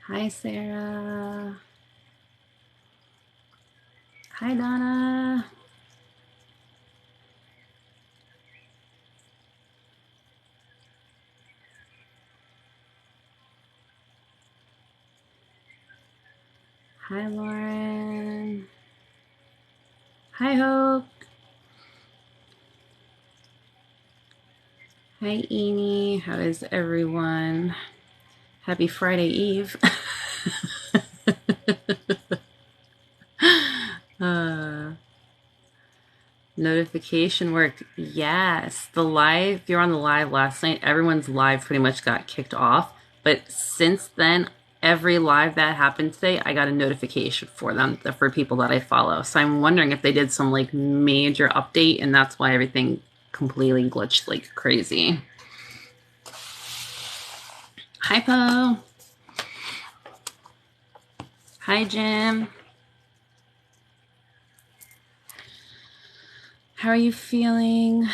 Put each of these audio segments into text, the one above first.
Hi, Sarah. Hi, Donna. Hi, Lauren. Hi, Hope. Hi, Amy. How is everyone? Happy Friday Eve. Notification worked. Yes. The live, if you're on the live last night, everyone's live pretty much got kicked off. But since then, every live that happened today, I got a notification for them, for people that I follow. So I'm wondering if they did some like major update and that's why everything completely glitched like crazy. Hi, Po. Hi, Jim. How are you feeling?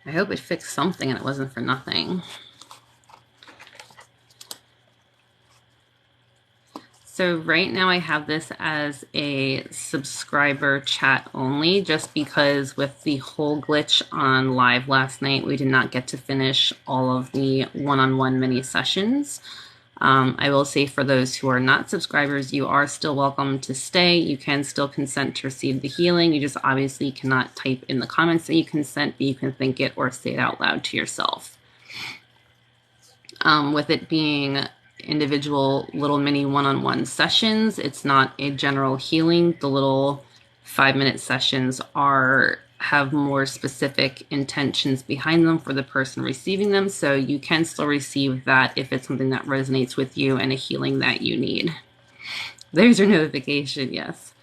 I hope it fixed something and it wasn't for nothing. So right now I have this as a subscriber chat only, just because with the whole glitch on live last night, we did not get to finish all of the one-on-one mini sessions. I will say for those who are not subscribers, you are still welcome to stay. You can still consent to receive the healing. You just obviously cannot type in the comments that you consent, but you can think it or say it out loud to yourself. With it being individual little mini one-on-one sessions, it's not a general healing. The little 5-minute sessions have more specific intentions behind them for the person receiving them, so you can still receive that if it's something that resonates with you and a healing that you need. There's your notification, yes.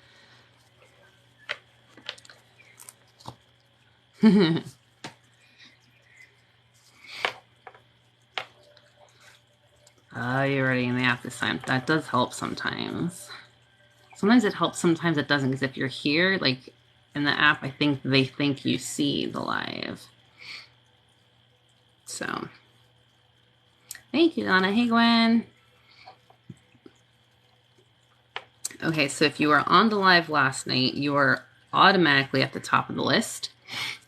You're already in the app this time. That does help sometimes. Sometimes it helps, sometimes it doesn't, because if you're here, like in the app, I think they think you see the live. So, thank you, Donna. Hey, Gwen. Okay, so if you were on the live last night, you are automatically at the top of the list.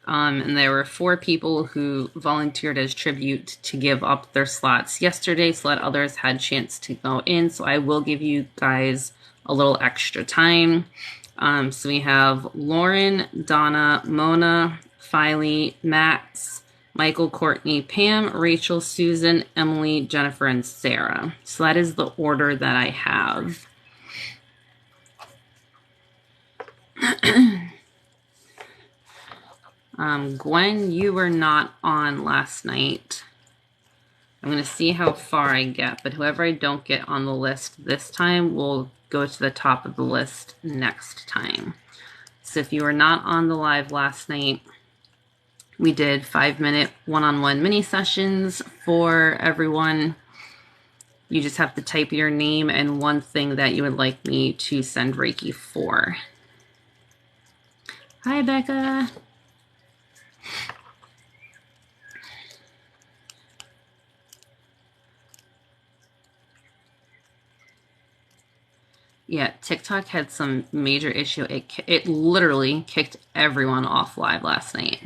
And there were 4 people who volunteered as tribute to give up their slots yesterday so that others had a chance to go in. So I will give you guys a little extra time. So we have Lauren, Donna, Mona, Filey, Max, Michael, Courtney, Pam, Rachel, Susan, Emily, Jennifer, and Sarah. So that is the order that I have. Gwen, you were not on last night. I'm going to see how far I get, but whoever I don't get on the list this time will go to the top of the list next time. So if you were not on the live last night, we did 5-minute one-on-one mini sessions for everyone. You just have to type your name and one thing that you would like me to send Reiki for. Hi, Becca. Yeah, TikTok had some major issue. It literally kicked everyone off live last night.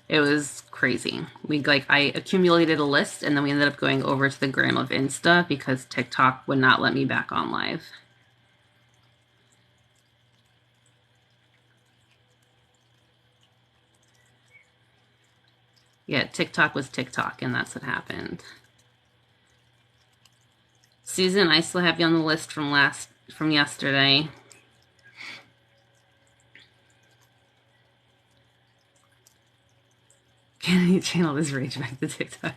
It was crazy. I accumulated a list and then we ended up going over to the gram of Insta because TikTok would not let me back on live. Yeah, TikTok was TikTok and that's what happened. Susan, I still have you on the list from yesterday. Can you channel this rage back to TikTok?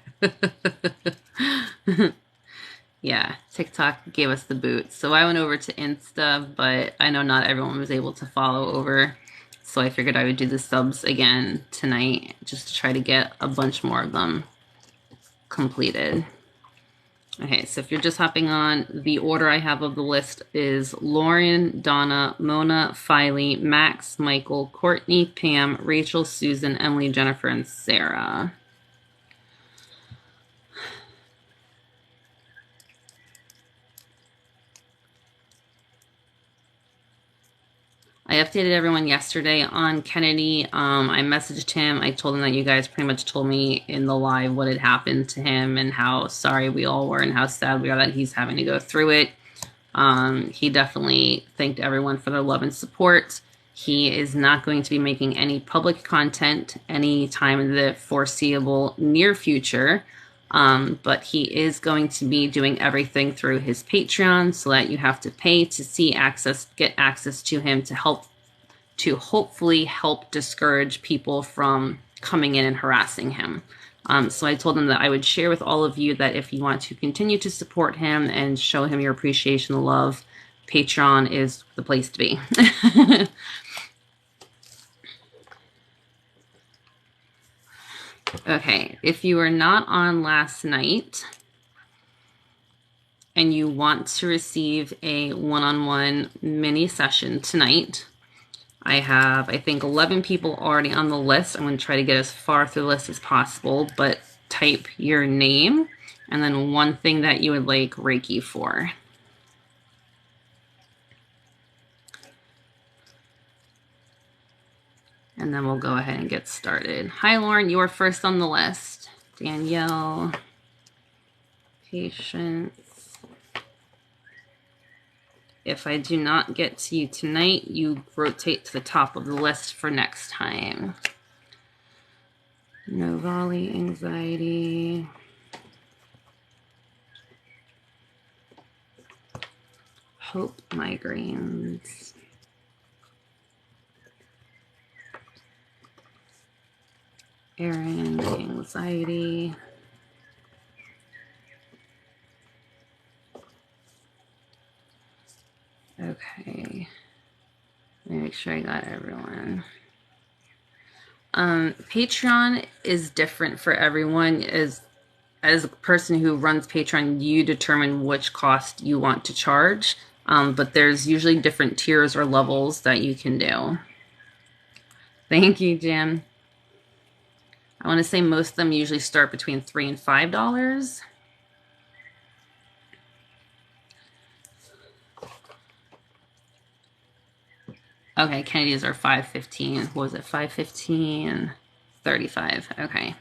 Yeah, TikTok gave us the boot. So I went over to Insta, but I know not everyone was able to follow over. So I figured I would do the subs again tonight just to try to get a bunch more of them completed. Okay, so if you're just hopping on, the order I have of the list is Lauren, Donna, Mona, Filey, Max, Michael, Courtney, Pam, Rachel, Susan, Emily, Jennifer, and Sarah. I updated everyone yesterday on Kennedy. I messaged him. I told him that you guys pretty much told me in the live what had happened to him and how sorry we all were and how sad we are that he's having to go through it. He definitely thanked everyone for their love and support. He is not going to be making any public content anytime in the foreseeable near future. But he is going to be doing everything through his Patreon so that you have to pay to get access to him to hopefully help discourage people from coming in and harassing him. So I told him that I would share with all of you that if you want to continue to support him and show him your appreciation and love, Patreon is the place to be. Okay, if you were not on last night and you want to receive a one-on-one mini session tonight, I have, I think, 11 people already on the list. I'm going to try to get as far through the list as possible, but type your name and then one thing that you would like Reiki for. And then we'll go ahead and get started. Hi, Lauren, you are first on the list. Danielle, Patience. If I do not get to you tonight, you rotate to the top of the list for next time. Novali, anxiety. Hope, migraines. Erin, anxiety. Okay. Let me make sure I got everyone. Patreon is different for everyone. As a person who runs Patreon, you determine which cost you want to charge. But there's usually different tiers or levels that you can do. Thank you, Jim. I want to say most of them usually start between $3 and $5. Okay, Kennedy's are $5.15. What was it? $5.15, $35. Okay.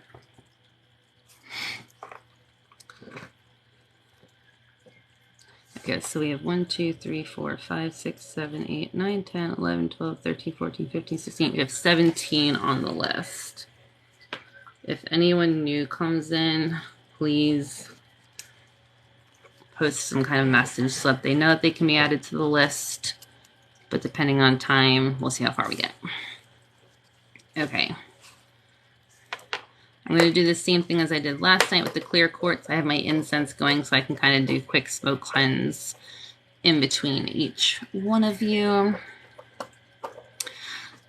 Okay, so we have 1, 2, 3, 4, 5, 6, 7, 8, 9, 10, 11, 12, 13, 14, 15, 16. We have 17 on the list. If anyone new comes in, please post some kind of message so that they know that they can be added to the list. But depending on time, we'll see how far we get. Okay. I'm going to do the same thing as I did last night with the clear quartz. I have my incense going so I can kind of do quick smoke cleanse in between each one of you.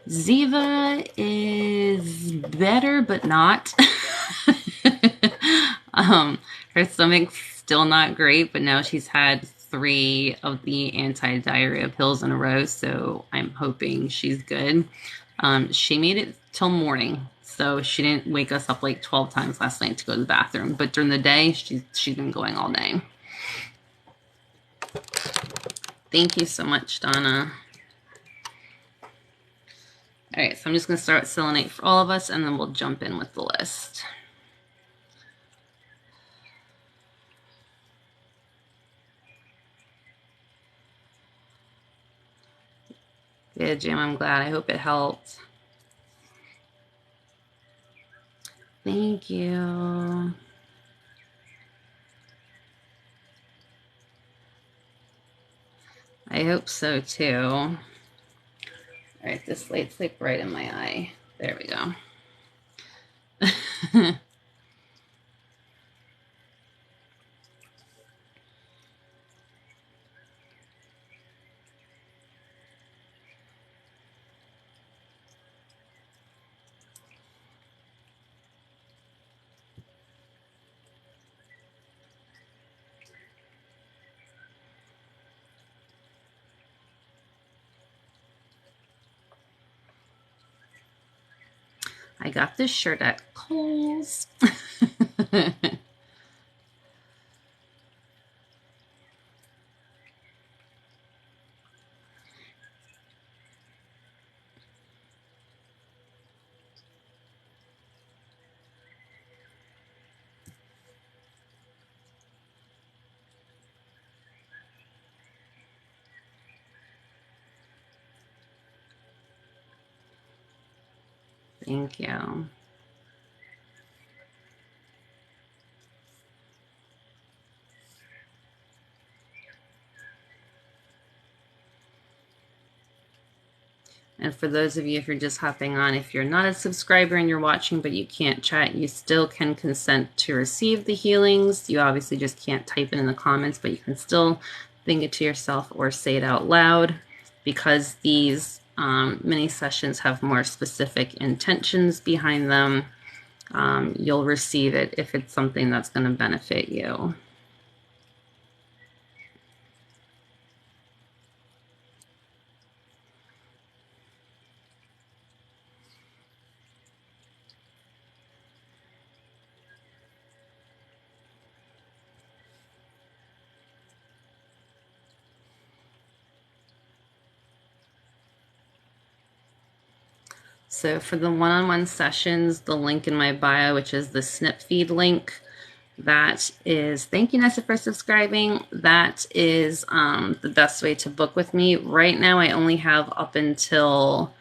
Ziva is better, but not. Her stomach's still not great, but now she's had 3 of the anti-diarrhea pills in a row, so I'm hoping she's good. She made it till morning, so she didn't wake us up like 12 times last night to go to the bathroom, but during the day, she's been going all day. Thank you so much, Donna. All right, so I'm just going to start with selenite for all of us, and then we'll jump in with the list. Yeah, Jim, I'm glad. I hope it helped. Thank you. I hope so, too. All right, this light's like right in my eye. There we go. I got this shirt at Kohl's. Thank you. And for those of you, if you're just hopping on, if you're not a subscriber and you're watching but you can't chat, you still can consent to receive the healings. You obviously just can't type it in the comments, but you can still think it to yourself or say it out loud, because these mini sessions have more specific intentions behind them. You'll receive it if it's something that's going to benefit you. So for the one-on-one sessions, the link in my bio, which is the snip feed link, that is, thank you, Nessa, for subscribing. That is the best way to book with me. Right now, I only have up until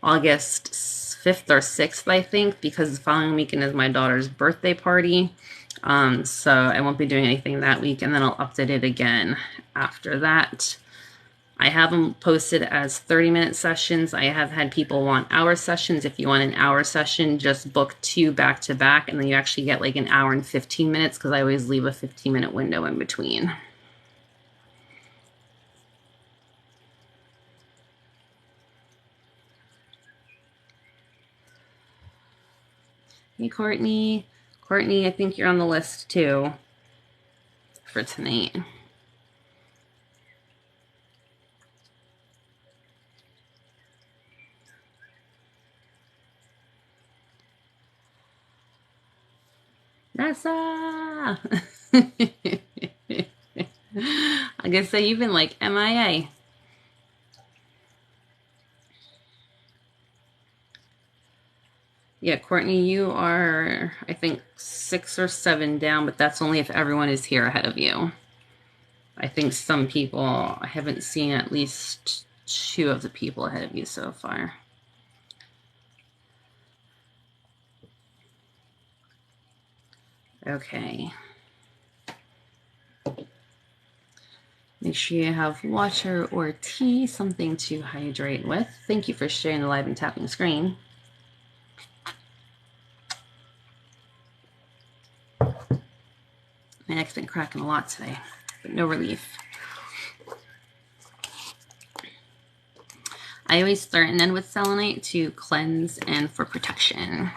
August 5th or 6th, I think, because the following weekend is my daughter's birthday party. So I won't be doing anything that week, and then I'll update it again after that. I have them posted as 30-minute sessions. I have had people want hour sessions. If you want an hour session, just book 2 back to back, and then you actually get like an hour and 15 minutes, because I always leave a 15-minute window in between. Hey, Courtney. Courtney, I think you're on the list too for tonight. Nessa! I guess so. You've been like MIA. Yeah, Courtney, you are, I think, 6 or 7 down, but that's only if everyone is here ahead of you. I think some people, I haven't seen at least 2 of the people ahead of you so far. Okay. Make sure you have water or tea, something to hydrate with. Thank you for sharing the live and tapping the screen. My neck's been cracking a lot today, but no relief. I always start and end with selenite to cleanse and for protection.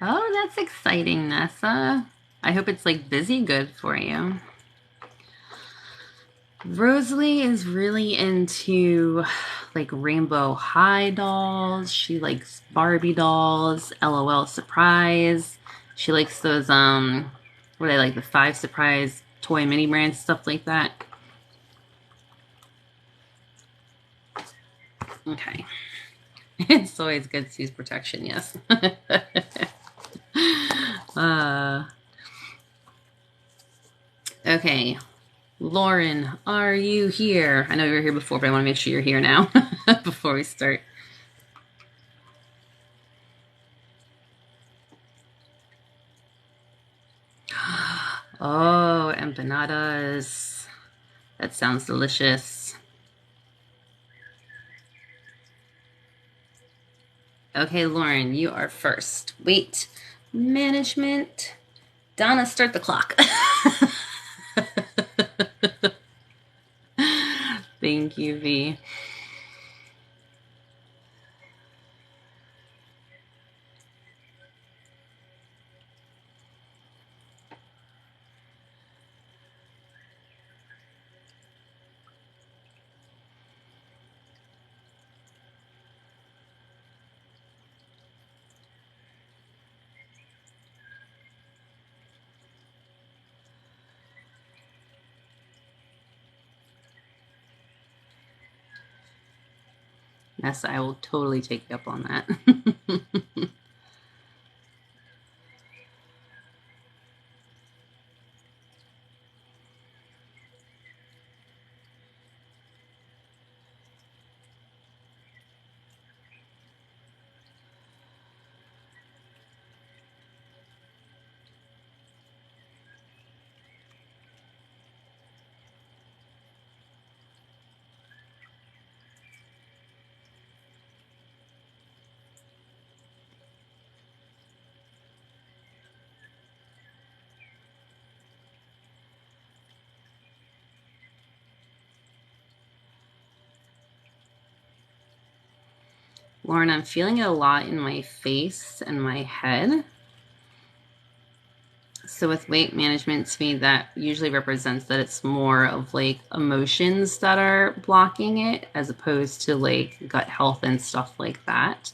Oh, that's exciting, Nessa. I hope it's like busy good for you. Rosalie is really into like Rainbow High dolls. She likes Barbie dolls, LOL Surprise. She likes those, what I like, the 5 Surprise toy mini brands, stuff like that. Okay. It's always good to use protection, yes. Okay. Lauren, are you here? I know you were here before, but I want to make sure you're here now before we start. Oh, empanadas. That sounds delicious. Okay, Lauren, you are first. Weight management. Donna, start the clock. Thank you, V. Nessa, I will totally take you up on that. Lauren, I'm feeling it a lot in my face and my head. So with weight management, to me, that usually represents that it's more of like emotions that are blocking it as opposed to like gut health and stuff like that.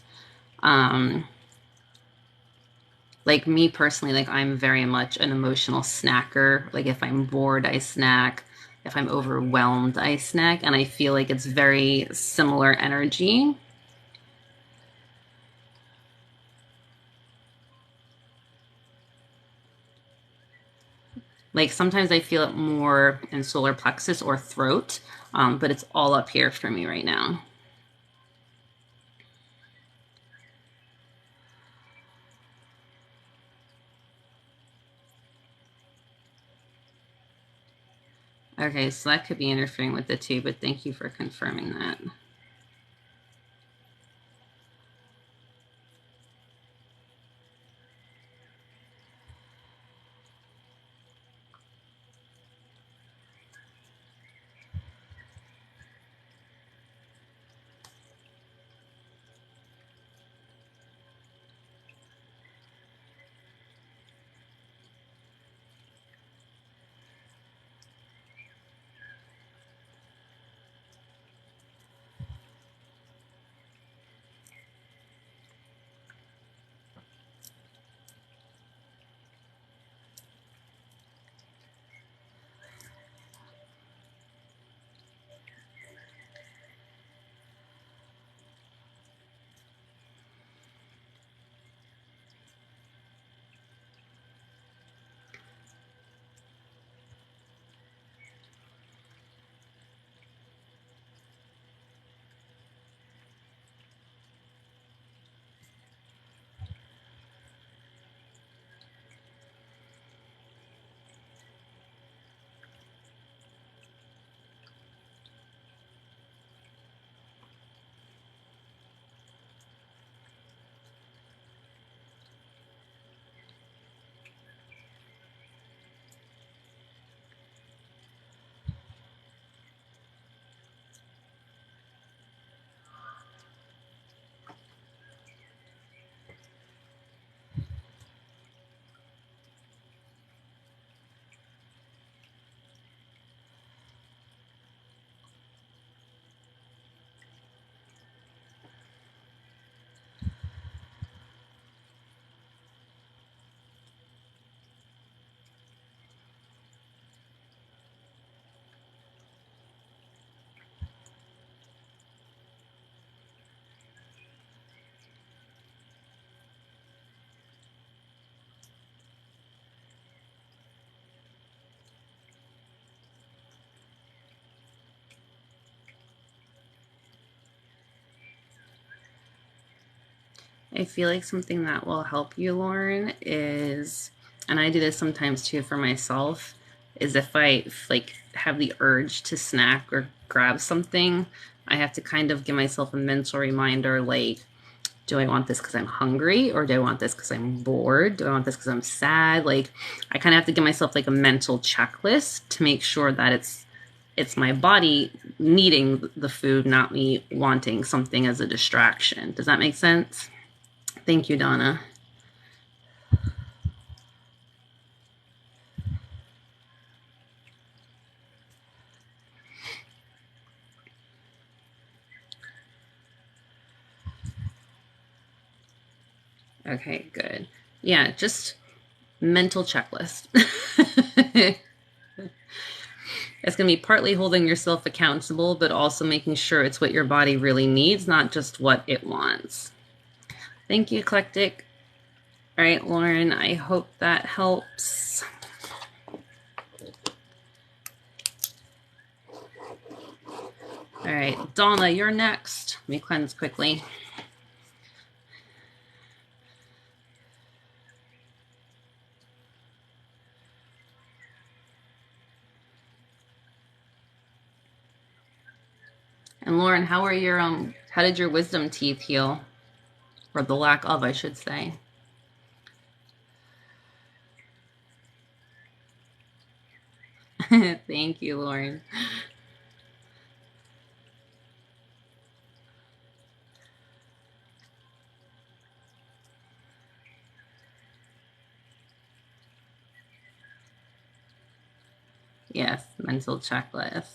Like me personally, like I'm very much an emotional snacker. Like if I'm bored, I snack. If I'm overwhelmed, I snack. And I feel like it's very similar energy. Like sometimes I feel it more in solar plexus or throat, but it's all up here for me right now. Okay, so that could be interfering with it too, but thank you for confirming that. I feel like something that will help you, Lauren, is, and I do this sometimes too for myself, is if I like have the urge to snack or grab something, I have to kind of give myself a mental reminder like, do I want this because I'm hungry or do I want this because I'm bored? Do I want this because I'm sad? Like I kind of have to give myself like a mental checklist to make sure that it's my body needing the food, not me wanting something as a distraction. Does that make sense? Thank you, Donna. Okay, good. Yeah, just mental checklist. It's going to be partly holding yourself accountable, but also making sure it's what your body really needs, not just what it wants. Thank you, Eclectic. All right, Lauren, I hope that helps. All right, Donna, you're next. Let me cleanse quickly. And Lauren, how did your wisdom teeth heal? Or the lack of, I should say. Thank you, Lauren. Yes, mental checklist.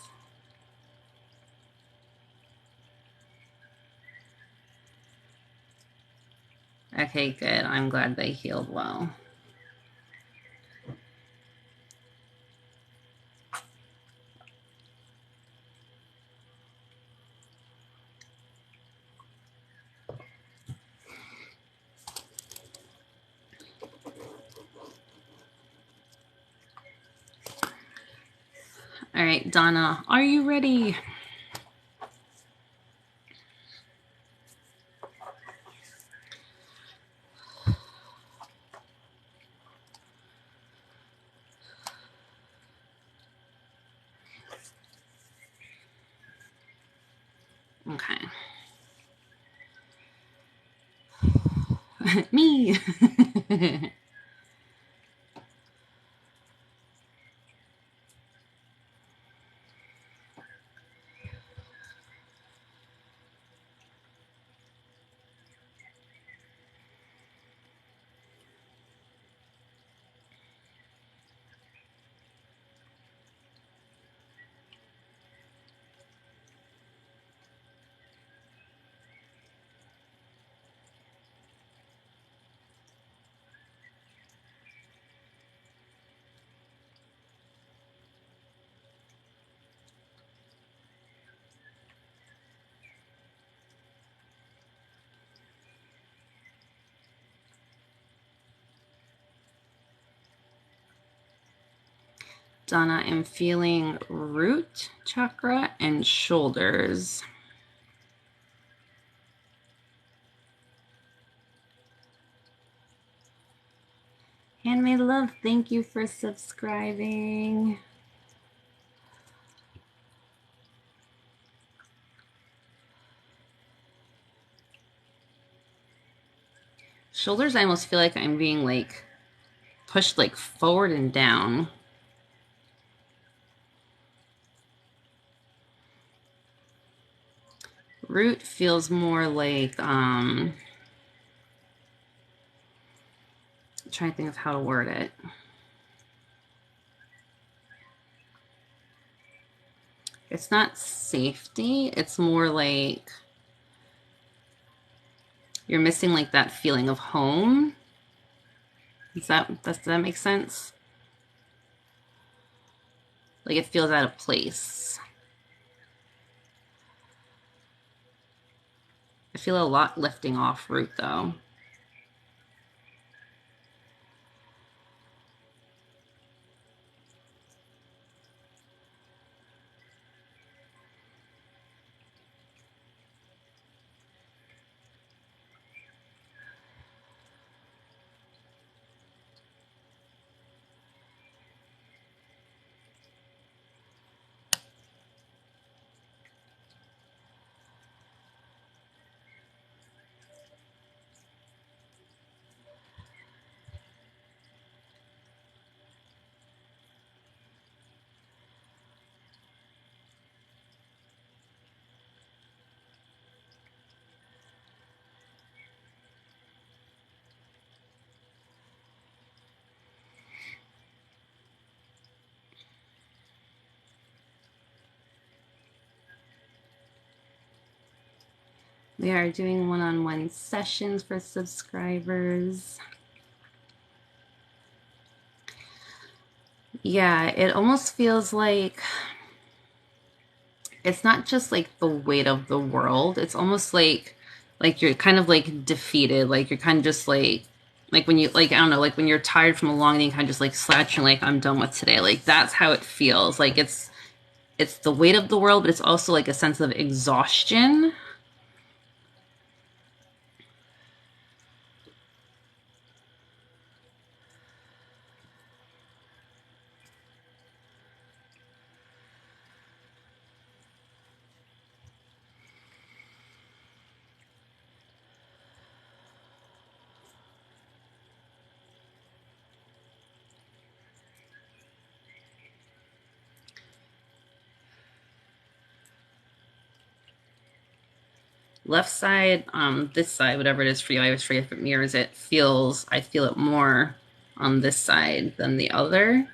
Okay, good. I'm glad they healed well. All right, Donna, are you ready? Okay. Me. Donna, I'm feeling root chakra and shoulders. Handmade Love, thank you for subscribing. Shoulders, I almost feel like I'm being like pushed like forward and down. Root feels more like I'm trying to think of how to word it. It's not safety, it's more like you're missing like that feeling of home. Does that make sense? Like it feels out of place. I feel a lot lifting off root though. We are doing one-on-one sessions for subscribers. Yeah, it almost feels like it's not just like the weight of the world. It's almost like you're kind of like defeated. Like you're kind of just like when you like I don't know, like when you're tired from a long day and kind of just like slouching like I'm done with today. Like that's how it feels. Like it's the weight of the world, but it's also like a sense of exhaustion. Left side, this side, whatever it is for you, I always forget if it mirrors it, I feel it more on this side than the other.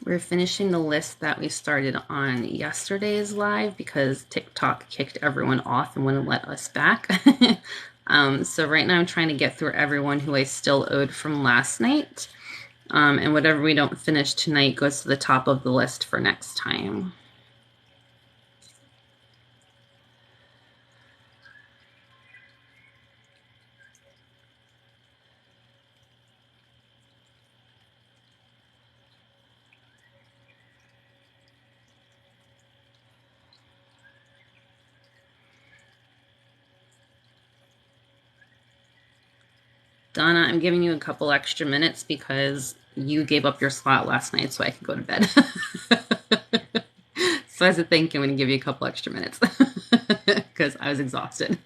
We're finishing the list that we started on yesterday's live because TikTok kicked everyone off and wouldn't let us back. So right now I'm trying to get through everyone who I still owed from last night. And whatever we don't finish tonight goes to the top of the list for next time. Donna, I'm giving you a couple extra minutes because you gave up your slot last night so I could go to bed. So as a thank you, I'm going to give you a couple extra minutes because I was exhausted.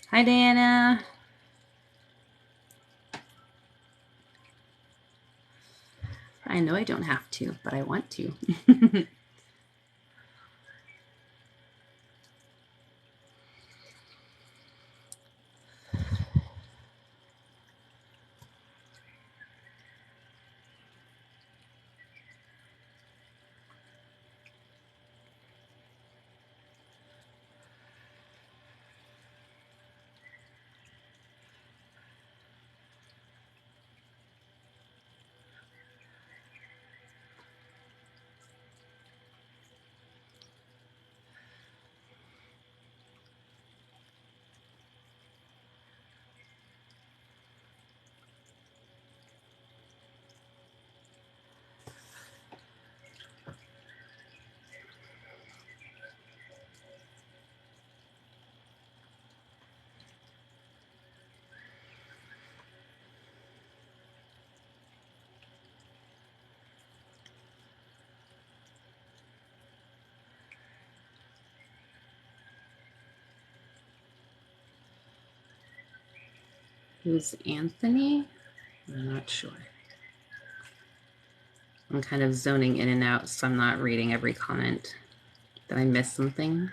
Hi, Diana. I know I don't have to, but I want to. Who's Anthony? I'm not sure. I'm kind of zoning in and out, so I'm not reading every comment. Did I miss something?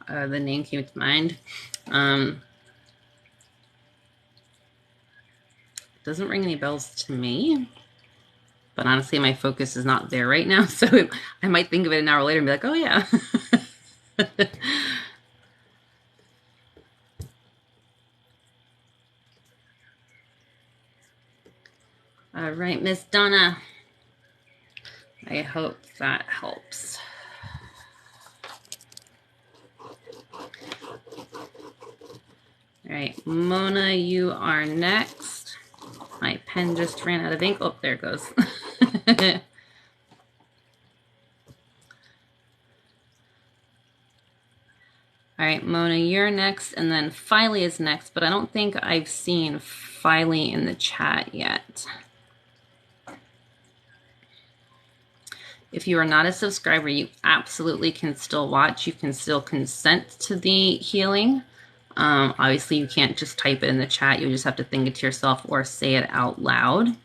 The name came to mind. Doesn't ring any bells to me, but honestly, my focus is not there right now. So I might think of it an hour later and be like, oh, yeah. All right, Miss Donna. I hope that helps. All right, Mona, you are next. My pen just ran out of ink. Oh, there it goes. All right, Mona, you're next, and then Filey is next, but I don't think I've seen Filey in the chat yet. If you are not a subscriber, you absolutely can still watch. You can still consent to the healing. Obviously, you can't just type it in the chat. You just have to think it to yourself or say it out loud.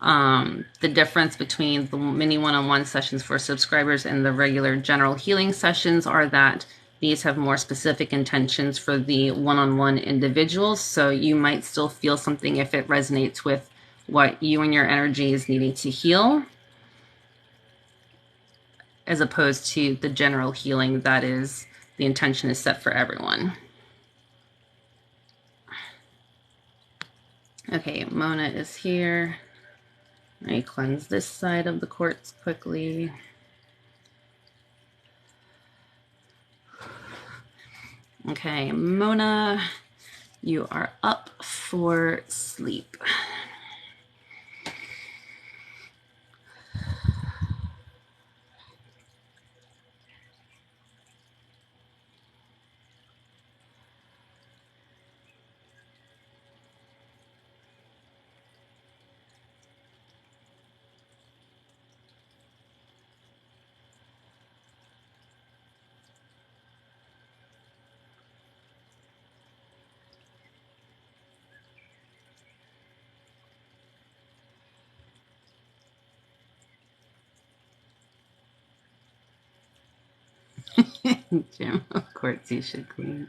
The difference between the mini one-on-one sessions for subscribers and the regular general healing sessions are that these have more specific intentions for the one-on-one individuals. So you might still feel something if it resonates with what you and your energy is needing to heal, as opposed to the general healing that is, the intention is set for everyone. Okay, Mona is here. Let me cleanse this side of the quartz quickly. Okay, Mona, you are up for sleep. Jim, of course you should clean.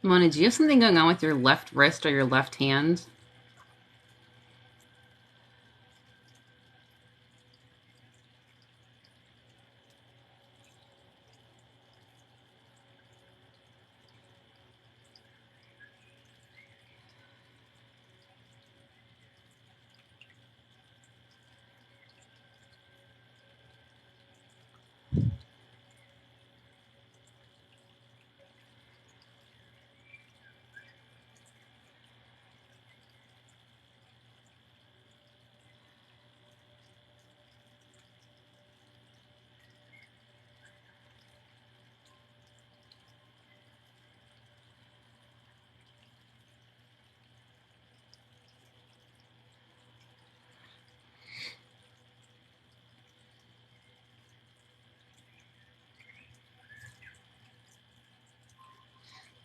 Mona, do you have something going on with your left wrist or your left hand?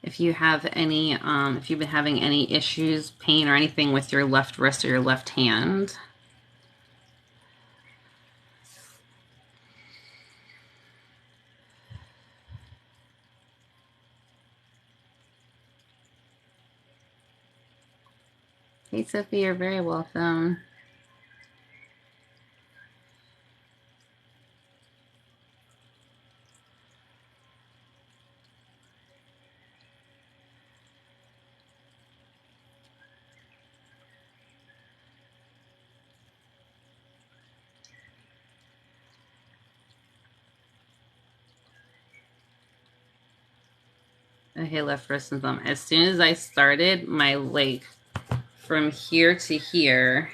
If you have any, if you've been having any issues, pain, or anything with your left wrist or your left hand. Hey, Sophie, you're very welcome. Okay, left wrist and thumb. As soon as I started, my leg from here to here,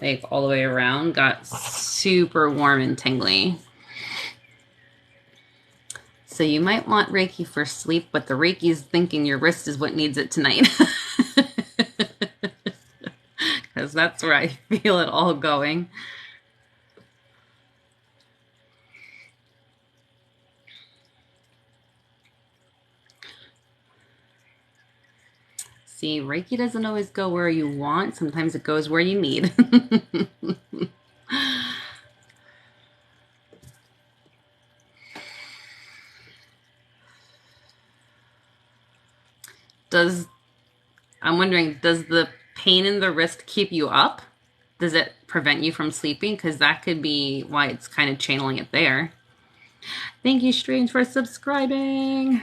like all the way around, got super warm and tingly. So you might want Reiki for sleep, but the Reiki is thinking your wrist is what needs it tonight. Because that's where I feel it all going. See, Reiki doesn't always go where you want. Sometimes it goes where you need. I'm wondering, does the pain in the wrist keep you up? Does it prevent you from sleeping? Because that could be why it's kind of channeling it there. Thank you, Strange, for subscribing.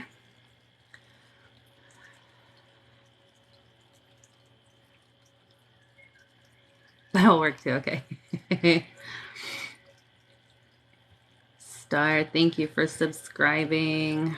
That'll work too, okay. Star, thank you for subscribing.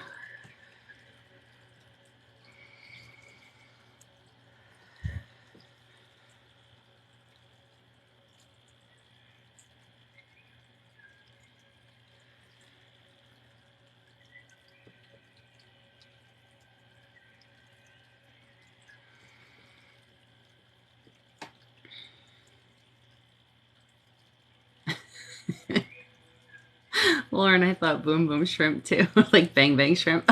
Lauren, I thought boom boom shrimp too, like bang bang shrimp.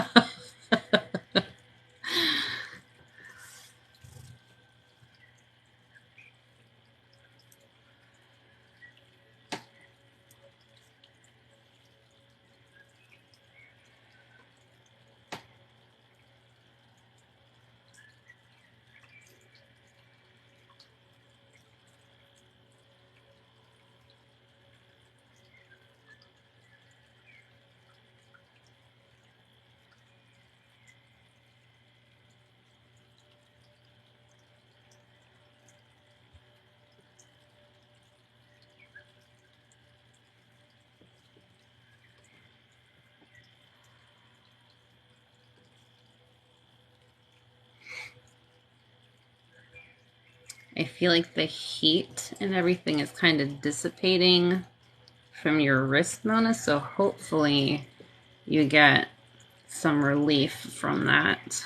I feel like the heat and everything is kind of dissipating from your wrist, Mona, so hopefully you get some relief from that.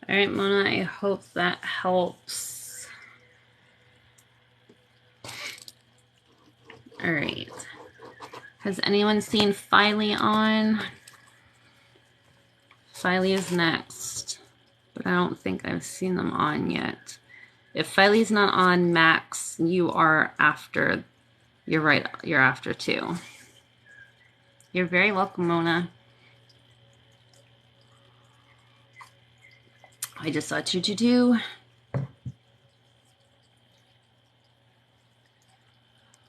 All right, Mona, I hope that helps. All right. Has anyone seen Filey on? Filey is next, but I don't think I've seen them on yet. If Filey's not on, Max, you are after. You're right. You're after too. You're very welcome, Mona. I just saw 222.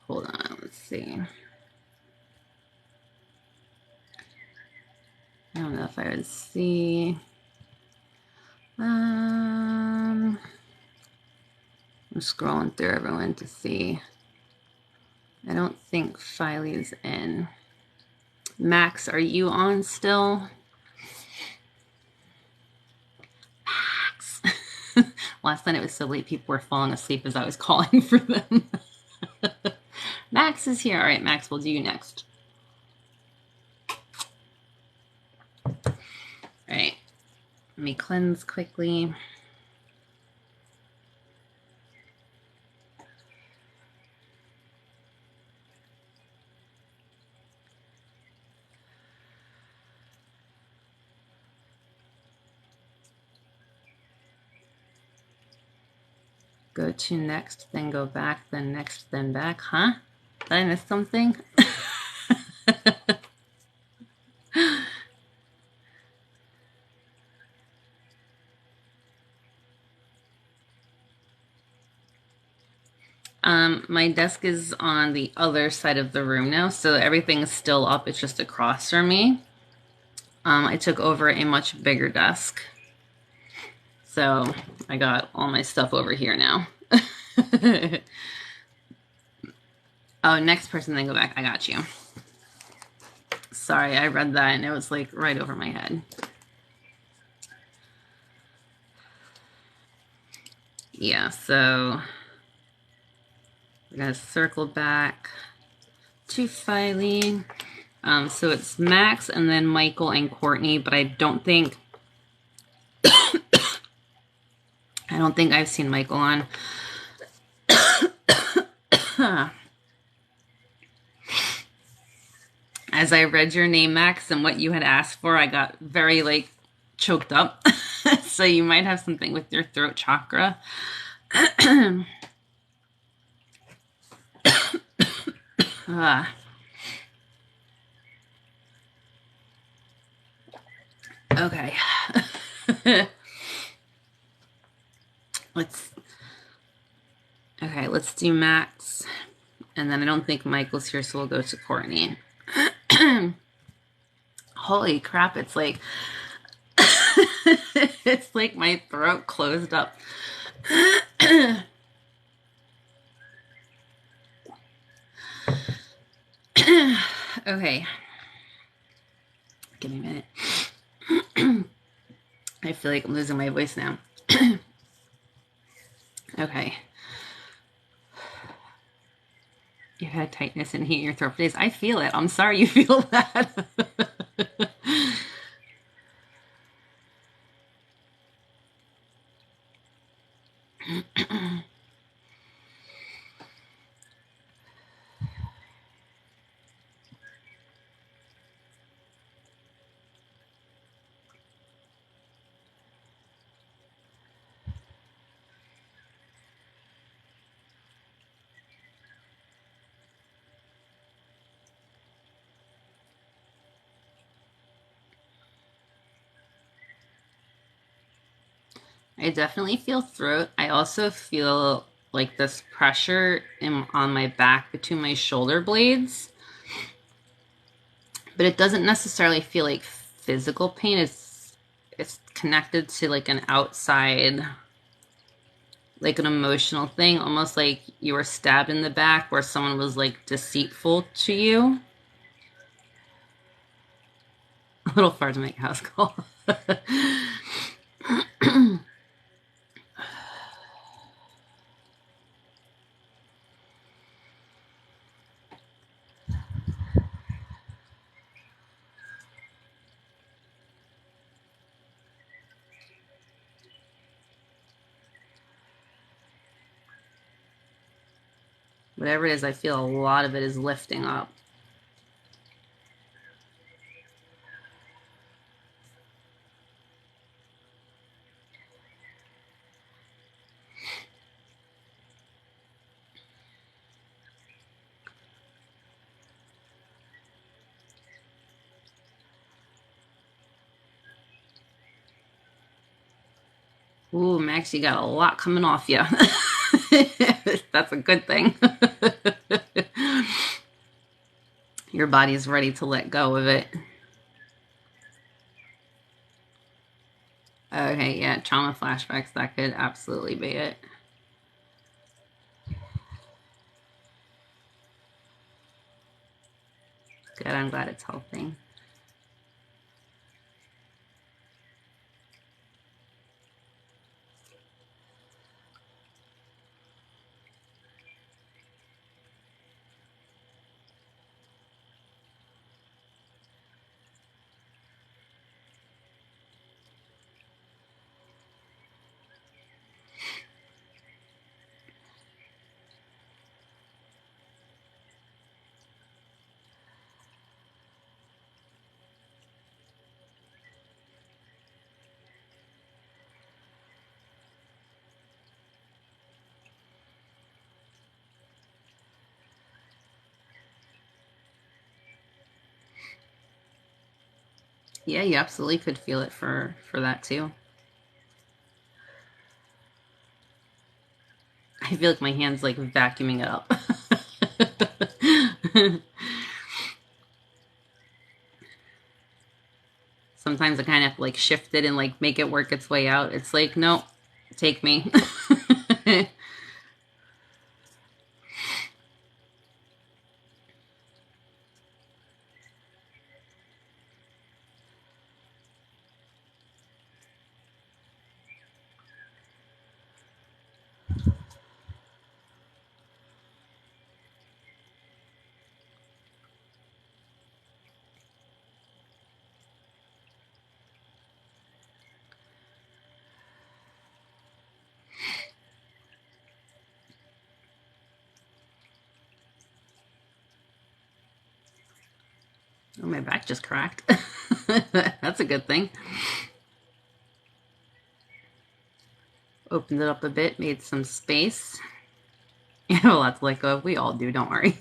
Hold on, let's see. I don't know if I would see. I'm scrolling through everyone to see. I don't think Filey's in. Max, are you on still? Max. Last night it was so late, people were falling asleep as I was calling for them. Max is here. All right, Max, we'll do you next. All right, let me cleanse quickly. Go to next, then go back, then next, then back. Huh? Did I miss something? My desk is on the other side of the room now, so everything is still up. It's just across from me. I took over a much bigger desk. So I got all my stuff over here now. Oh, next person, then go back. I got you. Sorry, I read that and it was like right over my head. Yeah, so we're going to circle back to Filey. So it's Max and then Michael and Courtney, but I don't think I've seen Michael on. As I read your name, Max, and what you had asked for, I got very like choked up. So you might have something with your throat chakra. Okay. let's do Max. And then I don't think Michael's here, so we'll go to Courtney. Holy crap, it's like it's like my throat closed up. Okay. Give me a minute. I feel like I'm losing my voice now. Okay. You had tightness and heat in your throat for days. I feel it. I'm sorry you feel that. I definitely feel throat. I also feel like this pressure on my back between my shoulder blades. But it doesn't necessarily feel like physical pain. It's connected to like an outside, like an emotional thing, almost like you were stabbed in the back where someone was like deceitful to you. A little far to make a house call. Whatever it is, I feel a lot of it is lifting up. Ooh, Max, you got a lot coming off you. That's a good thing. Your body's ready to let go of it. Okay, yeah, trauma flashbacks, that could absolutely be it. Good, I'm glad it's helping. Yeah, you absolutely could feel it for that too. I feel like my hand's like vacuuming it up. Sometimes I kind of have to like shift it and like make it work its way out. It's like, nope, take me. Oh, my back just cracked. That's a good thing. Opened it up a bit, made some space. You have a lot to let go of. We all do, don't worry.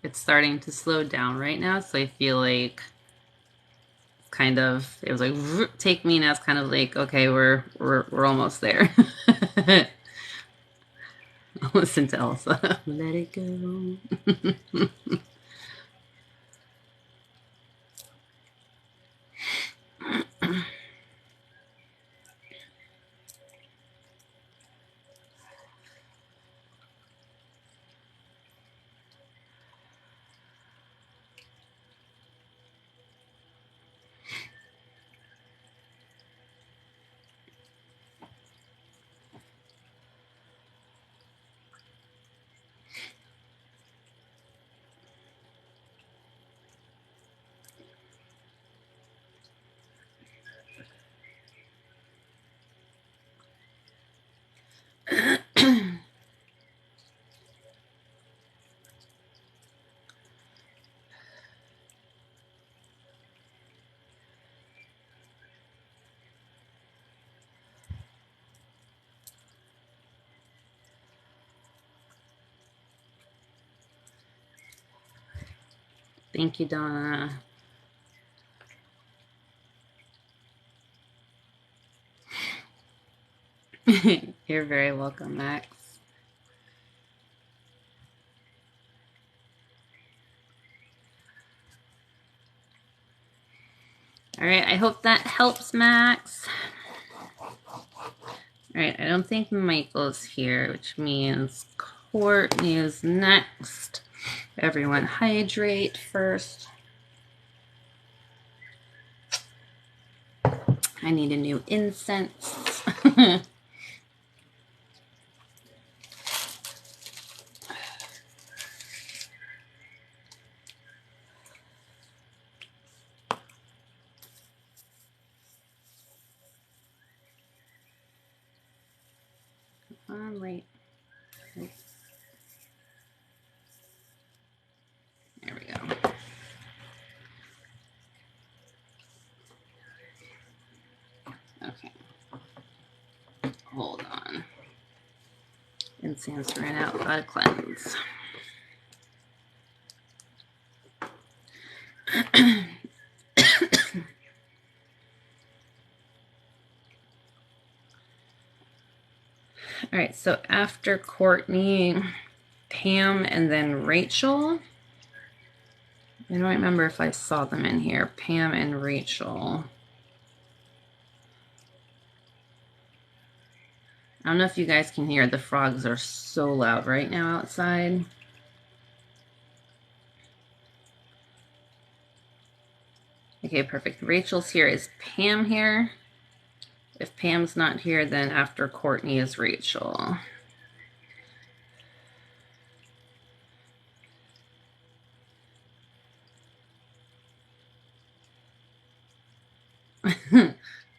It's starting to slow down right now, so I feel like kind of it was like take me, now it's kind of like, okay, we're almost there. Listen to Elsa. Let it go. Thank you, Donna. You're very welcome, Max. All right, I hope that helps, Max. All right, I don't think Michael's here, which means Courtney is next. Everyone hydrate first. I need a new incense. All right. There we go. Okay. Hold on. Incense ran out. Gotta cleanse. All right, so after Courtney, Pam, and then Rachel. I don't remember if I saw them in here. Pam and Rachel. I don't know if you guys can hear. The frogs are so loud right now outside. Okay, perfect. Rachel's here. Is Pam here? If Pam's not here, then after Courtney is Rachel.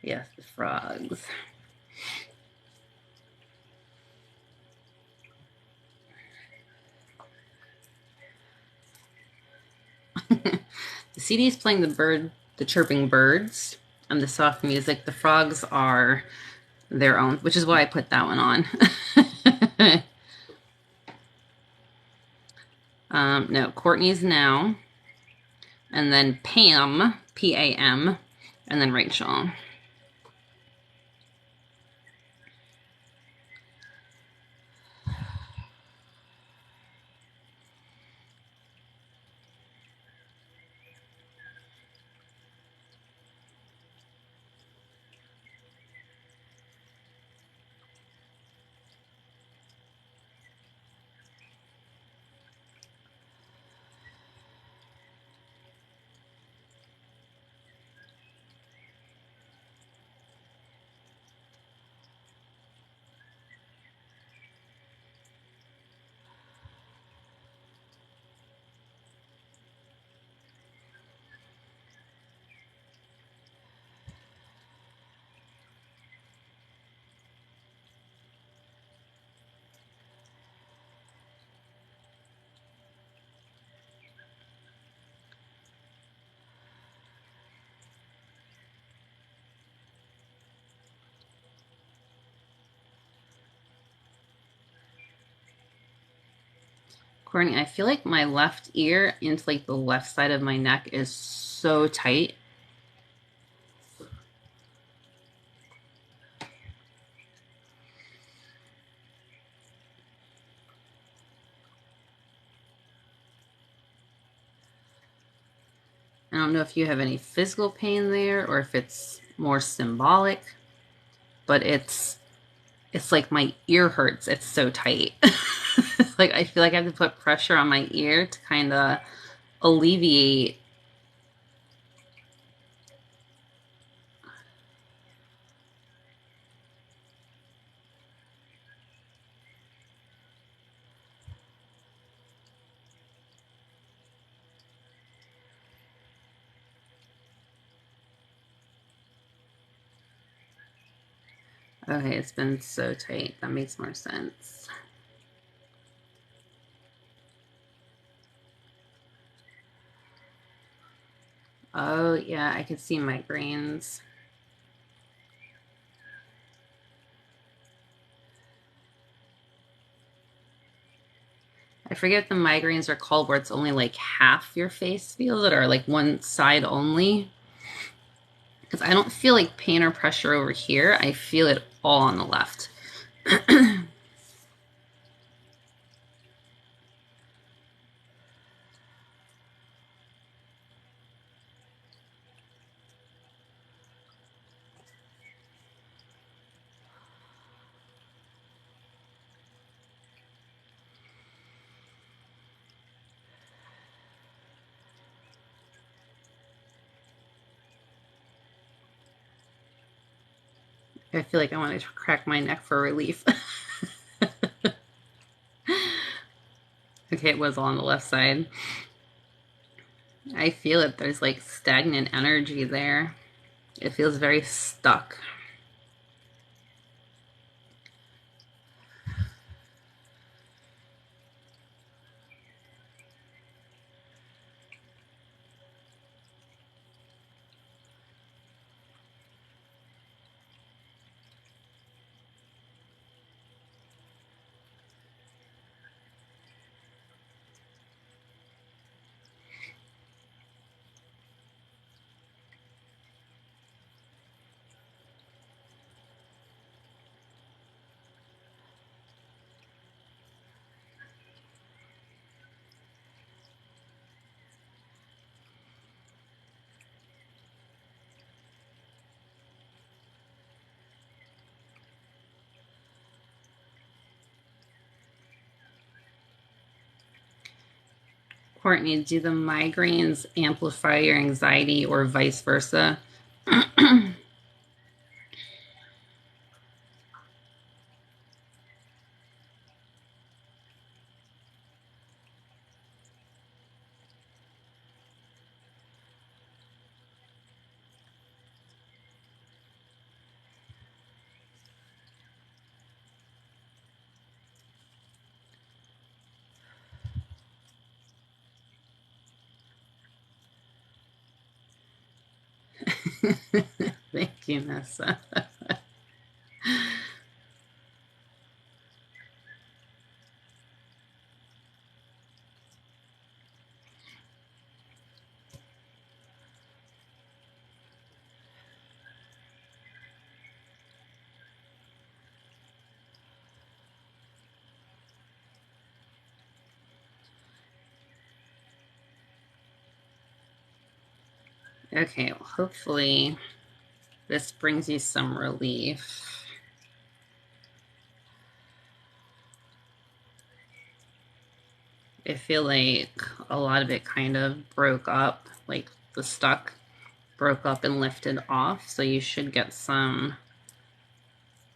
Yes, the frogs. The CD is playing the chirping birds and the soft music. The frogs are their own, which is why I put that one on. No, Courtney's now, and then Pam, P-A-M, and then Rachel. Courtney, I feel like my left ear into like the left side of my neck is so tight. I don't know if you have any physical pain there or if it's more symbolic, but it's like my ear hurts. It's so tight. Like I feel like I have to put pressure on my ear to kind of alleviate. Okay, it's been so tight. That makes more sense. Oh, yeah, I could see migraines. I forget what the migraines are called where it's only like half your face feels it or like one side only. Because I don't feel like pain or pressure over here. I feel it all on the left. I feel like I want to crack my neck for relief. Okay, it was all on the left side. I feel it. There's like stagnant energy there. It feels very stuck. Courtney, do the migraines amplify your anxiety or vice versa? Thank you, Nessa. Okay, well, hopefully this brings you some relief. I feel like a lot of it kind of broke up, like the stuck broke up and lifted off, so you should get some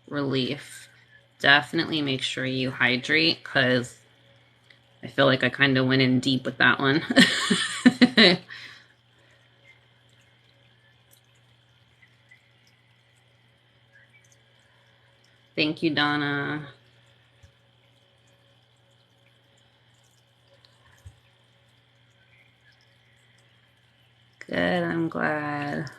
relief. Definitely make sure you hydrate because I feel like I kind of went in deep with that one. Thank you, Donna. Good, I'm glad.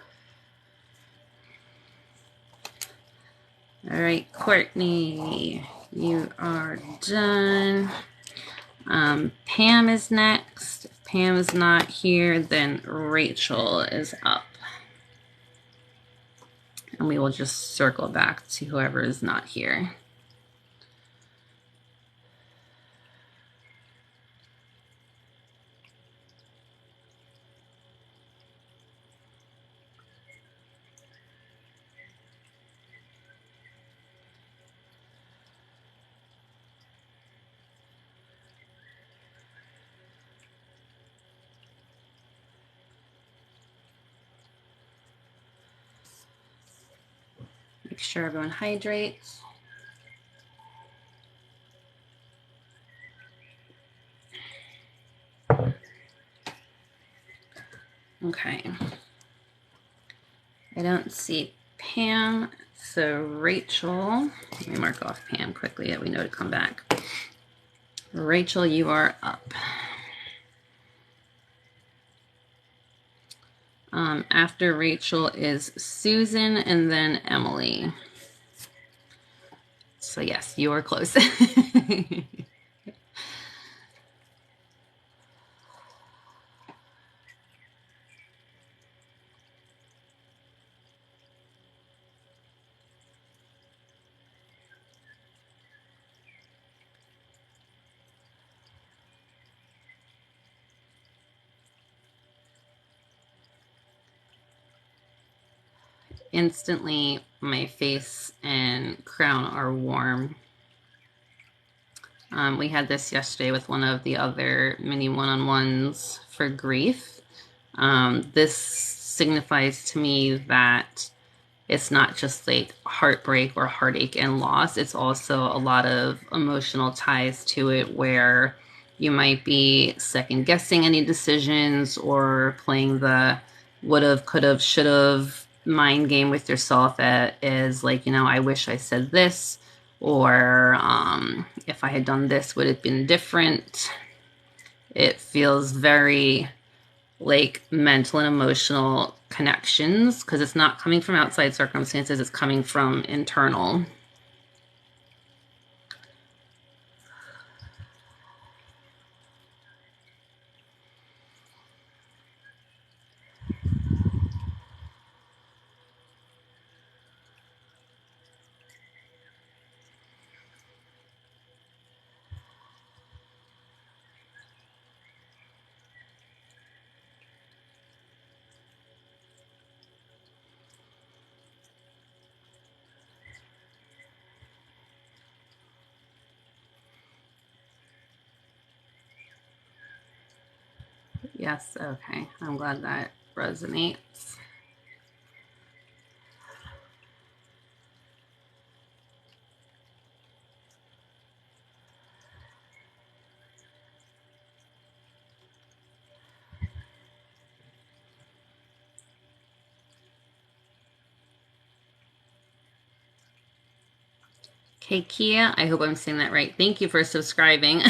All right, Courtney, you are done. Pam is next. If Pam is not here, then Rachel is up. And we will just circle back to whoever is not here. Make sure everyone hydrates. Okay. I don't see Pam, so Rachel, let me mark off Pam quickly that we know to come back. Rachel, you are up. After Rachel is Susan and then Emily. So yes, you are close. Instantly, my face and crown are warm. We had this yesterday with one of the other mini one-on-ones for grief. This signifies to me that it's not just like heartbreak or heartache and loss. It's also a lot of emotional ties to it where you might be second guessing any decisions or playing the would have, could have, should have mind game with yourself as like, you know, I wish I said this, or if I had done this, would it have been different? It feels very like mental and emotional connections because it's not coming from outside circumstances, it's coming from internal. Yes, okay. I'm glad that resonates. Okay, Kia, I hope I'm saying that right. Thank you for subscribing.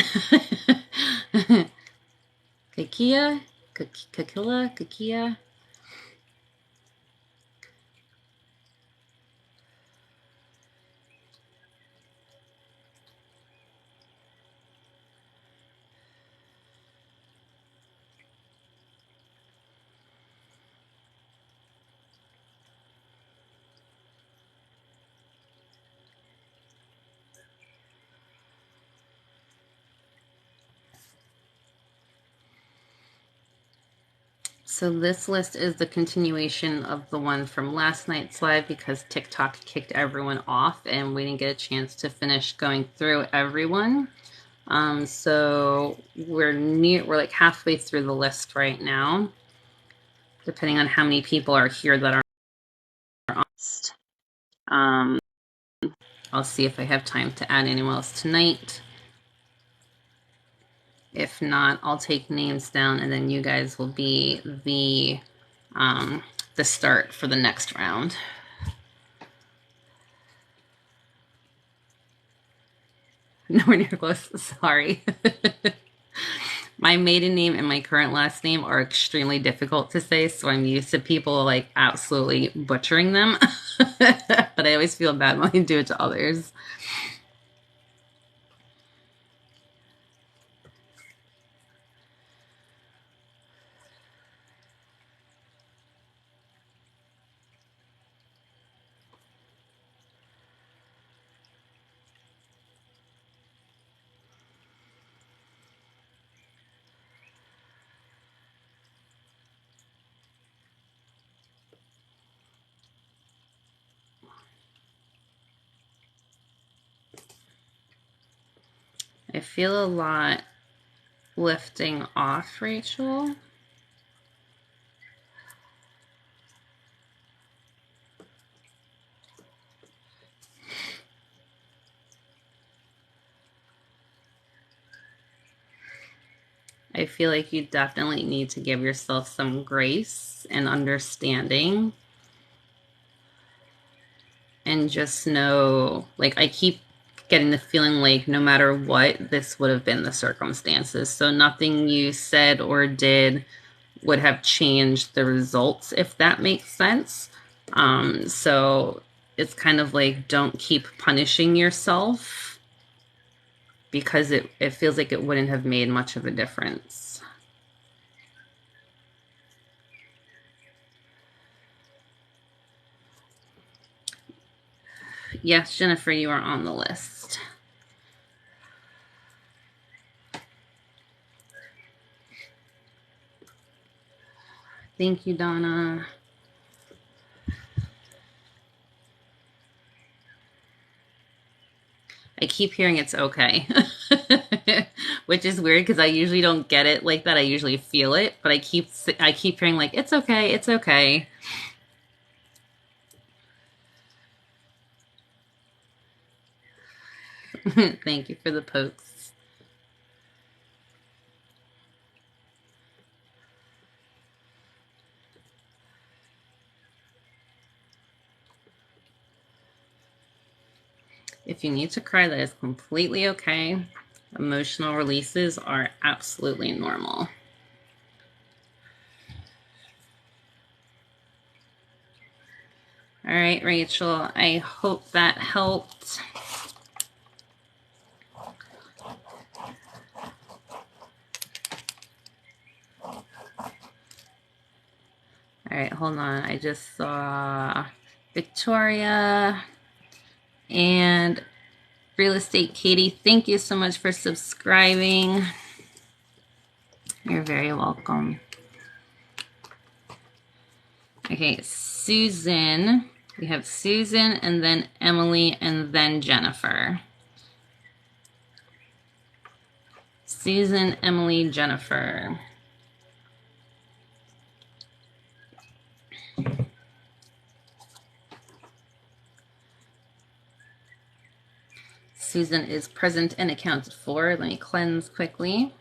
Kakia? Kakila? Kakia? So this list is the continuation of the one from last night's live because TikTok kicked everyone off and we didn't get a chance to finish going through everyone. So we're like halfway through the list right now, depending on how many people are here that are on list. I'll see if I have time to add anyone else tonight. If not, I'll take names down and then you guys will be the start for the next round. Nowhere near close. Sorry. My maiden name and my current last name are extremely difficult to say, so I'm used to people like absolutely butchering them. But I always feel bad when I do it to others. I feel a lot lifting off, Rachel. I feel like you definitely need to give yourself some grace and understanding. And just know, like, I keep getting the feeling like no matter what, this would have been the circumstances. So nothing you said or did would have changed the results, if that makes sense. So it's kind of like, don't keep punishing yourself because it feels like it wouldn't have made much of a difference. Yes, Jennifer, you are on the list. Thank you, Donna. I keep hearing it's okay, which is weird because I usually don't get it like that. I usually feel it, but I keep hearing like it's okay, it's okay. Thank you for the pokes. If you need to cry, that is completely okay. Emotional releases are absolutely normal. All right, Rachel, I hope that helped. All right, hold on. I just saw Victoria and Real Estate Katie. Thank you so much for subscribing. You're very welcome. Okay, Susan. We have Susan and then Emily and then Jennifer. Susan, Emily, Jennifer. Susan is present and accounted for. Let me cleanse quickly.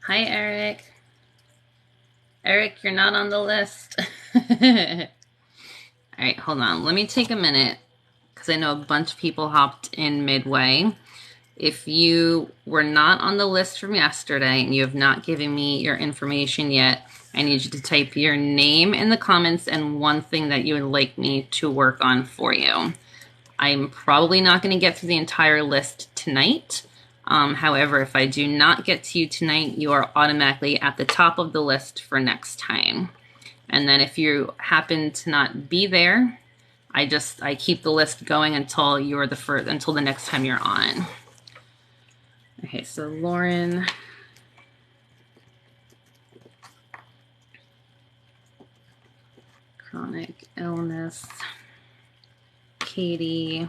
Hi, Eric. Eric, you're not on the list. All right, hold on. Let me take a minute because I know a bunch of people hopped in midway. If you were not on the list from yesterday and you have not given me your information yet, I need you to type your name in the comments and one thing that you would like me to work on for you. I'm probably not going to get through the entire list tonight. However, if I do not get to you tonight, you are automatically at the top of the list for next time. And then if you happen to not be there, I keep the list going until you're until the next time you're on. Okay, so Lauren. Chronic illness. Katie.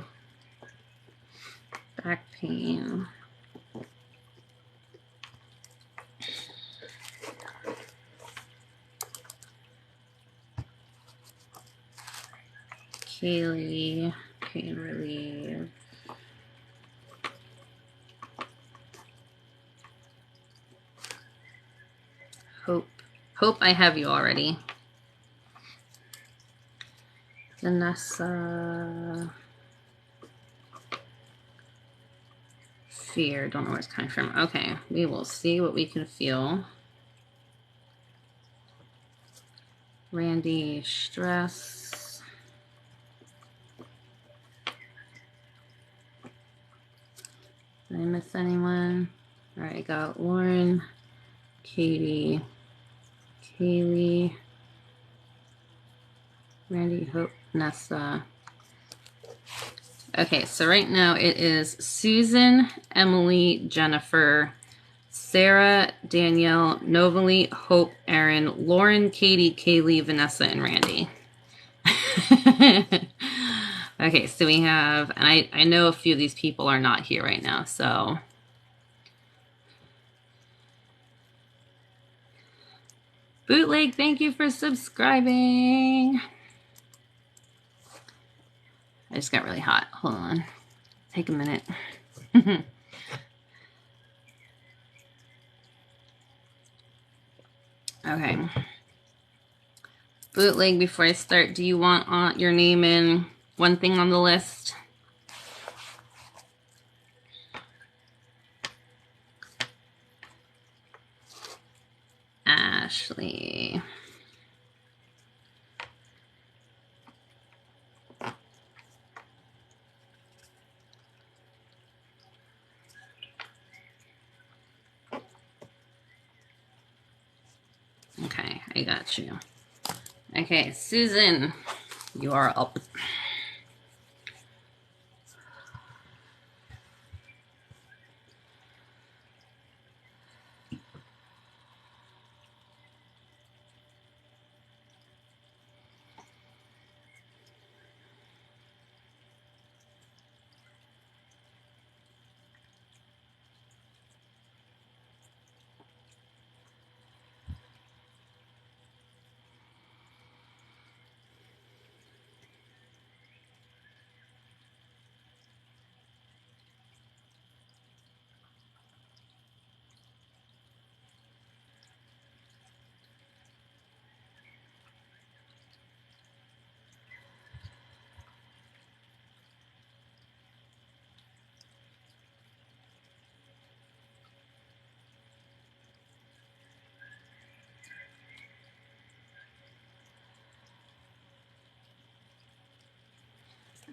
Back pain. Kaylee. Pain relief. Hope I have you already. Vanessa. Fear. Don't know where it's coming from. Okay, we will see what we can feel. Randy. Stress. Did I miss anyone? All right, I got Lauren, Katie, Kaylee, Randy, Hope, Nessa. Okay, so right now it is Susan, Emily, Jennifer, Sarah, Danielle, Novalie, Hope, Erin, Lauren, Katie, Kaylee, Vanessa, and Randy. Okay, so we have, and I know a few of these people are not here right now, so. Bootleg, thank you for subscribing. I just got really hot. Hold on. Take a minute. Okay. Bootleg, before I start, do you want your name in one thing on the list? Ashley. Okay, I got you. Okay, Susan, you are up.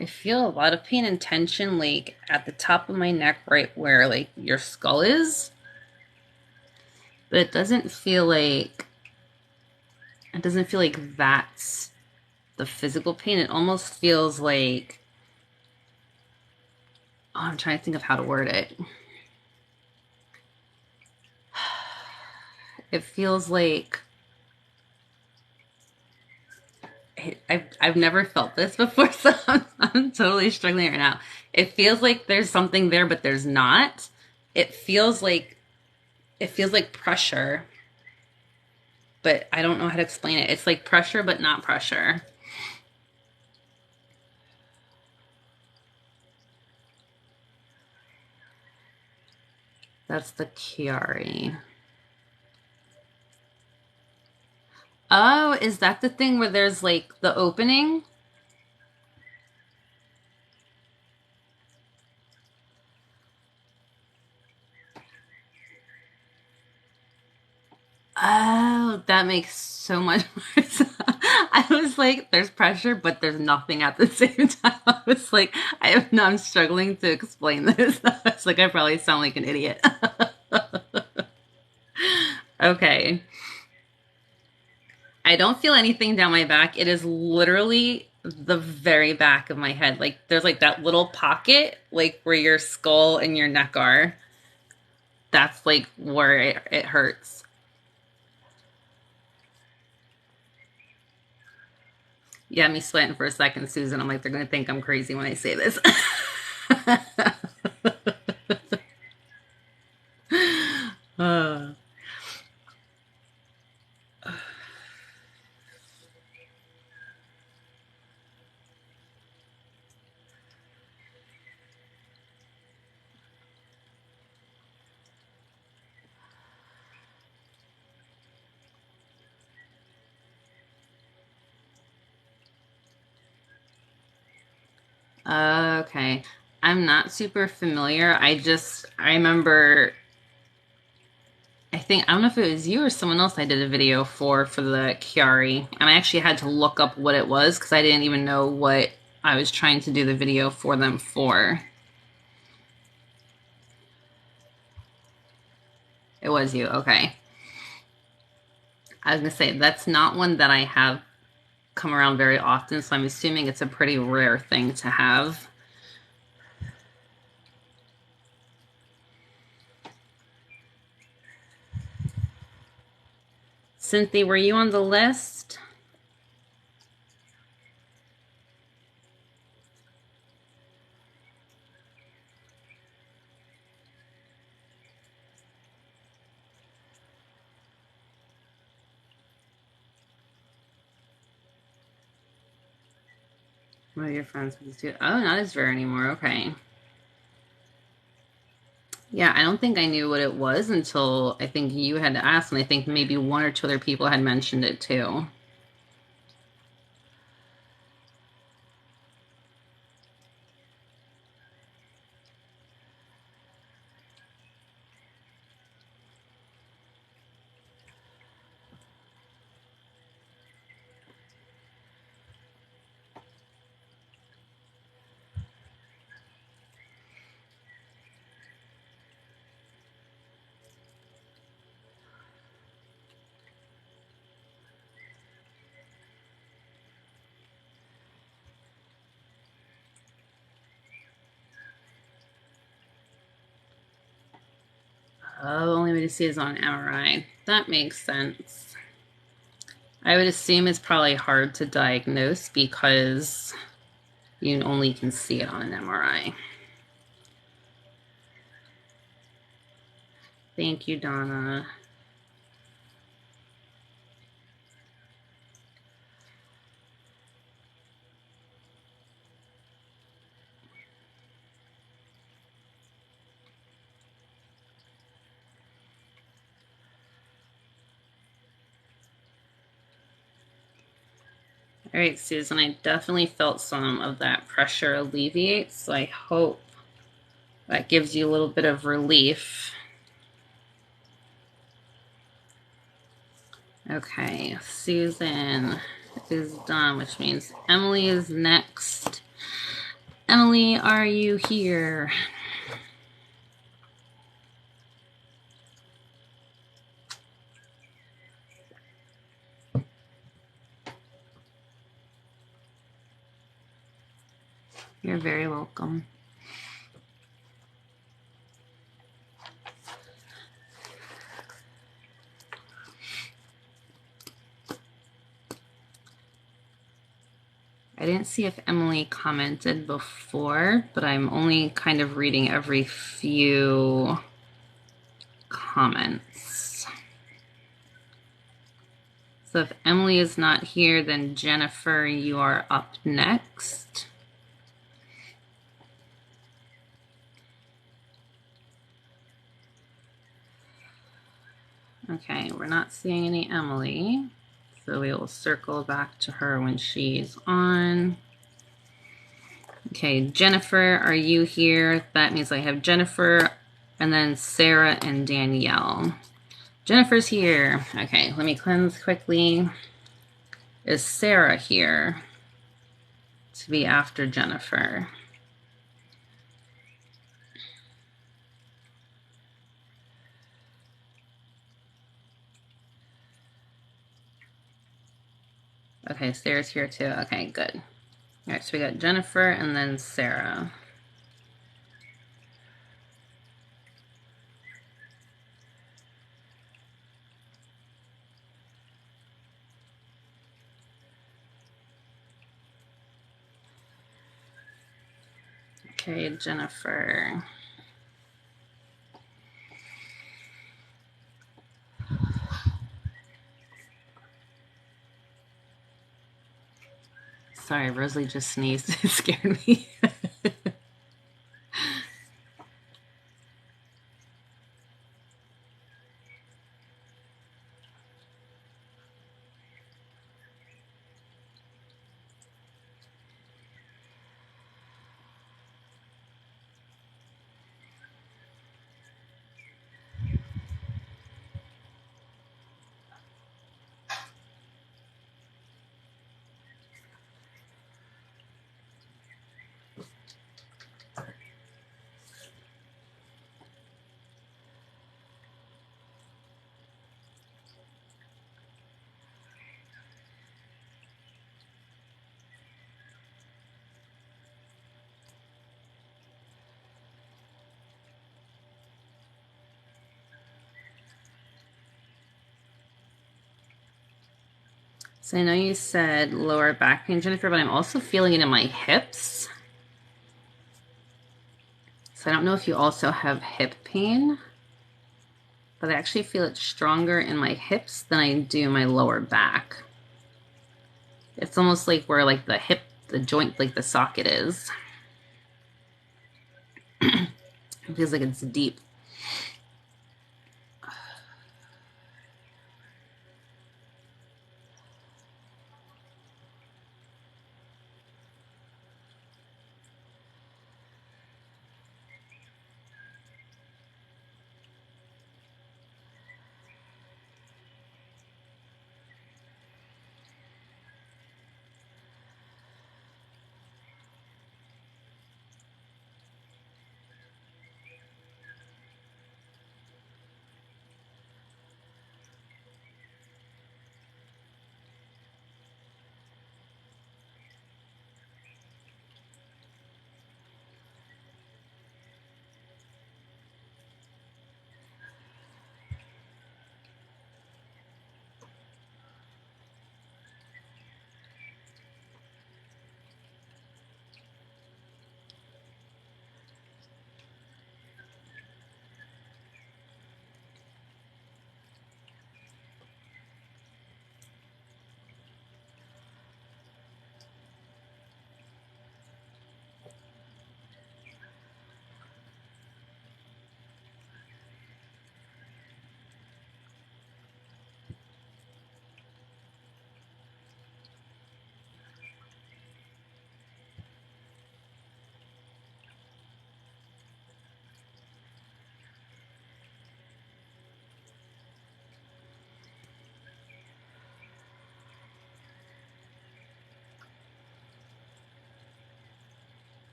I feel a lot of pain and tension, like at the top of my neck, right where like your skull is. But it doesn't feel like that's the physical pain. It almost feels like, oh, I'm trying to think of how to word it. It feels like I've never felt this before, so I'm totally struggling right now. It feels like there's something there, but there's not. It feels like pressure, but I don't know how to explain it. It's like pressure, but not pressure. That's the Chiari. Oh, is that the thing where there's like the opening? Oh, that makes so much more sense. I was like, there's pressure, but there's nothing at the same time. I was like, I'm struggling to explain this. It's like, I probably sound like an idiot. Okay. I don't feel anything down my back. It is literally the very back of my head. Like, there's like that little pocket, like where your skull and your neck are. That's like where it hurts. Yeah, me sweating for a second, Susan. I'm like, they're going to think I'm crazy when I say this. Okay. I'm not super familiar. I remember, I don't know if it was you or someone else I did a video for the Chiari. And I actually had to look up what it was because I didn't even know what I was trying to do the video for them for. It was you. Okay. I was going to say, that's not one that I have come around very often, so I'm assuming it's a pretty rare thing to have. Cynthia, were you on the list? One of your friends was too. Oh, not as rare anymore. Okay. Yeah, I don't think I knew what it was until I think you had asked, and I think maybe one or two other people had mentioned it too. Oh, the only way to see is on MRI. That makes sense. I would assume it's probably hard to diagnose because you only can see it on an MRI. Thank you, Donna. All right, Susan, I definitely felt some of that pressure alleviate, so I hope that gives you a little bit of relief. Okay, Susan is done, which means Emily is next. Emily, are you here? You're very welcome. I didn't see if Emily commented before, but I'm only kind of reading every few comments. So if Emily is not here, then Jennifer, you are up next. Okay, we're not seeing any Emily, so we will circle back to her when she's on. Okay, Jennifer, are you here? That means I have Jennifer and then Sarah and Danielle. Jennifer's here. Okay, let me cleanse quickly. Is Sarah here to be after Jennifer? Okay, Sarah's here too. Okay, good. All right, so we got Jennifer and then Sarah. Okay, Jennifer. Sorry, Rosalie just sneezed. It scared me. So I know you said lower back pain, Jennifer, but I'm also feeling it in my hips. So I don't know if you also have hip pain, but I actually feel it stronger in my hips than I do my lower back. It's almost like where like the hip, the joint, like the socket is. It feels like it's deep.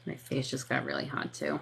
My face just got really hot too.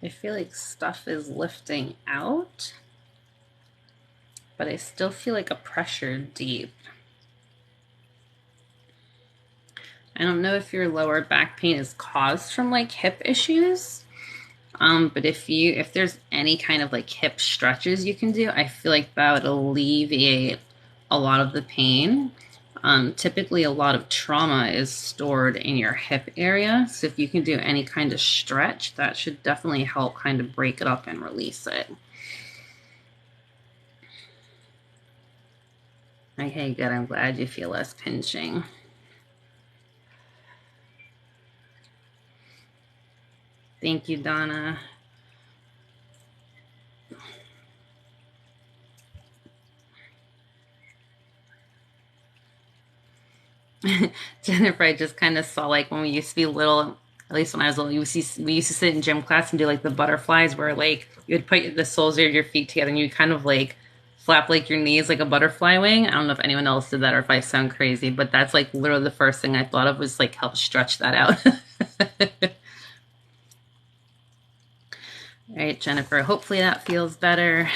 I feel like stuff is lifting out, but I still feel like a pressure deep. I don't know if your lower back pain is caused from like hip issues. But if there's any kind of like hip stretches you can do, I feel like that would alleviate a lot of the pain. Typically a lot of trauma is stored in your hip area. So if you can do any kind of stretch, that should definitely help kind of break it up and release it. Okay, good. I'm glad you feel less pinching. Thank you, Donna. Jennifer, I just kind of saw like when we used to be little, at least when I was little, we used to sit in gym class and do like the butterflies where like you would put the soles of your feet together and you kind of like flap like your knees like a butterfly wing. I don't know if anyone else did that or if I sound crazy, but that's like literally the first thing I thought of was like help stretch that out. All right, Jennifer, hopefully that feels better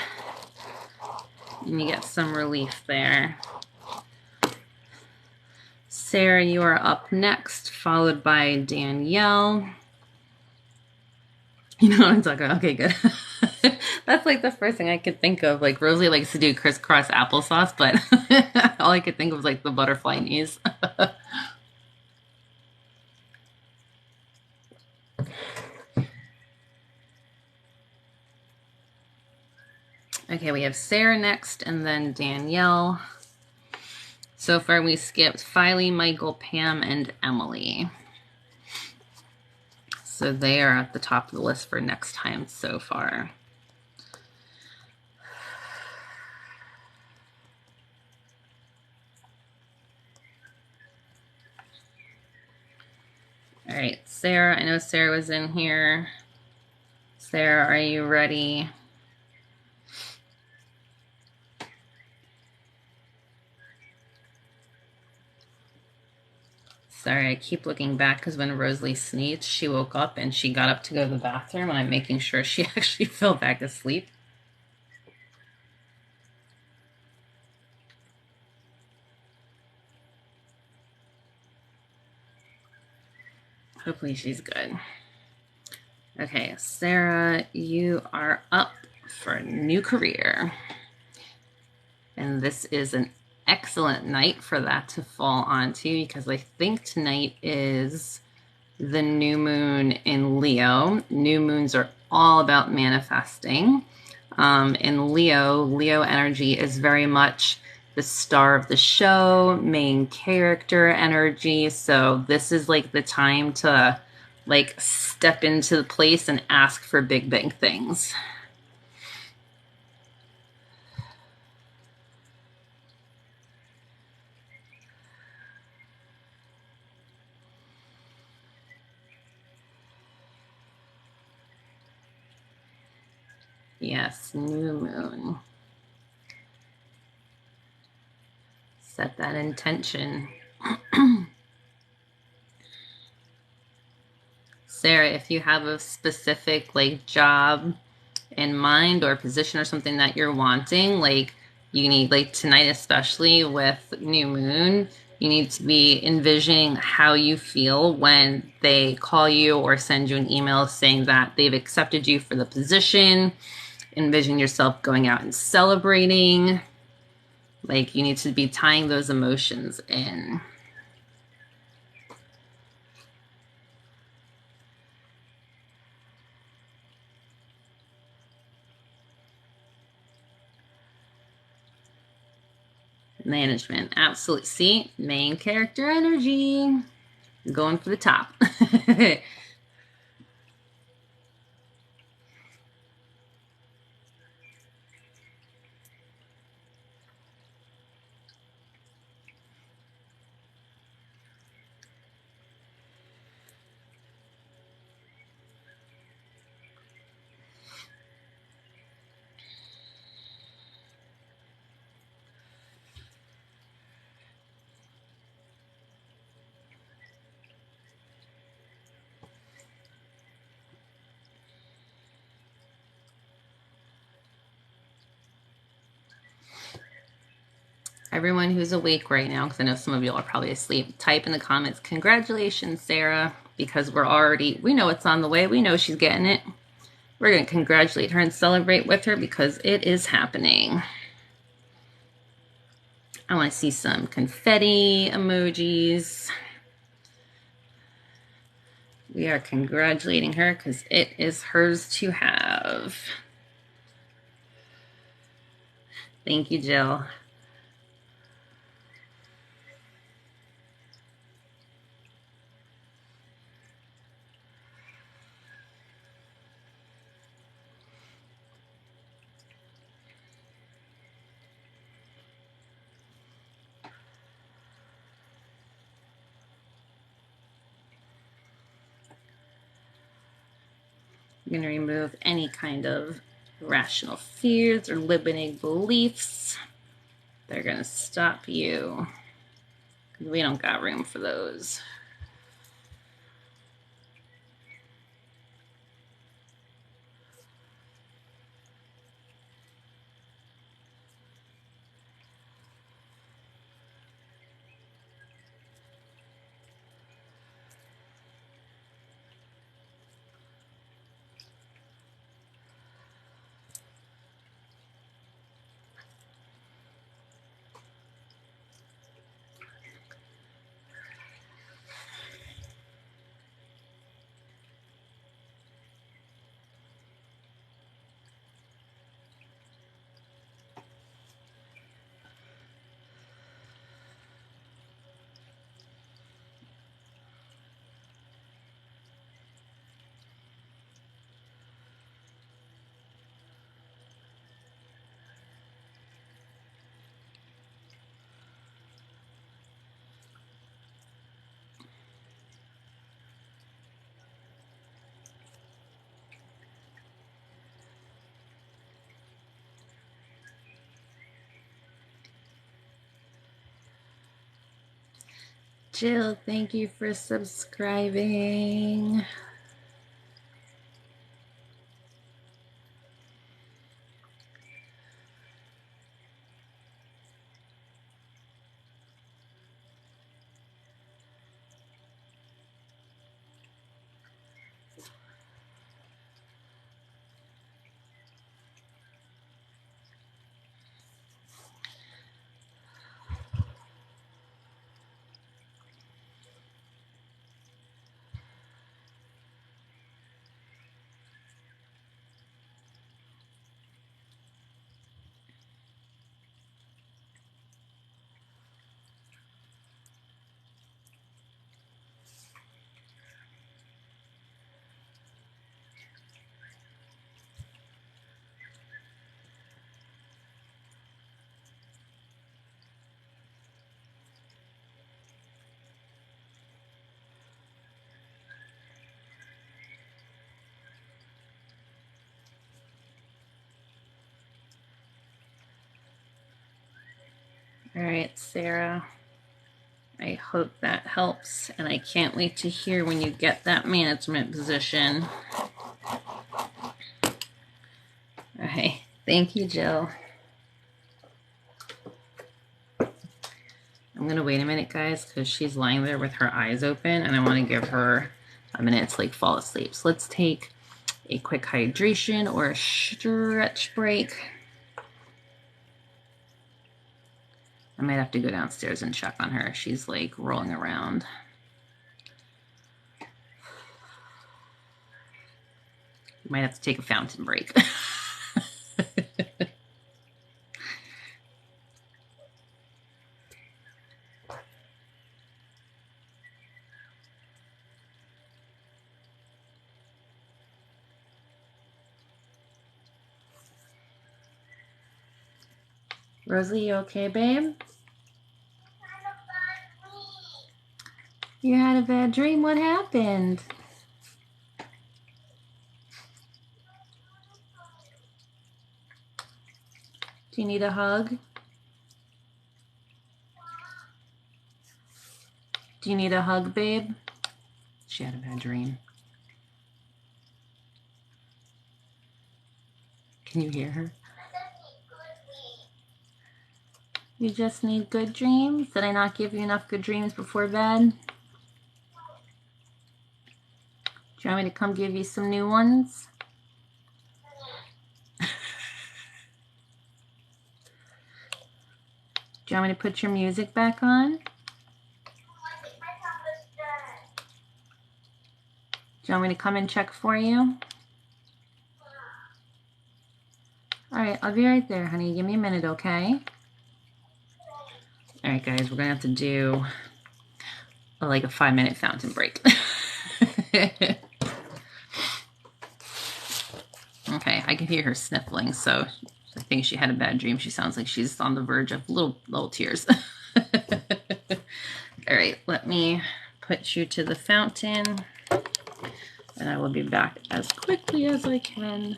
and you get some relief there. Sarah, you are up next, followed by Danielle. You know what I'm talking about? Okay, good. That's like the first thing I could think of. Like Rosalie likes to do crisscross applesauce, but all I could think of was like the butterfly knees. Okay, we have Sarah next and then Danielle. So far we skipped Filey, Michael, Pam, and Emily. So they are at the top of the list for next time so far. All right, Sarah, I know Sarah was in here. Sarah, are you ready? Sorry, I keep looking back because when Rosalie sneezed, she woke up and she got up to go to the bathroom, and I'm making sure she actually fell back asleep. Hopefully she's good. Okay, Sarah, you are up for a new career. And this is an excellent night for that to fall onto because I think tonight is the new moon in Leo. New moons are all about manifesting. In Leo energy is very much the star of the show, main character energy. So this is like the time to like step into the place and ask for big, big things. Yes, new moon. Set that intention. Sarah, if you have a specific like job in mind or position or something that you're wanting, like you need like tonight, especially with new moon, you need to be envisioning how you feel when they call you or send you an email saying that they've accepted you for the position. Envision yourself going out and celebrating. Like you need to be tying those emotions in. Management, absolutely. See, main character energy, going for the top. Everyone who's awake right now, because I know some of you are probably asleep, type in the comments, congratulations, Sarah, because we know it's on the way. We know she's getting it. We're going to congratulate her and celebrate with her because it is happening. I want to see some confetti emojis. We are congratulating her because it is hers to have. Thank you, Jill. We're going to remove any kind of irrational fears or limiting beliefs. They're going to stop you. We don't got room for those. Jill, thank you for subscribing. All right, Sarah. I hope that helps, and I can't wait to hear when you get that management position. All right, thank you, Jill. I'm gonna wait a minute, guys, because she's lying there with her eyes open, and I want to give her a minute to like fall asleep. So let's take a quick hydration or a stretch break. I might have to go downstairs and check on her. She's like rolling around. You might have to take a fountain break. Rosalie, you okay, babe? You had a bad dream? What happened? Do you need a hug? Do you need a hug, babe? She had a bad dream. Can you hear her? You just need good dreams? Did I not give you enough good dreams before bed? Do you want me to come give you some new ones? Do you want me to put your music back on? Do you want me to come and check for you? All right, I'll be right there, honey. Give me a minute, okay? All right, guys, we're gonna have to do like a 5-minute fountain break. Okay, I can hear her sniffling, so I think she had a bad dream. She sounds like she's on the verge of little tears. All right, let me put you to the fountain. and I will be back as quickly as I can.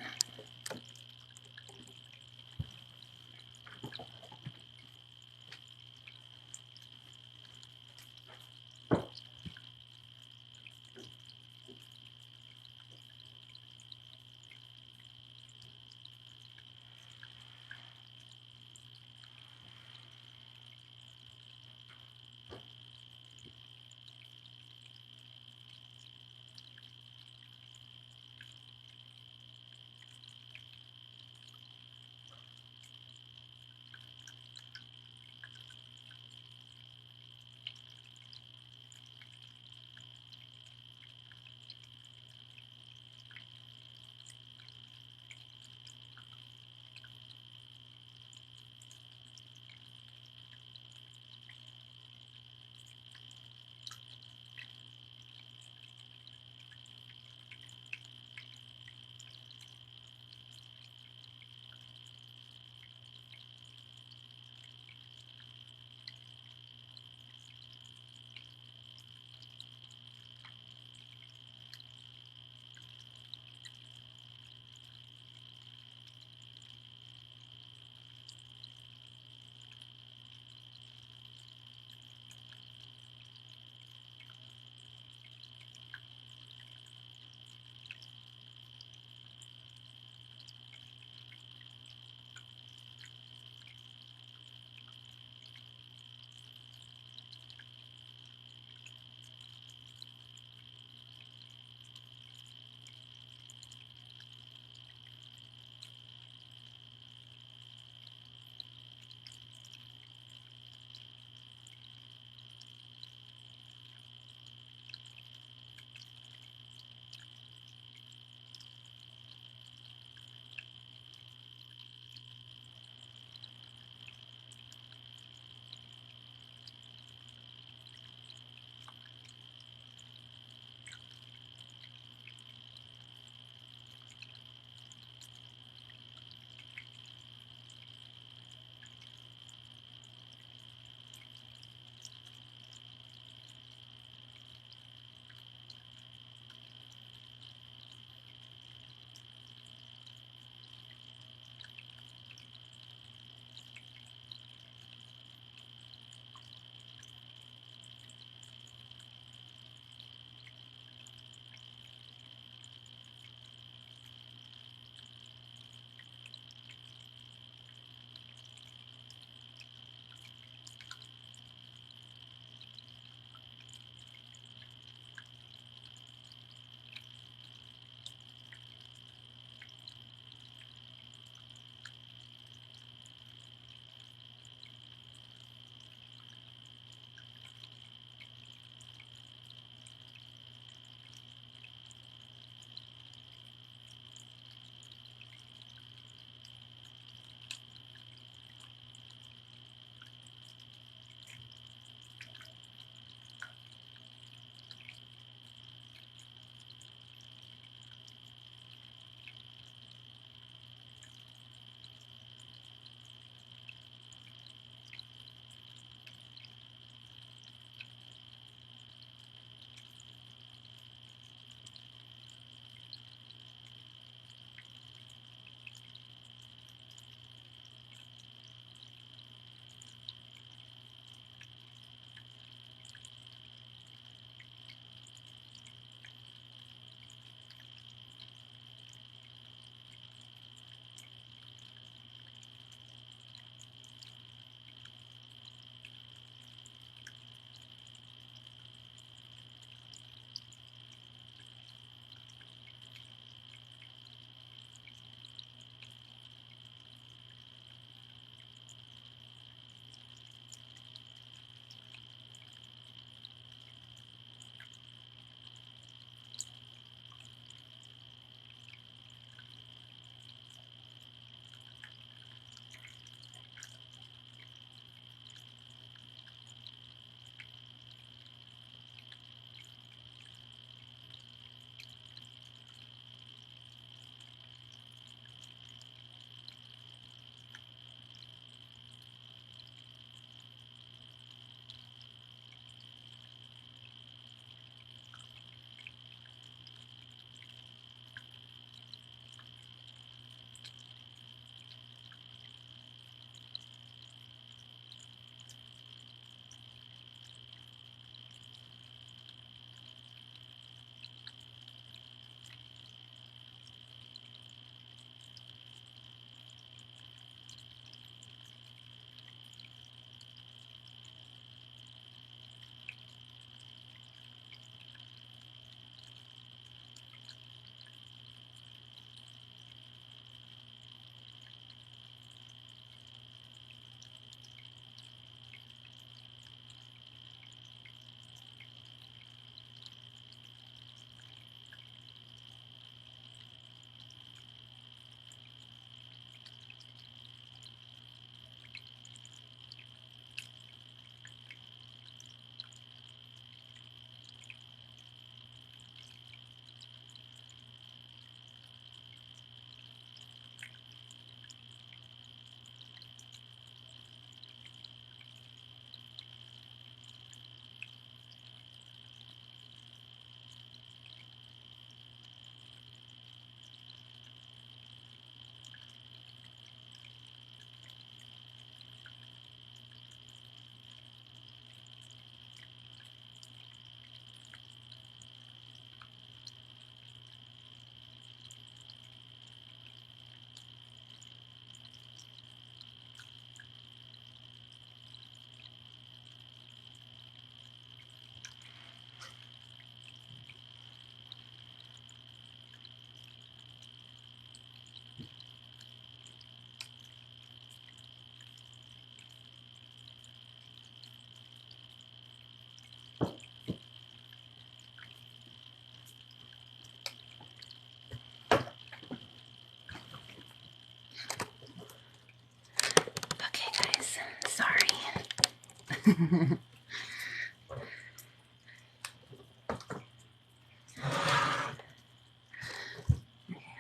Hold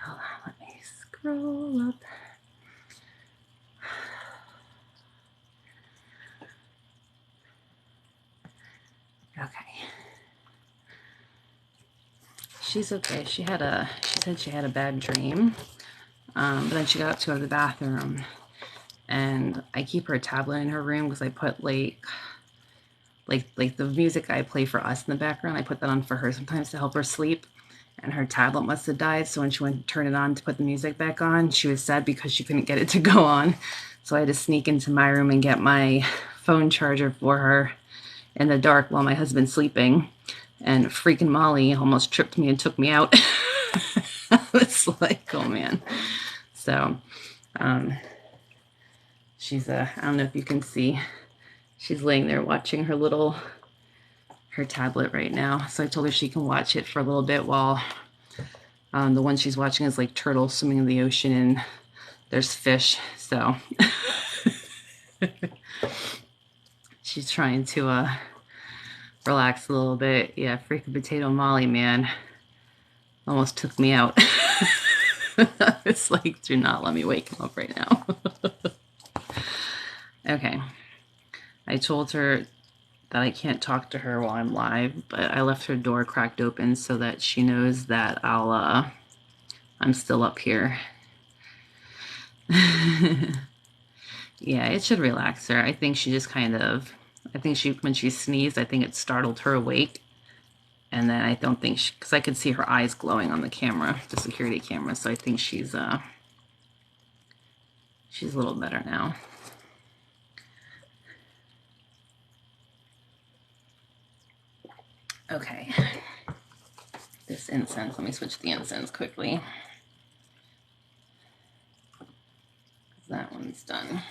on, let me scroll up. Okay. She's okay. She said she had a bad dream. But then she got up to go to the bathroom, and I keep her tablet in her room because I put like the music I play for us in the background. I put that on for her sometimes to help her sleep. And her tablet must have died, so when she went to turn it on to put the music back on, she was sad because she couldn't get it to go on. So I had to sneak into my room and get my phone charger for her in the dark while my husband's sleeping. And freaking Molly almost tripped me and took me out. It's like, oh man. So, she's I don't know if you can see, she's laying there watching her tablet right now. So I told her she can watch it for a little bit while the one she's watching is like turtles swimming in the ocean and there's fish. So she's trying to relax a little bit. Yeah, freaking potato Molly, man, almost took me out. It's like, do not let me wake him up right now. Okay. I told her that I can't talk to her while I'm live, but I left her door cracked open so that she knows that I'm still up here. Yeah, it should relax her. I think she just when she sneezed, I think it startled her awake. And then I don't think because I could see her eyes glowing on the camera, the security camera. So I think she's a little better now. Okay. This incense, let me switch the incense quickly. That one's done.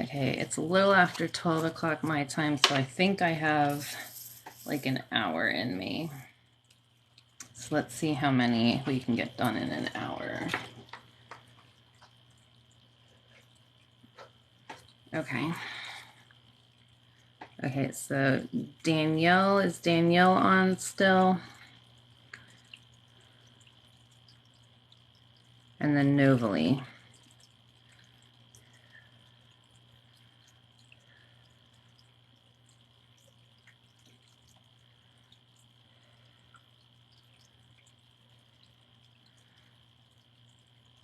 Okay, it's a little after 12 o'clock my time, so I think I have like an hour in me. So let's see how many we can get done in an hour. Okay. Okay, so Danielle, is Danielle on still? And then Novely.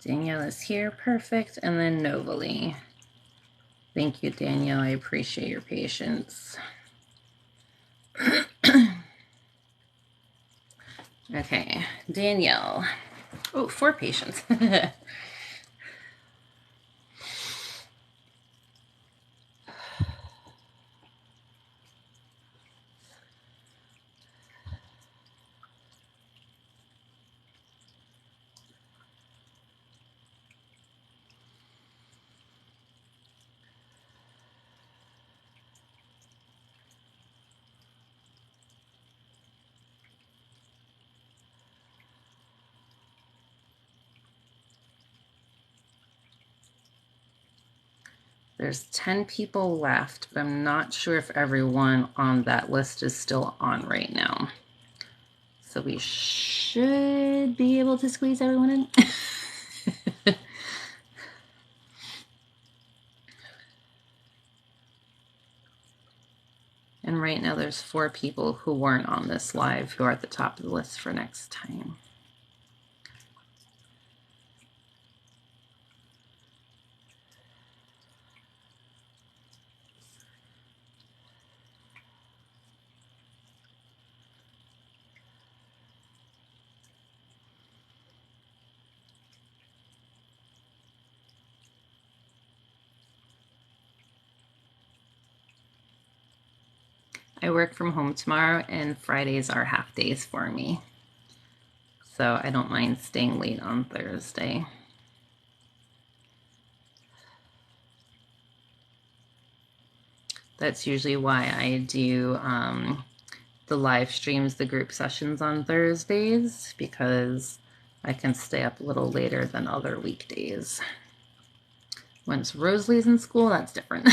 Danielle is here, perfect. And then Novely. Thank you, Danielle. I appreciate your patience. Okay, Danielle. Oh, 4 patients. There's 10 people left, but I'm not sure if everyone on that list is still on right now. So we should be able to squeeze everyone in. And right now there's 4 people who weren't on this live who are at the top of the list for next time. I work from home tomorrow, and Fridays are half days for me. So I don't mind staying late on Thursday. That's usually why I do the live streams, the group sessions on Thursdays, because I can stay up a little later than other weekdays. When it's Rosalie's in school, that's different.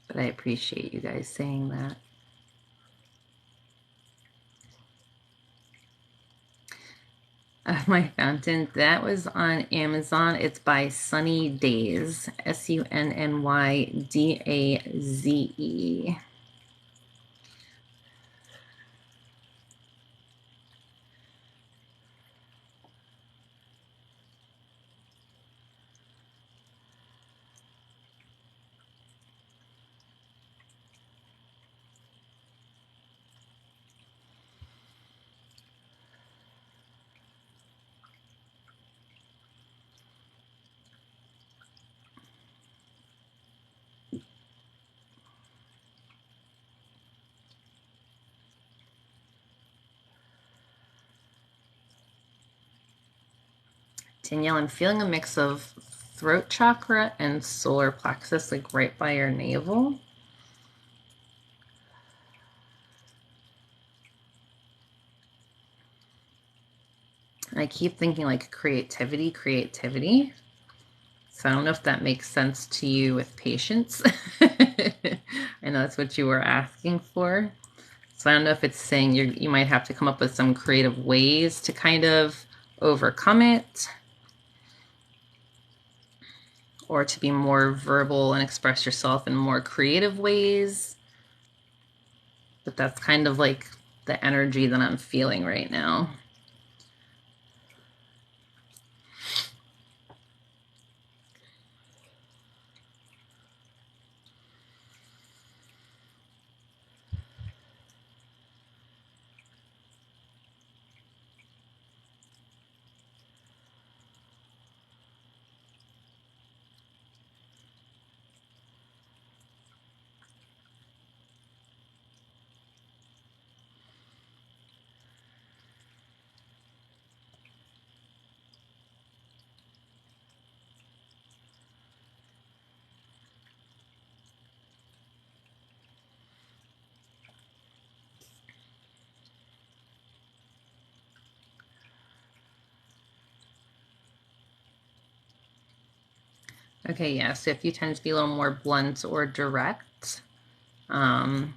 But I appreciate you guys saying that. My fountain, that was on Amazon. It's by Sunny Daze, SunnydAze. Danielle, I'm feeling a mix of throat chakra and solar plexus, like right by your navel. And I keep thinking like creativity. So I don't know if that makes sense to you with patience. I know that's what you were asking for. So I don't know if it's saying you might have to come up with some creative ways to kind of overcome it, or to be more verbal and express yourself in more creative ways. But that's kind of like the energy that I'm feeling right now. Okay, yeah, so if you tend to be a little more blunt or direct, I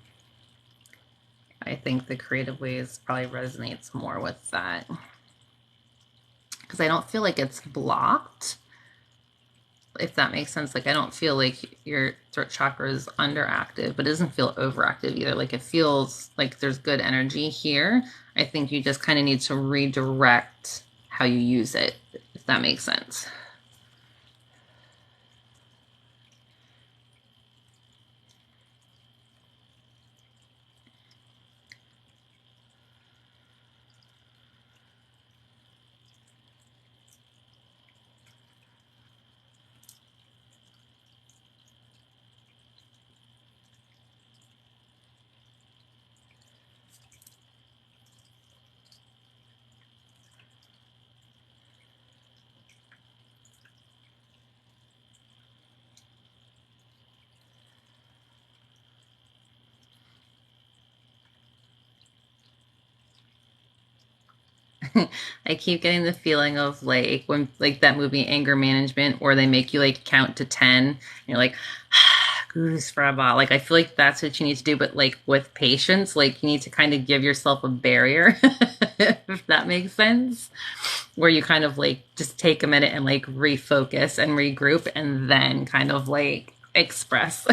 think the creative ways probably resonates more with that. Because I don't feel like it's blocked, if that makes sense. Like, I don't feel like your throat chakra is underactive, but it doesn't feel overactive either. Like, it feels like there's good energy here. I think you just kind of need to redirect how you use it, if that makes sense. I keep getting the feeling of like when like that movie Anger Management, where they make you like count to 10 and you're like goose fraba. Like I feel like that's what you need to do, but like with patience, like you need to kind of give yourself a barrier, if that makes sense, where you kind of like just take a minute and like refocus and regroup and then kind of like express.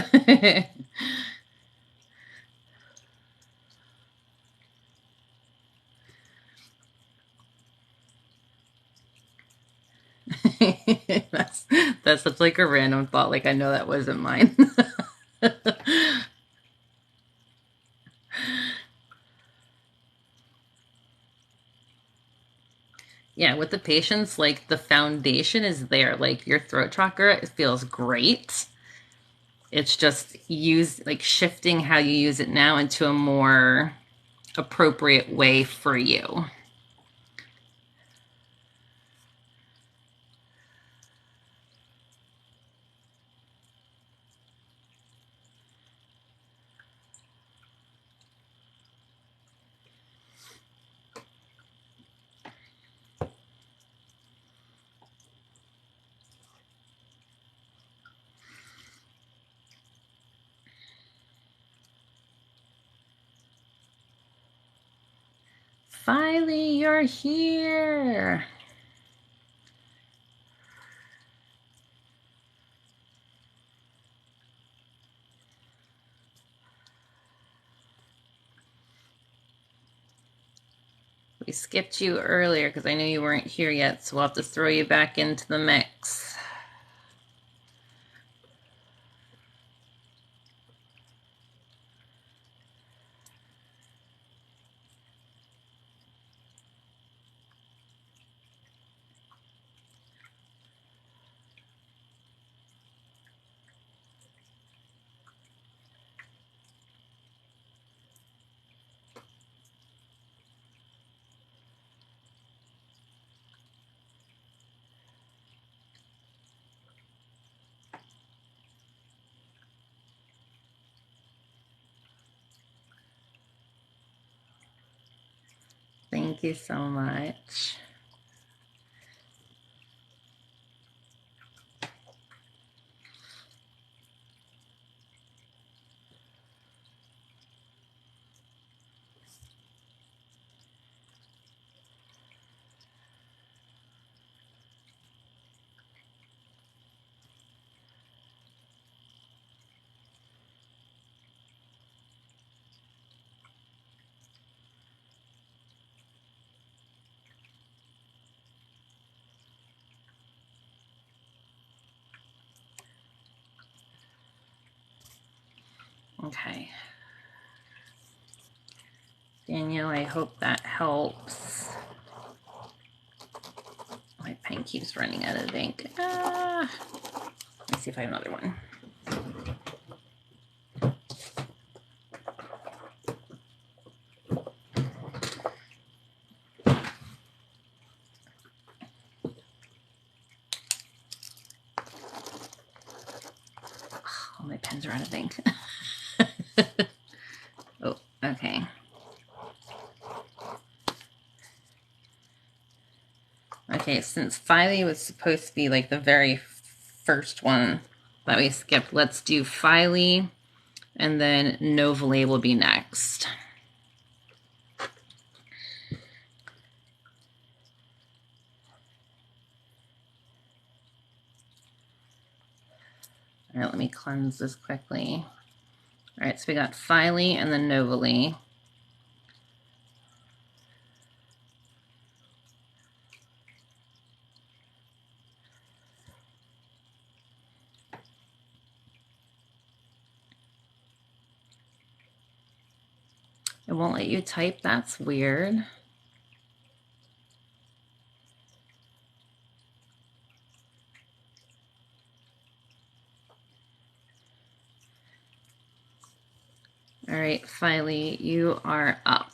that's that's such like a random thought. Like I know that wasn't mine. Yeah, with the patience, like the foundation is there. Like your throat chakra, it feels great. It's just use like shifting how you use it now into a more appropriate way for you. Finally, you're here. We skipped you earlier because I knew you weren't here yet, so we'll have to throw you back into the mix. Thank you so much. Okay. Danielle, I hope that helps. My pen keeps running out of ink. Let me see if I have another one. All my pens are out of ink. Oh, okay. Okay, since Filey was supposed to be like the very first one that we skipped, let's do Filey, and then Novalee will be next. All right, let me cleanse this quickly. All right, so we got Filey and then Novalee. It won't let you type. That's weird. All right, Filey, you are up.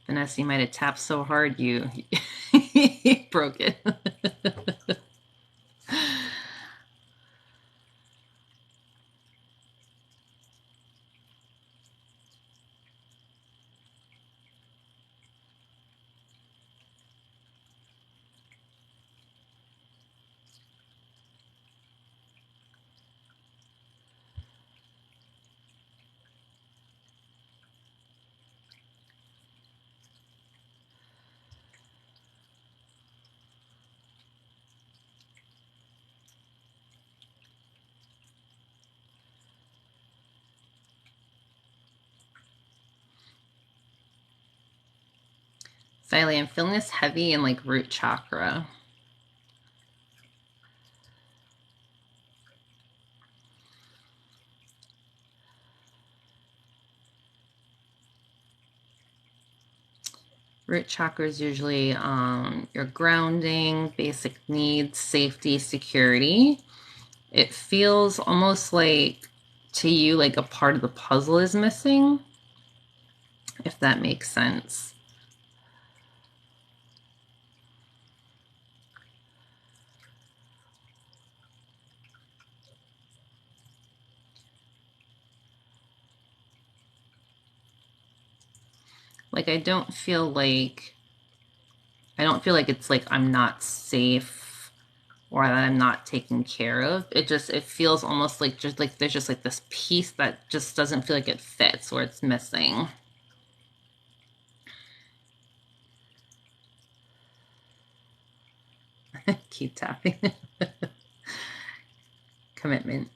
Vanessa, you might have tapped so hard you broke it. Filey, I'm feeling this heavy in like root chakra. Root chakra is usually your grounding, basic needs, safety, security. It feels almost like to you like a part of the puzzle is missing. if that makes sense. Like, I don't feel like it's like I'm not safe or that I'm not taken care of. It feels almost like just like there's just like this piece that just doesn't feel like it fits or it's missing. Keep tapping. Commitment.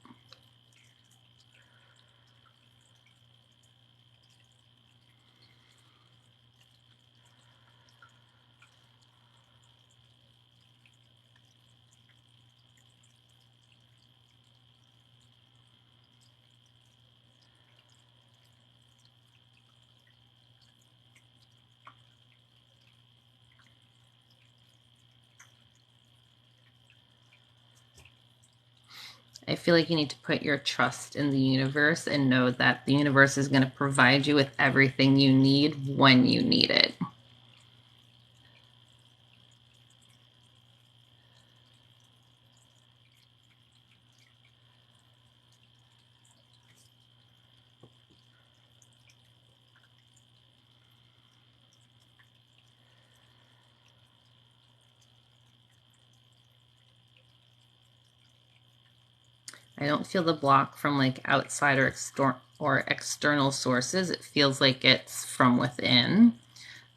I feel like you need to put your trust in the universe and know that the universe is going to provide you with everything you need when you need it. I don't feel the block from like outside or external sources. It feels like it's from within.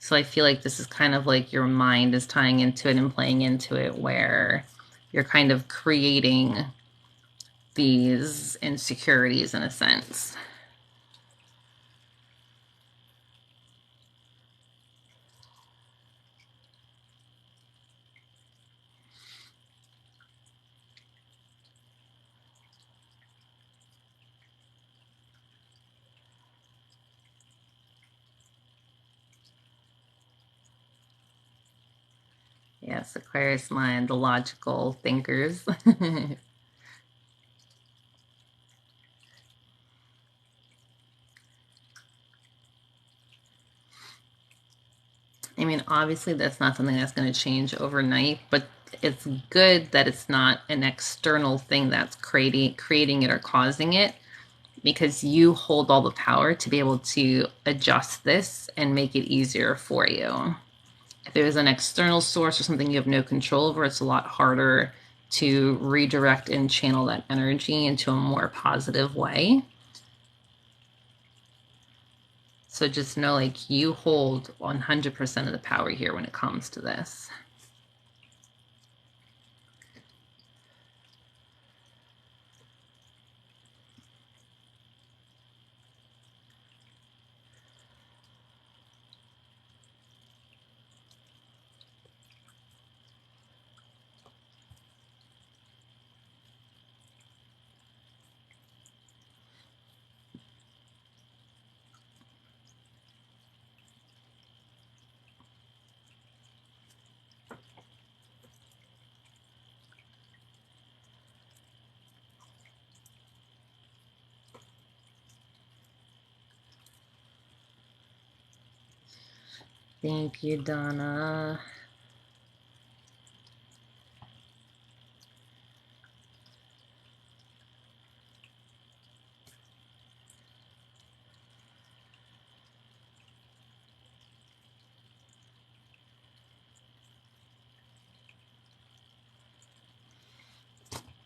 So I feel like this is kind of like your mind is tying into it and playing into it, where you're kind of creating these insecurities in a sense. Yes, Aquarius mind, the logical thinkers. I mean, obviously, that's not something that's going to change overnight, but it's good that it's not an external thing that's creating it or causing it, because you hold all the power to be able to adjust this and make it easier for you. If it was an external source or something you have no control over, it's a lot harder to redirect and channel that energy into a more positive way. So just know, like, you hold 100% of the power here when it comes to this. Thank you, Donna.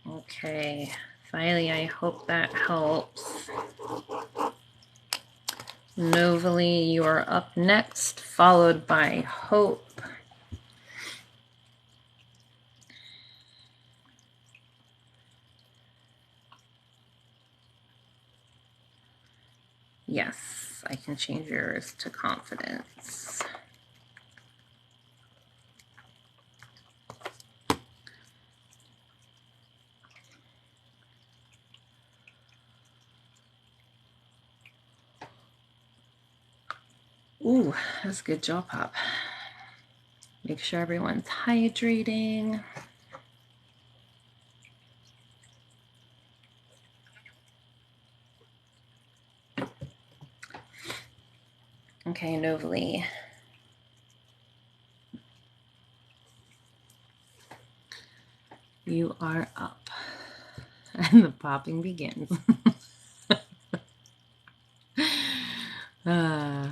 Okay, finally, I hope that helps. Novely, you are up next, followed by Hope. Yes, I can change yours to Confidence. Ooh, that's a good jaw pop. Make sure everyone's hydrating. Okay, Novely. You are up. And the popping begins. uh,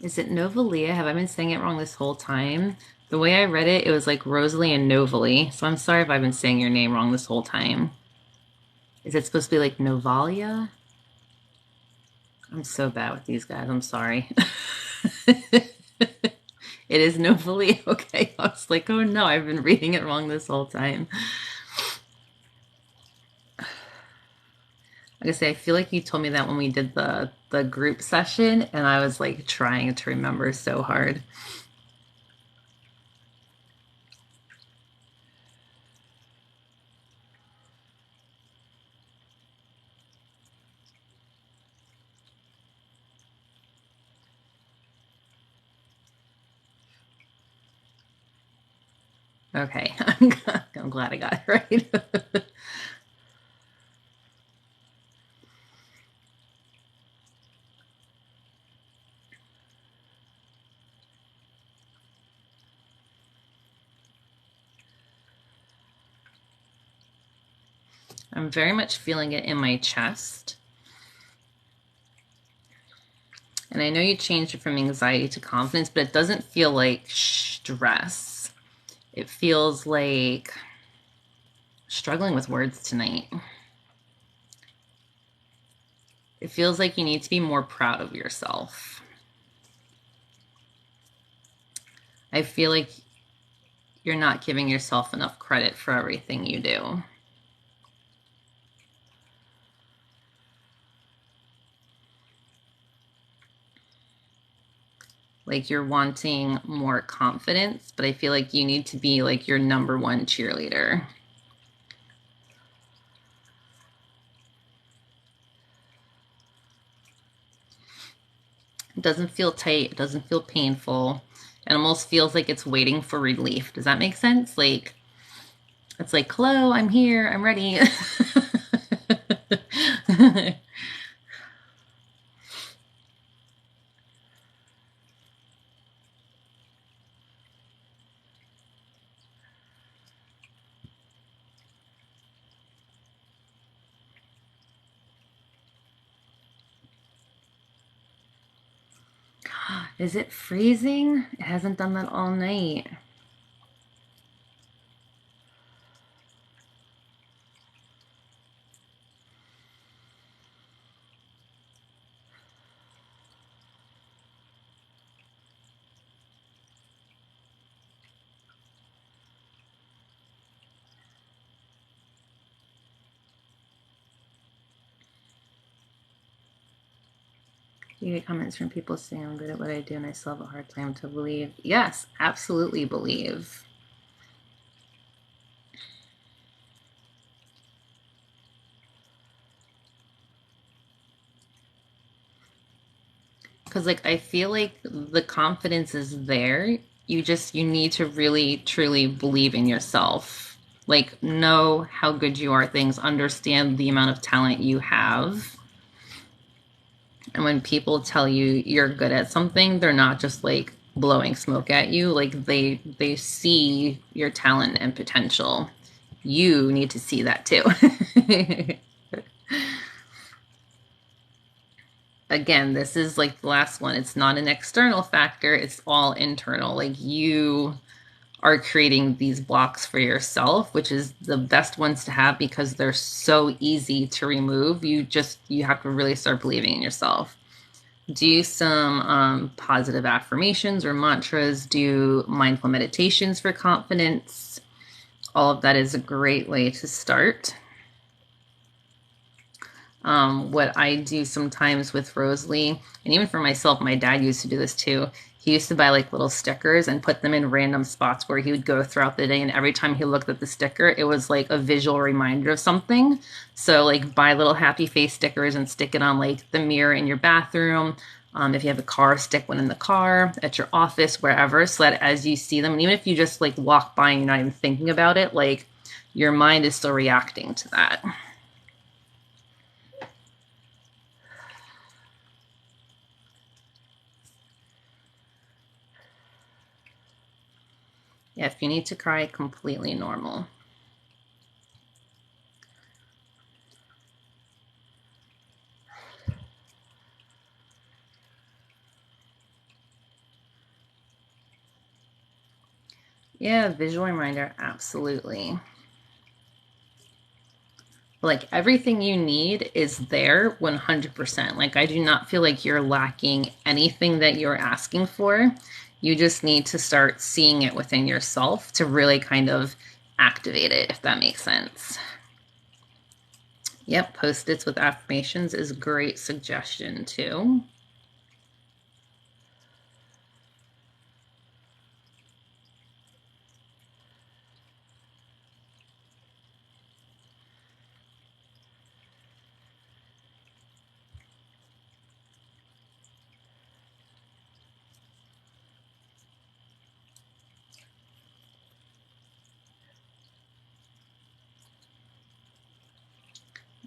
is it Novalia? Have I been saying it wrong this whole time? The way I read it, it was like Rosalie and Novely. So I'm sorry if I've been saying your name wrong this whole time. Is it supposed to be like Novalia? I'm so bad with these guys. I'm sorry. It is Novely. Okay. I was like, oh no, I've been reading it wrong this whole time. Like I say, I feel like you told me that when we did the group session, and I was like trying to remember so hard. Okay, I'm glad I got it right. I'm very much feeling it in my chest. And I know you changed it from anxiety to confidence, but it doesn't feel like stress. It feels like struggling with words tonight. It feels like you need to be more proud of yourself. I feel like you're not giving yourself enough credit for everything you do. Like you're wanting more confidence, but I feel like you need to be like your number one cheerleader. It doesn't feel tight. It doesn't feel painful. It almost feels like it's waiting for relief. Does that make sense? Like, it's like, hello, I'm here. I'm ready. Is it freezing? It hasn't done that all night. You get comments from people saying I'm good at what I do and I still have a hard time to believe. Yes, absolutely believe. Because like I feel like the confidence is there. You need to really truly believe in yourself. Like know how good you are at things, understand the amount of talent you have. And when people tell you you're good at something, they're not just like blowing smoke at you. Like they see your talent and potential. You need to see that too. Again, this is like the last one. It's not an external factor. It's all internal. Like you are creating these blocks for yourself, which is the best ones to have because they're so easy to remove. You have to really start believing in yourself. Do some positive affirmations or mantras. Do mindful meditations for confidence. All of that is a great way to start. What I do sometimes with Rosalie, and even for myself, my dad used to do this too. He used to buy like little stickers and put them in random spots where he would go throughout the day. And every time he looked at the sticker, it was like a visual reminder of something. So like buy little happy face stickers and stick it on like the mirror in your bathroom, If you have a car, stick one in the car, at your office, wherever, so that as you see them, and even if you just like walk by and you're not even thinking about it, like your mind is still reacting to that. Yeah, if you need to cry, completely normal. Yeah, visual reminder, absolutely. Like everything you need is there 100%. Like I do not feel like you're lacking anything that you're asking for. You just need to start seeing it within yourself to really kind of activate it, if that makes sense. Yep, post-its with affirmations is a great suggestion too.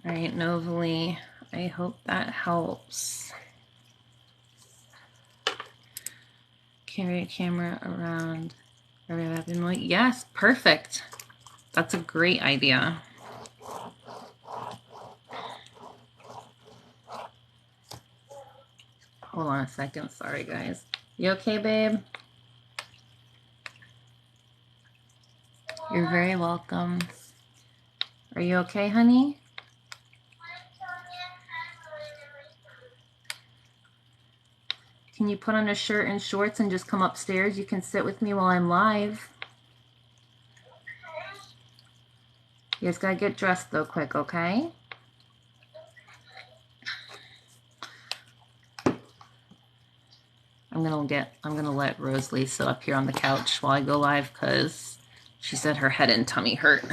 All right, Novely, I hope that helps. Carry a camera around. Yes, perfect. That's a great idea. Hold on a second. Sorry, guys. You okay, babe? You're very welcome. Are you okay, honey? Can you put on a shirt and shorts and just come upstairs? You can sit with me while I'm live. You guys gotta get dressed though quick, okay? I'm gonna let Rosalie sit up here on the couch while I go live because she said her head and tummy hurt.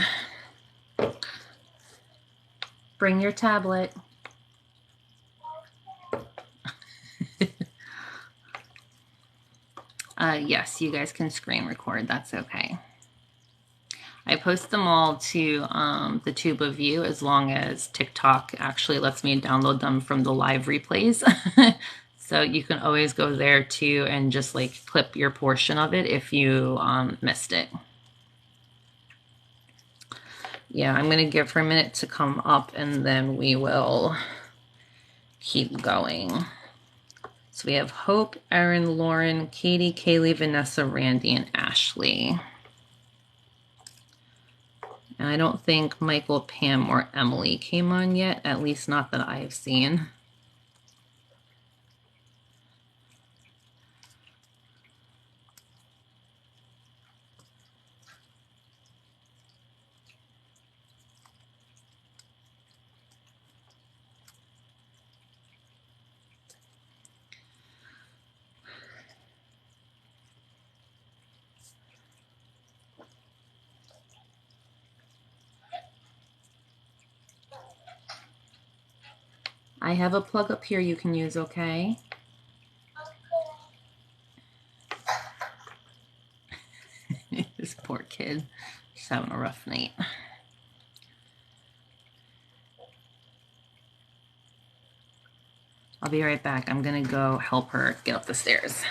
Bring your tablet. Yes, you guys can screen record. That's okay. I post them all to the Tuba View as long as TikTok actually lets me download them from the live replays. So you can always go there too and just like clip your portion of it if you missed it. Yeah, I'm going to give her a minute to come up and then we will keep going. So we have Hope, Erin, Lauren, Katie, Kaylee, Vanessa, Randy, and Ashley. And I don't think Michael, Pam, or Emily came on yet, at least not that I've seen. I have a plug up here you can use, okay? This poor kid. She's having a rough night. I'll be right back. I'm gonna go help her get up the stairs.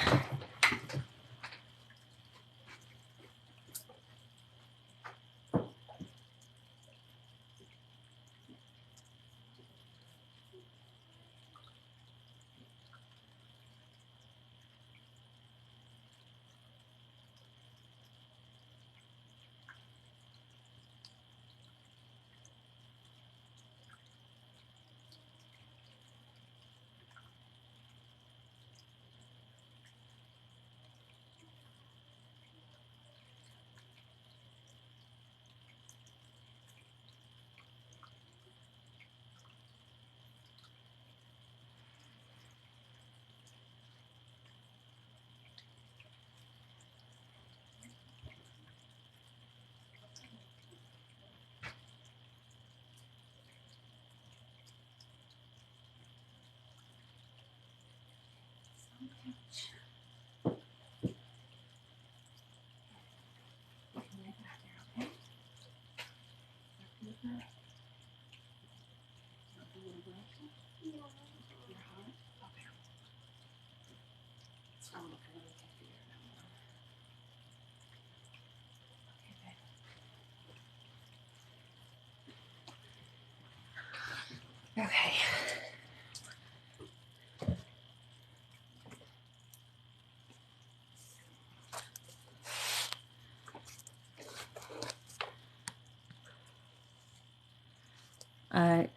Okay.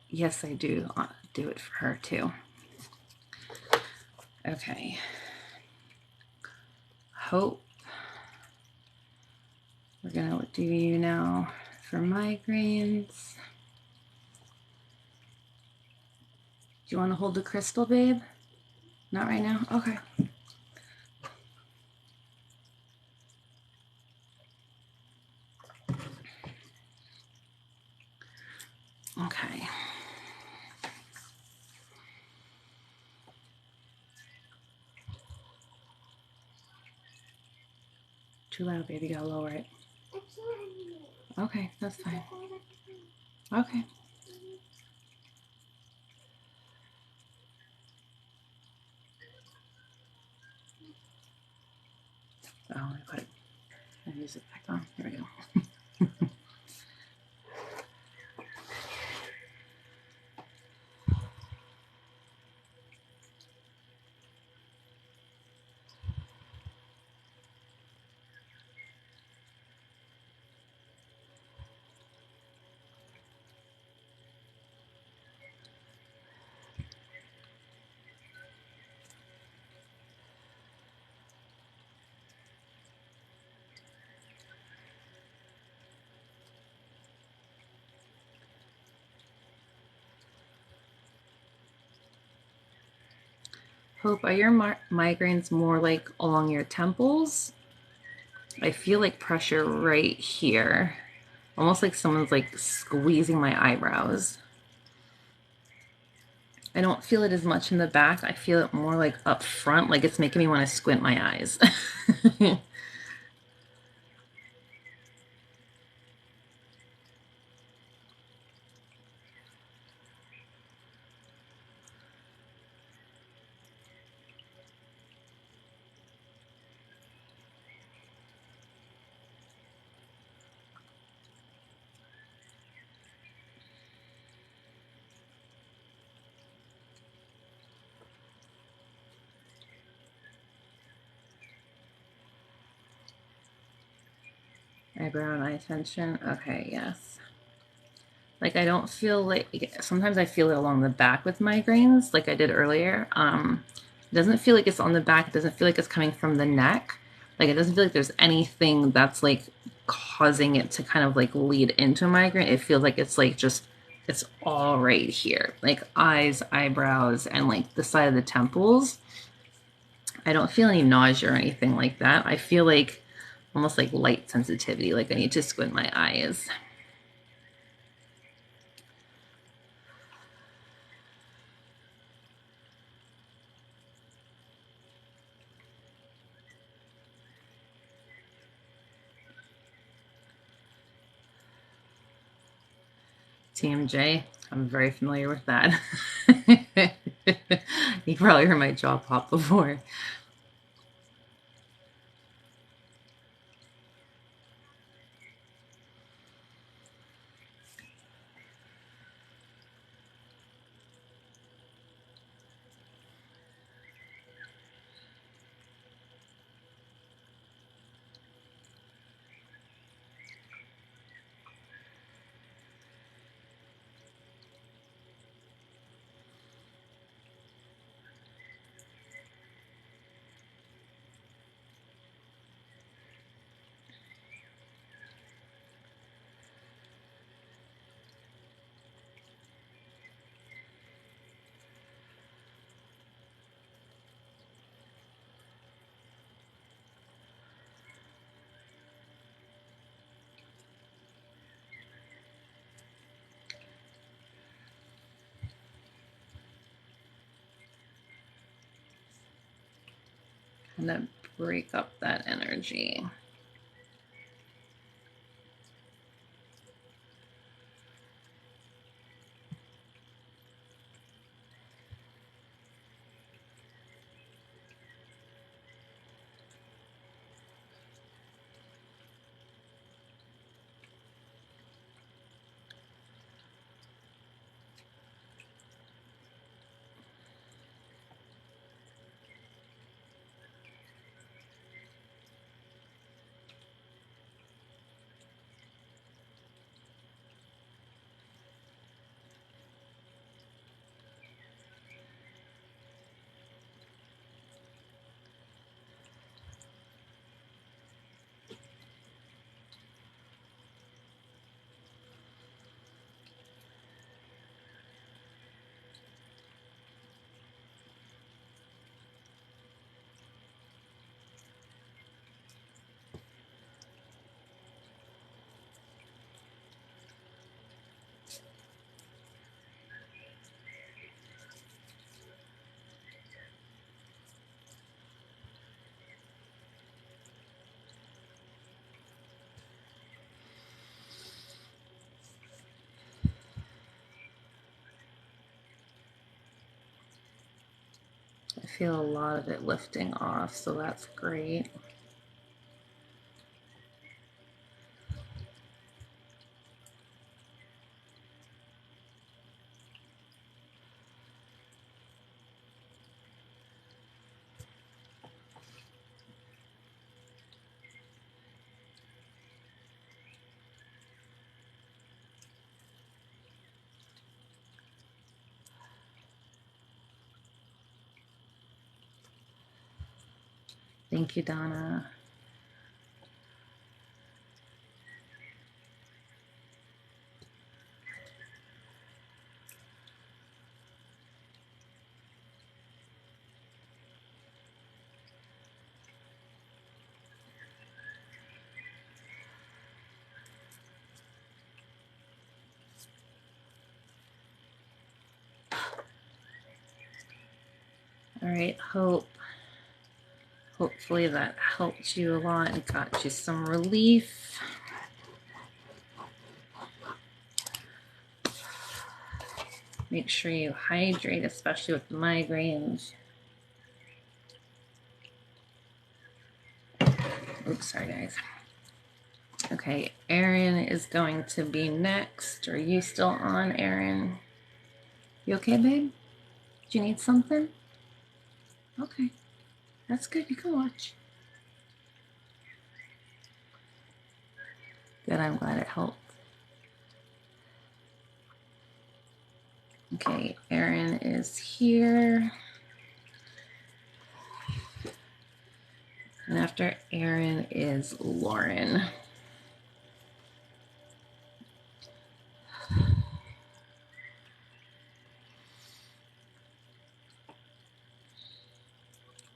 Yes, I do do it for her too. Okay. Hope. We're gonna do you now for migraines. Do you want to hold the crystal, babe? Not right now? Okay. Okay. Too loud, baby. Gotta lower it. Okay, that's fine. Okay. Oh, I put it. I use it back on. There we go. Hope, are your migraines more like along your temples? I feel like pressure right here. Almost like someone's like squeezing my eyebrows. I don't feel it as much in the back. I feel it more like up front, like it's making me want to squint my eyes. Eyebrow and eye tension. Okay, yes. Like I don't feel like, sometimes I feel it along the back with migraines, like I did earlier. It doesn't feel like it's on the back. It doesn't feel like it's coming from the neck. Like it doesn't feel like there's anything that's like causing it to kind of like lead into a migraine. It feels like it's like just, it's all right here, like eyes, eyebrows, and like the side of the temples. I don't feel any nausea or anything like that. I feel like almost like light sensitivity, like I need to squint my eyes. TMJ, I'm very familiar with that. You probably heard my jaw pop before. gonna break up that energy. I feel a lot of it lifting off, so that's great. Thank you, Donna. All right, Hope. Hopefully that helped you a lot and got you some relief. Make sure you hydrate, especially with the migraines. Oops, sorry guys. Okay, Erin is going to be next. Are you still on, Erin? You okay, babe? Do you need something? Okay, that's good. You can watch. Good, I'm glad it helped. Okay, Erin is here. And after Erin is Lauren.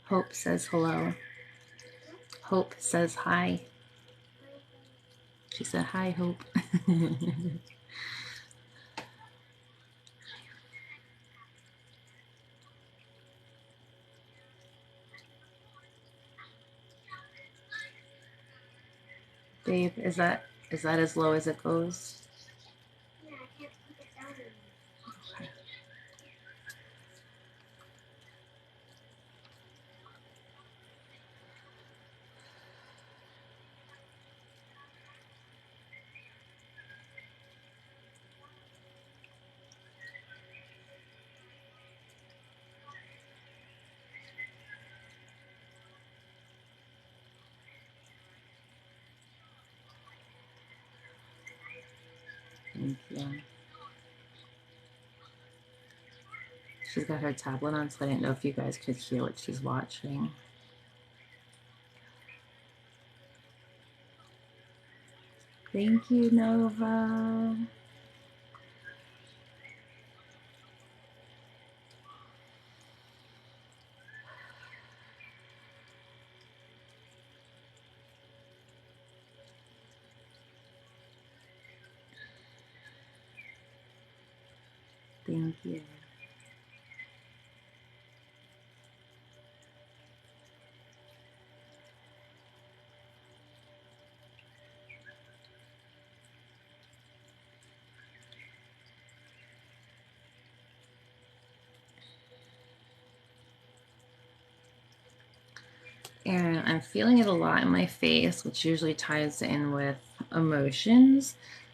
Hope says hello. Hope says hi. She said hi, Hope. Babe, is that as low as it goes? Yeah, I can't put it down anymore. Okay. Thank you. She's got her tablet on, so I didn't know if you guys could hear what she's watching. Thank you, Nova. Thank you. And I'm feeling it a lot in my face, which usually ties in with emotions,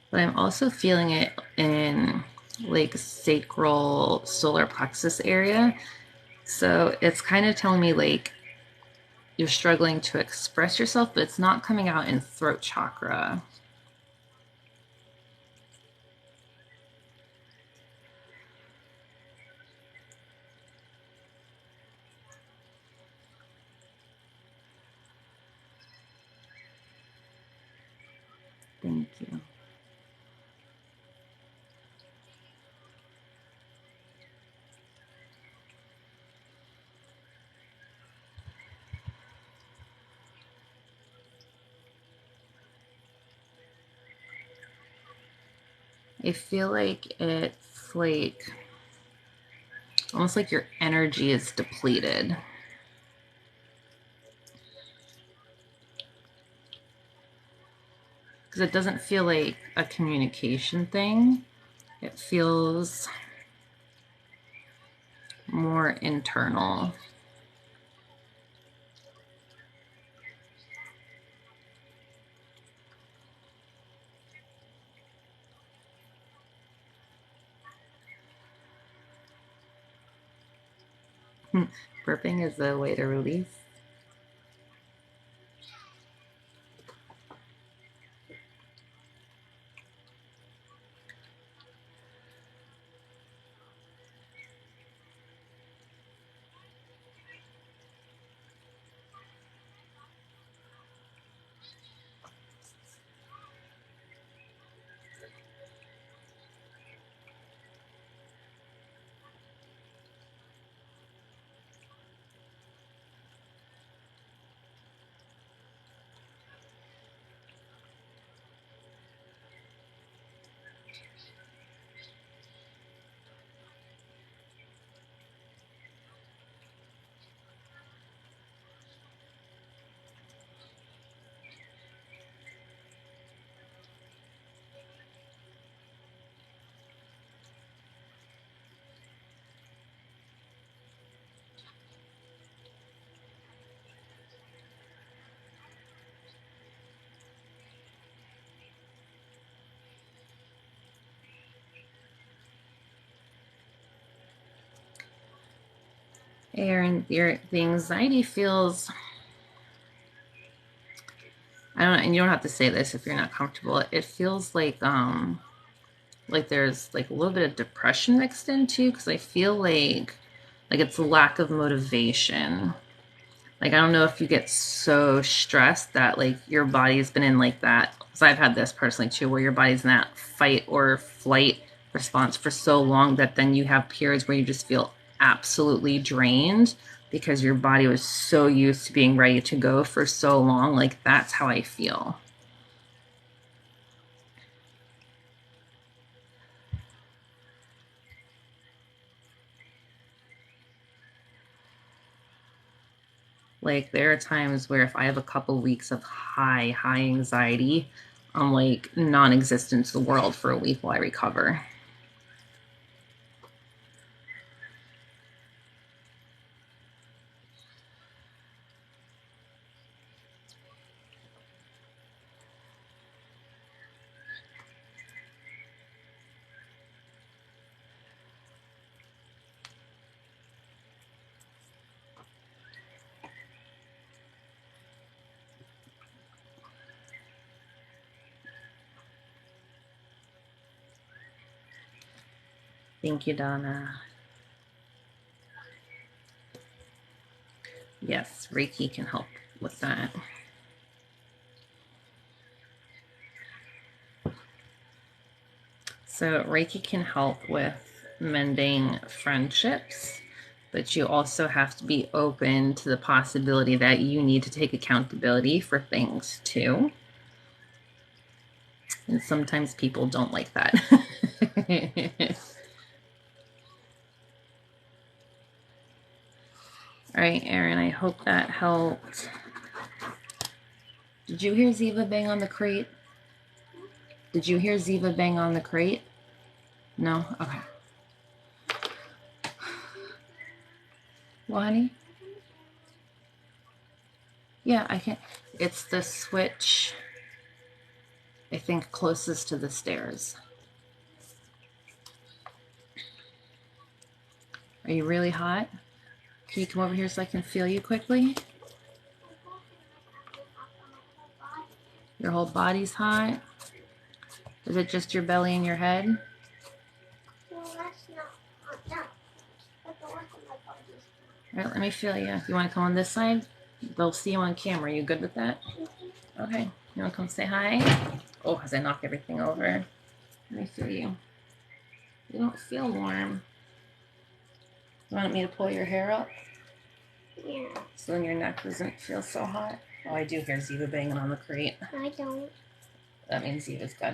but I'm also feeling it in like sacral solar plexus area. So it's kind of telling me like you're struggling to express yourself, but it's not coming out in throat chakra. Thank you. I feel like it's like almost like your energy is depleted. Because it doesn't feel like a communication thing. It feels more internal. Burping is a way to release. Aaron, the anxiety feels, I don't know, and you don't have to say this if you're not comfortable. It feels like there's like a little bit of depression mixed in too, because I feel like it's a lack of motivation. Like I don't know if you get so stressed that like your body's been in like that. Because I've had this personally too, where your body's in that fight or flight response for so long that then you have periods where you just feel absolutely drained because your body was so used to being ready to go for so long. Like that's how I feel. Like there are times where if I have a couple weeks of high anxiety, I'm like non-existent to the world for a week while I recover. Thank you, Donna. Yes, Reiki can help with that. So Reiki can help with mending friendships, but you also have to be open to the possibility that you need to take accountability for things too. And sometimes people don't like that. All right, Erin, I hope that helped. Did you hear Ziva bang on the crate? Did you hear Ziva bang on the crate? No? Okay. Well, honey? Yeah, I can. It's the switch, I think, closest to the stairs. Are you really hot? Can you come over here so I can feel you quickly? Your whole body's hot? Is it just your belly and your head? Well, that's not no. But the rest of my body's All right, let me feel you. You want to come on this side? They'll see you on camera. You good with that? Okay. You want to come say hi? Oh, as I knock everything over. Let me feel you. You don't feel warm. You want me to pull your hair up? Yeah. So then your neck doesn't feel so hot? Oh, I do hear Ziva banging on the crate. I don't. That means Ziva's got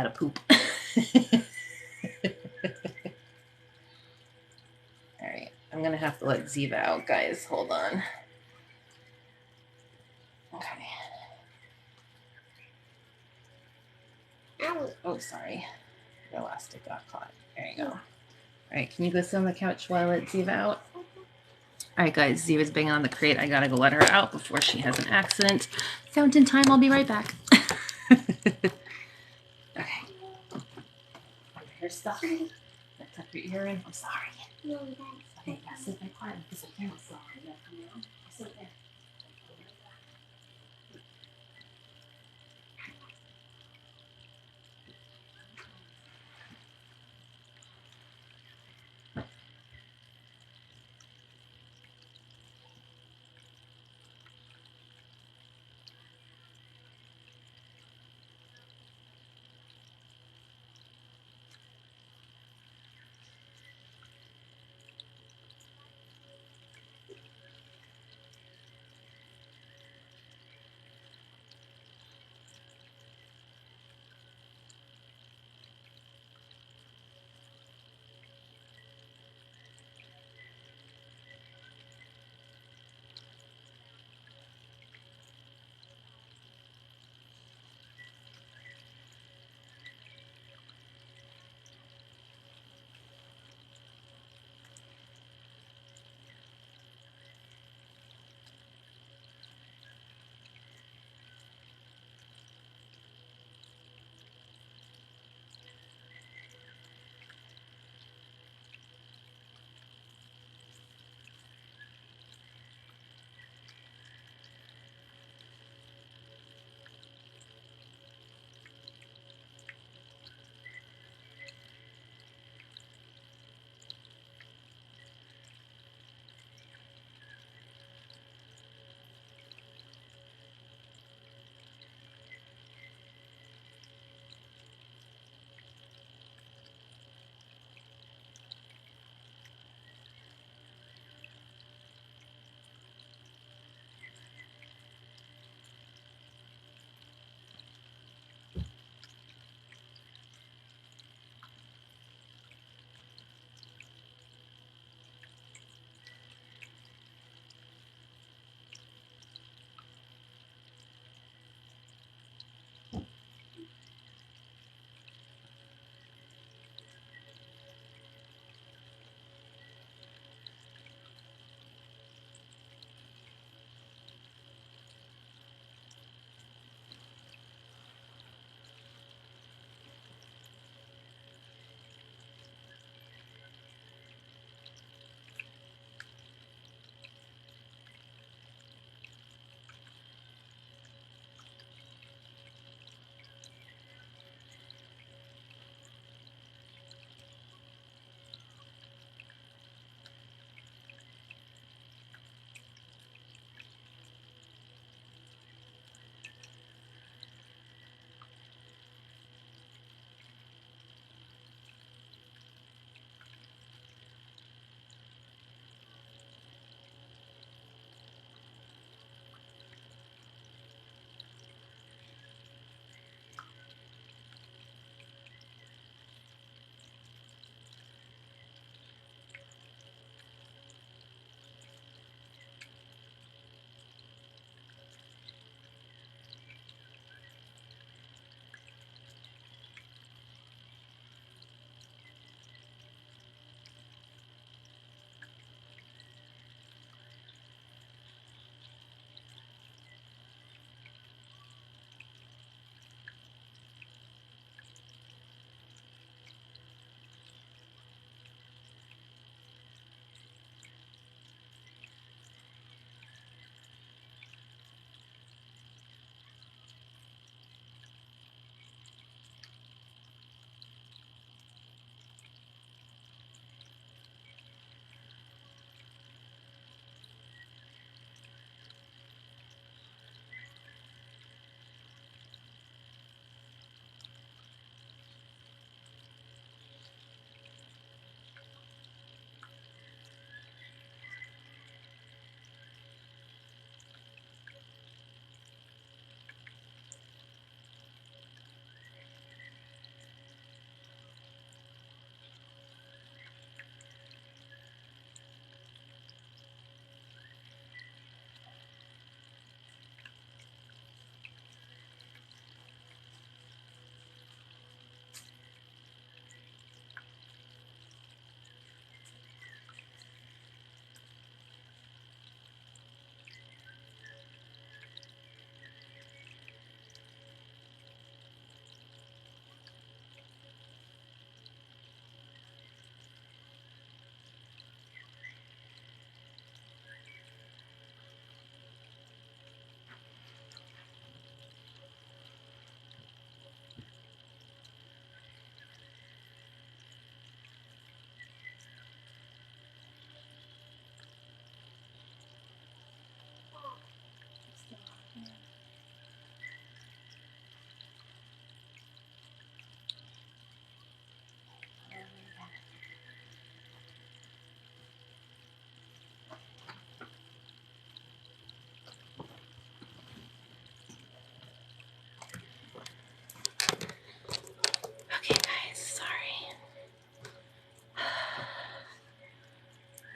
to poop. All right, I'm gonna have to let Ziva out, guys. Hold on. Okay. Ow. Oh, sorry. The elastic got caught. There you go. All right, can you go sit on the couch while I let Ziva out? All right, guys, Ziva's banging on the crate. I gotta go let her out before she has an accident. Fountain time. I'll be right back. Okay. Here's stuff. I tuck your ear in. I'm sorry. No, that's Okay, yeah, sit there quiet because I can't stop. Yeah, come on. Sit there.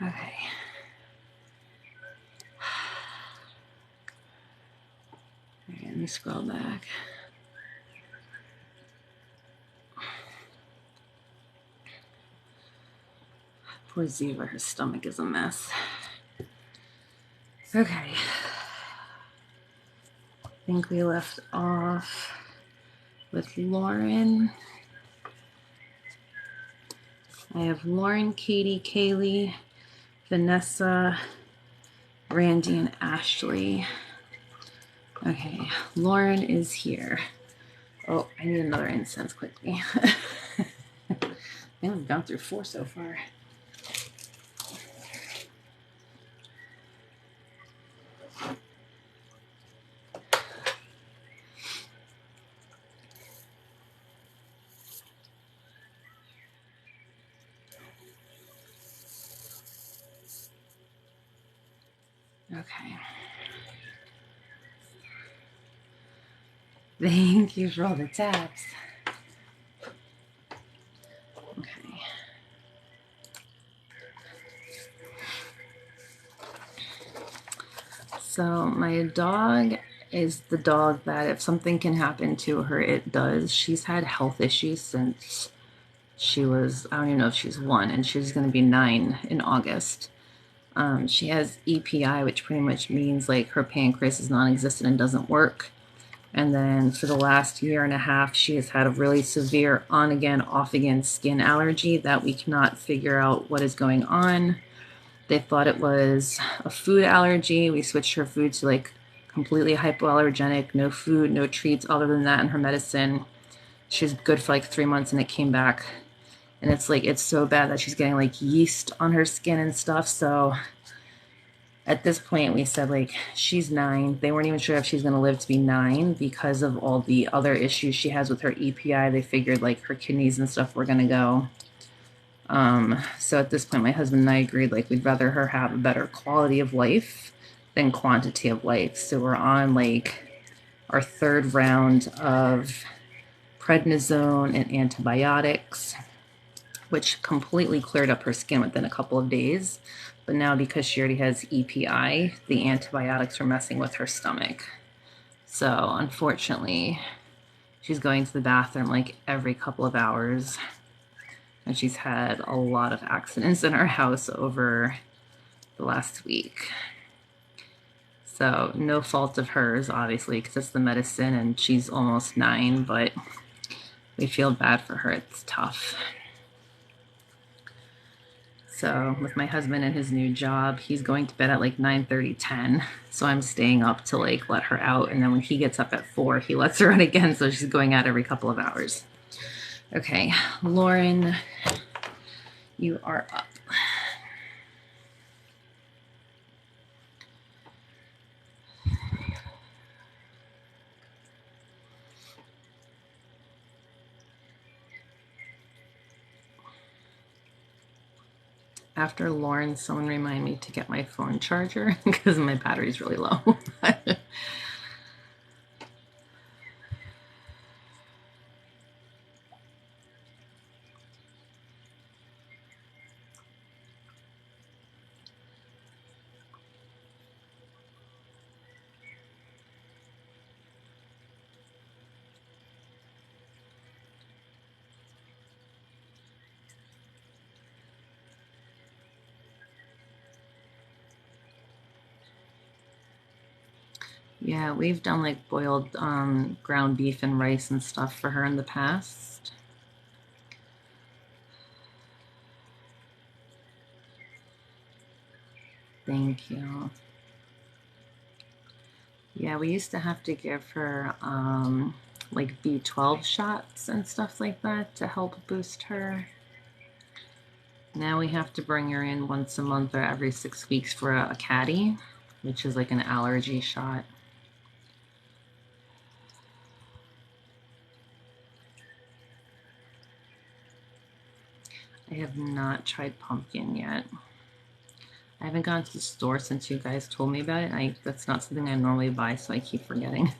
Okay. Alright, let me scroll back. Poor Ziva, her stomach is a mess. Okay. I think we left off with Lauren. I have Lauren, Katie, Kaylee, Vanessa, Randy, and Ashley. Okay, Lauren is here. Oh, I need another incense quickly. I think we've gone through 4 so far. Okay. Thank you for all the taps. Okay. So my dog is the dog that if something can happen to her, it does. She's had health issues since she was, I don't even know if she's 1, and she's going to be 9 in August. She has EPI, which pretty much means like her pancreas is non-existent and doesn't work. And then for the last year and a half, she has had a really severe on-again, off-again skin allergy that we cannot figure out what is going on. They thought it was a food allergy. We switched her food to like completely hypoallergenic, no food, no treats other than that and her medicine. She's good for like 3 months and it came back. And it's like, it's so bad that she's getting like yeast on her skin and stuff. So at this point we said like, she's 9. They weren't even sure if she's going to live to be 9 because of all the other issues she has with her EPI. They figured like her kidneys and stuff were going to go. So at this point my husband and I agreed like we'd rather her have a better quality of life than quantity of life. So we're on like our 3rd round of prednisone and antibiotics, which completely cleared up her skin within a couple of days. But now because she already has EPI, the antibiotics are messing with her stomach. So unfortunately, she's going to the bathroom like every couple of hours. And she's had a lot of accidents in our house over the last week. So no fault of hers, obviously, because it's the medicine and she's almost 9, but we feel bad for her. It's tough. So with my husband and his new job, he's going to bed at like 9:30, 10. So I'm staying up to like let her out. And then when he gets up at 4, he lets her out again. So she's going out every couple of hours. Okay, Lauren, you are up. After Lauren, someone remind me to get my phone charger because my battery's really low. Yeah, we've done like boiled ground beef and rice and stuff for her in the past. Thank you. Yeah, we used to have to give her like B12 shots and stuff like that to help boost her. Now we have to bring her in once a month or every 6 weeks for a caddy, which is like an allergy shot. I have not tried pumpkin yet. I haven't gone to the store since you guys told me about it. That's not something I normally buy, so I keep forgetting.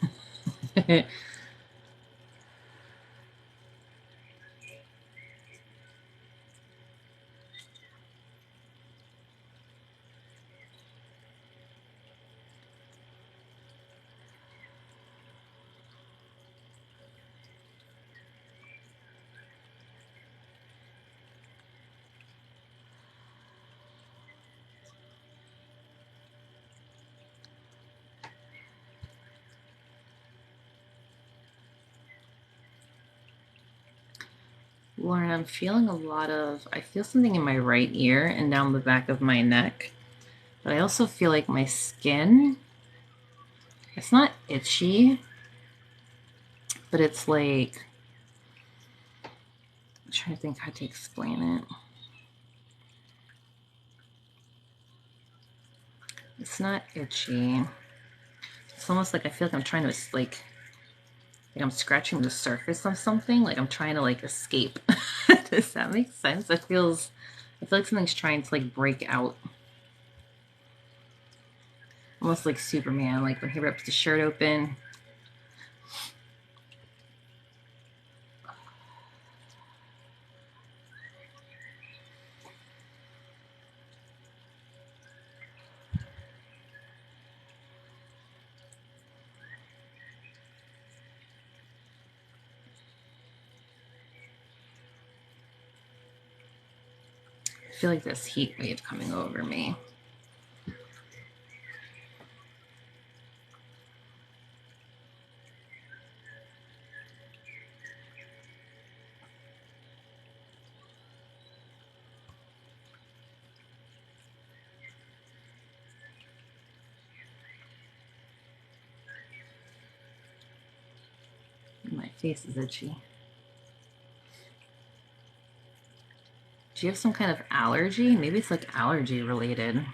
Lauren, I'm feeling a lot of, I feel something in my right ear and down the back of my neck, but I also feel like my skin, it's not itchy, but it's like, I'm trying to think how to explain it. It's not itchy. It's almost like I feel like I'm trying to like I'm scratching the surface of something, like I'm trying to like escape. Does that make sense? I feel like something's trying to like break out. Almost like Superman, like when he rips the shirt open. I feel like this heat wave coming over me. My face is itchy. Do you have some kind of allergy? Maybe it's like allergy related.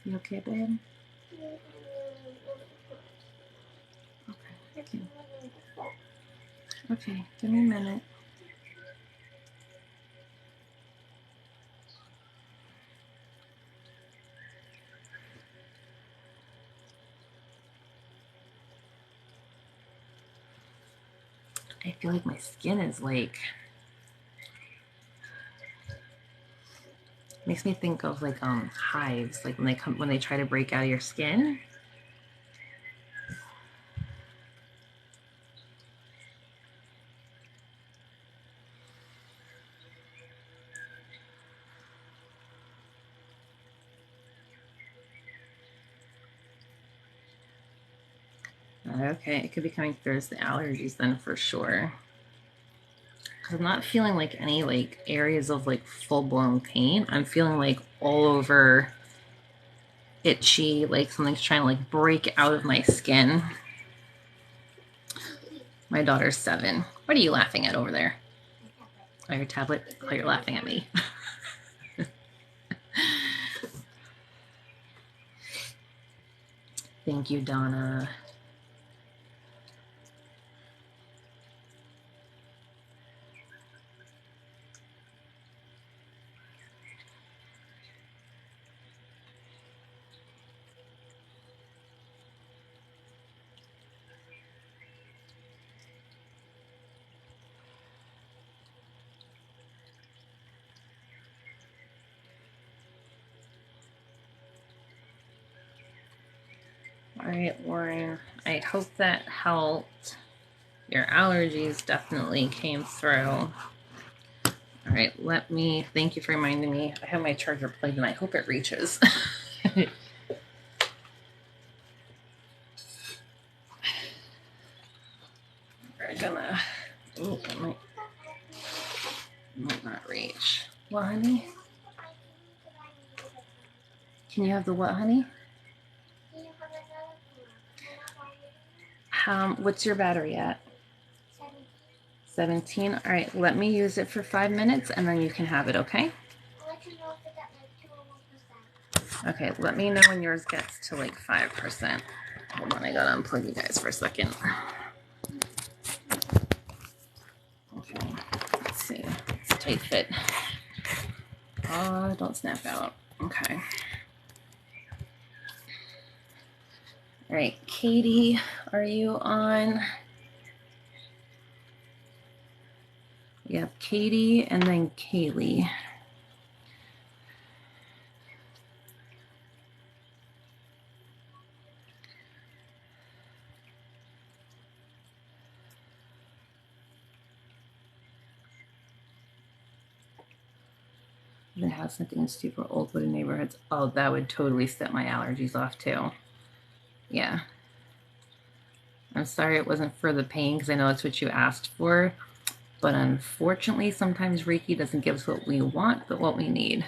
You okay, babe? Okay. Okay, give me a minute. I feel like my skin is like, makes me think of like hives, like when they try to break out of your skin. Okay, it could be coming through as the allergies then for sure. Cause I'm not feeling like any like areas of like full blown pain. I'm feeling like all over itchy, like something's trying to like break out of my skin. My daughter's 7. What are you laughing at over there? Oh, your tablet? Oh, you're laughing at me. Thank you, Donna. All right, Lauren, I hope that helped. Your allergies definitely came through. All right, thank you for reminding me. I have my charger plugged and I hope it reaches. We're gonna, oh, it might not reach. What, honey? Can you have the what, honey? What's your battery at? 17. All right, let me use it for 5 minutes and then you can have it, okay? Okay, let me know when yours gets to like 5%. Hold on, I gotta unplug you guys for a second. Okay, let's see. It's a tight fit. Oh, don't snap out. Okay. All right, Katie, are you on? We have Katie and then Kaylee. The house something super old wooden neighborhoods. Oh, that would totally set my allergies off too. Yeah. I'm sorry it wasn't for the pain because I know that's what you asked for. But unfortunately, sometimes Reiki doesn't give us what we want, but what we need.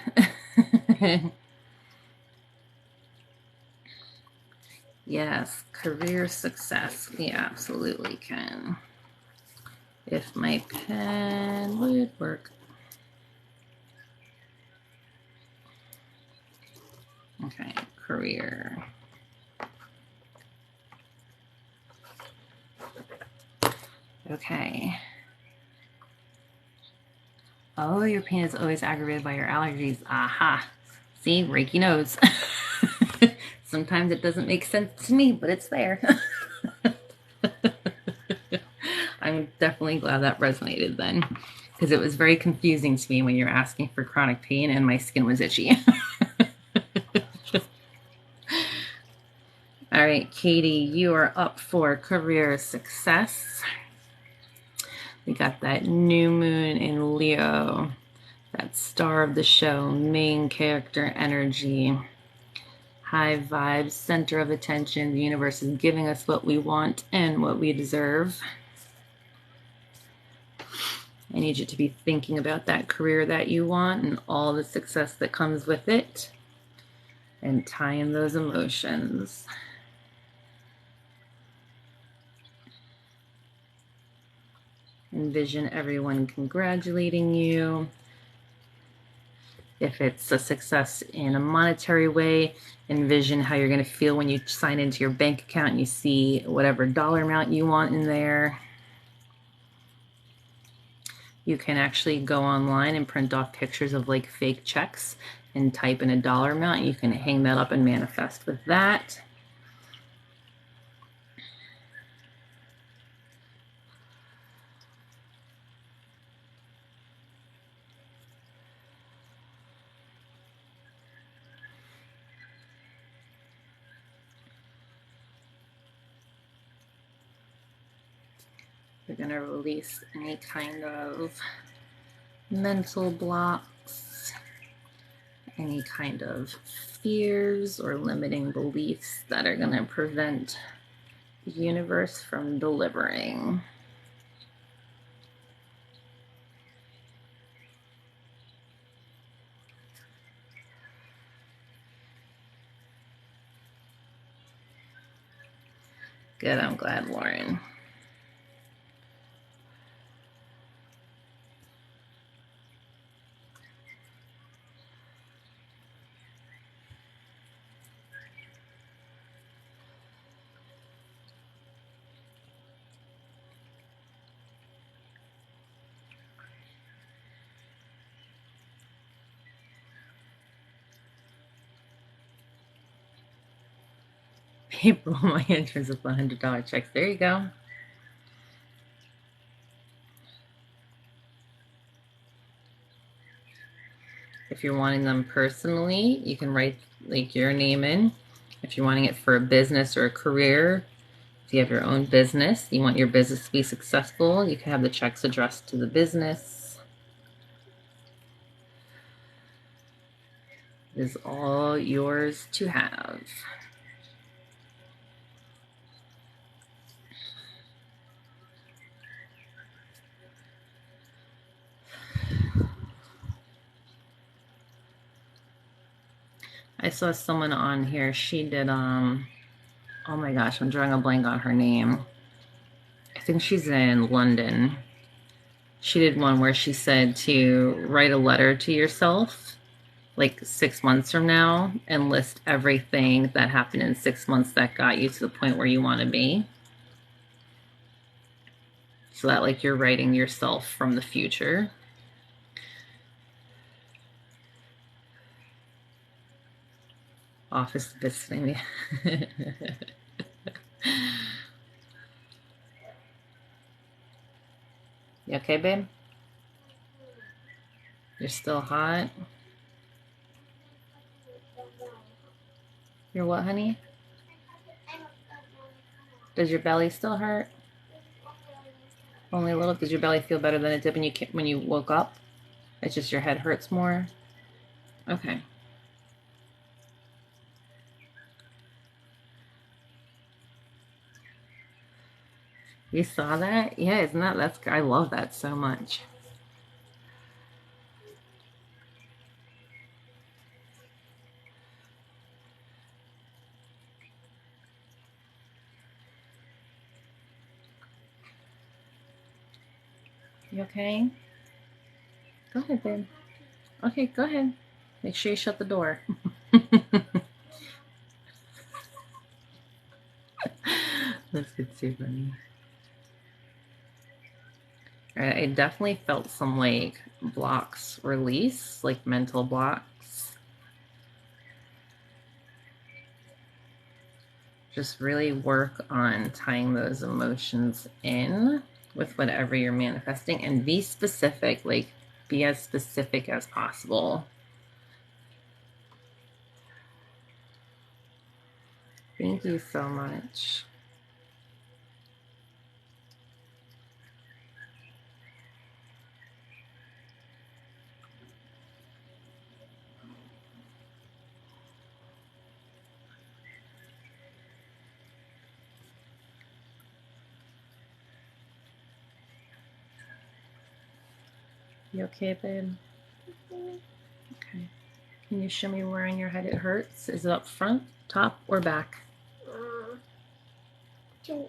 Yes, career success. We absolutely can. If my pen would work. Okay, career. Okay. Oh, your pain is always aggravated by your allergies. Aha. See, Reiki knows. Sometimes it doesn't make sense to me, but it's there. I'm definitely glad that resonated then, because it was very confusing to me when you're asking for chronic pain and my skin was itchy. All right, Katie, you are up for career success. We got that new moon in Leo, that star of the show, main character energy, high vibes, center of attention. The universe is giving us what we want and what we deserve. I need you to be thinking about that career that you want and all the success that comes with it, and tie in those emotions. Envision everyone congratulating you. If it's a success in a monetary way, envision how you're going to feel when you sign into your bank account and you see whatever dollar amount you want in there. You can actually go online and print off pictures of like fake checks and type in a dollar amount. You can hang that up and manifest with that. You're going to release any kind of mental blocks, any kind of fears or limiting beliefs that are going to prevent the universe from delivering. Good, I'm glad, Lauren. April, my entrance of $100 checks. There you go. If you're wanting them personally, you can write like your name in. If you're wanting it for a business or a career, if you have your own business, you want your business to be successful, you can have the checks addressed to the business. It is all yours to have. I saw someone on here, she did, oh my gosh, I'm drawing a blank on her name. I think she's in London. She did one where she said to write a letter to yourself like 6 months from now and list everything that happened in 6 months that got you to the point where you want to be. So that like you're writing yourself from the future. Office visiting me. You okay, babe? You're still hot? You're what, honey? Does your belly still hurt? Only a little? Does your belly feel better than it did when you woke up? It's just your head hurts more? Okay. You saw that? Yeah, isn't that's, I love that so much. You okay? Go ahead, babe. Okay, go ahead. Make sure you shut the door. That's good, too funny. Alright, I definitely felt some like blocks release, like mental blocks. Just really work on tying those emotions in with whatever you're manifesting and be specific, like be as specific as possible. Thank you so much. You okay, babe? Okay. Can you show me where in your head it hurts? Is it up front, top, or back? In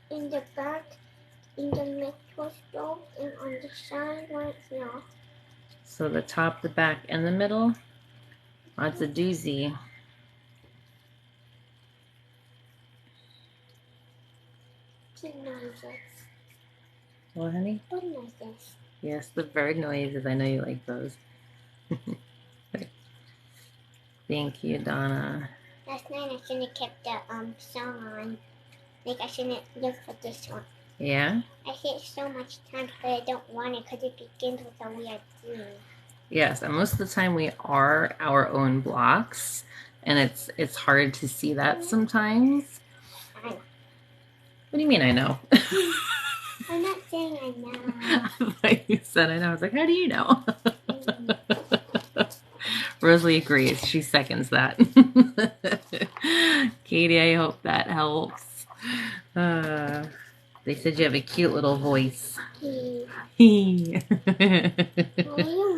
the back, in the middle, and on the side right now. So the top, the back, and the middle? That's a doozy. Noises. What, honey? What noises? Yes, the bird noises. I know you like those. Thank you, Donna. Last night I shouldn't have kept the song on. Like I shouldn't look for this one. Yeah? I hear it so much times, but I don't want it because it begins with a weird theme. Yes, and most of the time we are our own blocks, and it's hard to see that sometimes. I know. What do you mean I know? I'm not saying I know. Like you said I know. I was like, how do you know? Rosalie agrees. She seconds that. Katie, I hope that helps. They said you have a cute little voice. Why are you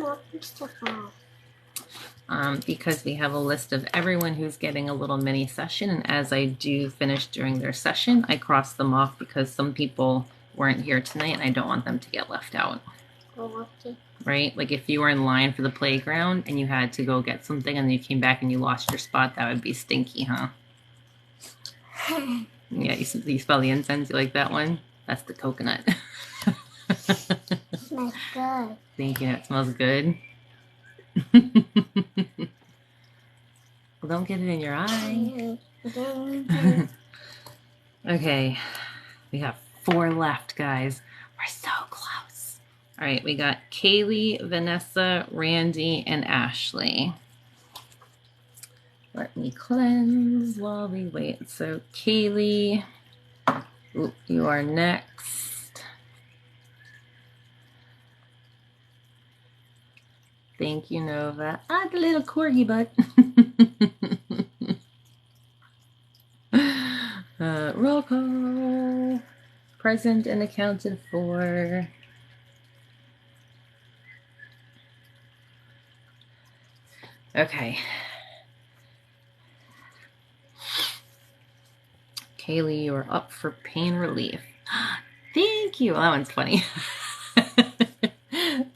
marking stuff off? Because we have a list of everyone who's getting a little mini session, and as I do finish during their session, I cross them off because some people weren't here tonight and I don't want them to get left out. Oh, okay. Right? Like if you were in line for the playground and you had to go get something and then you came back and you lost your spot, that would be stinky, huh? Yeah, you smell the incense? You like that one? That's the coconut. It smells good. Thank you. It smells good. Well, don't get it in your eye. Okay. We have 4 left, guys. We're so close. All right, we got Kaylee, Vanessa, Randy, and Ashley. Let me cleanse while we wait. So, Kaylee, you are next. Thank you, Nova. Ah, the little corgi butt. Roll call. Present and accounted for. Okay. Kaylee, you are up for pain relief. Thank you. Well, that one's funny.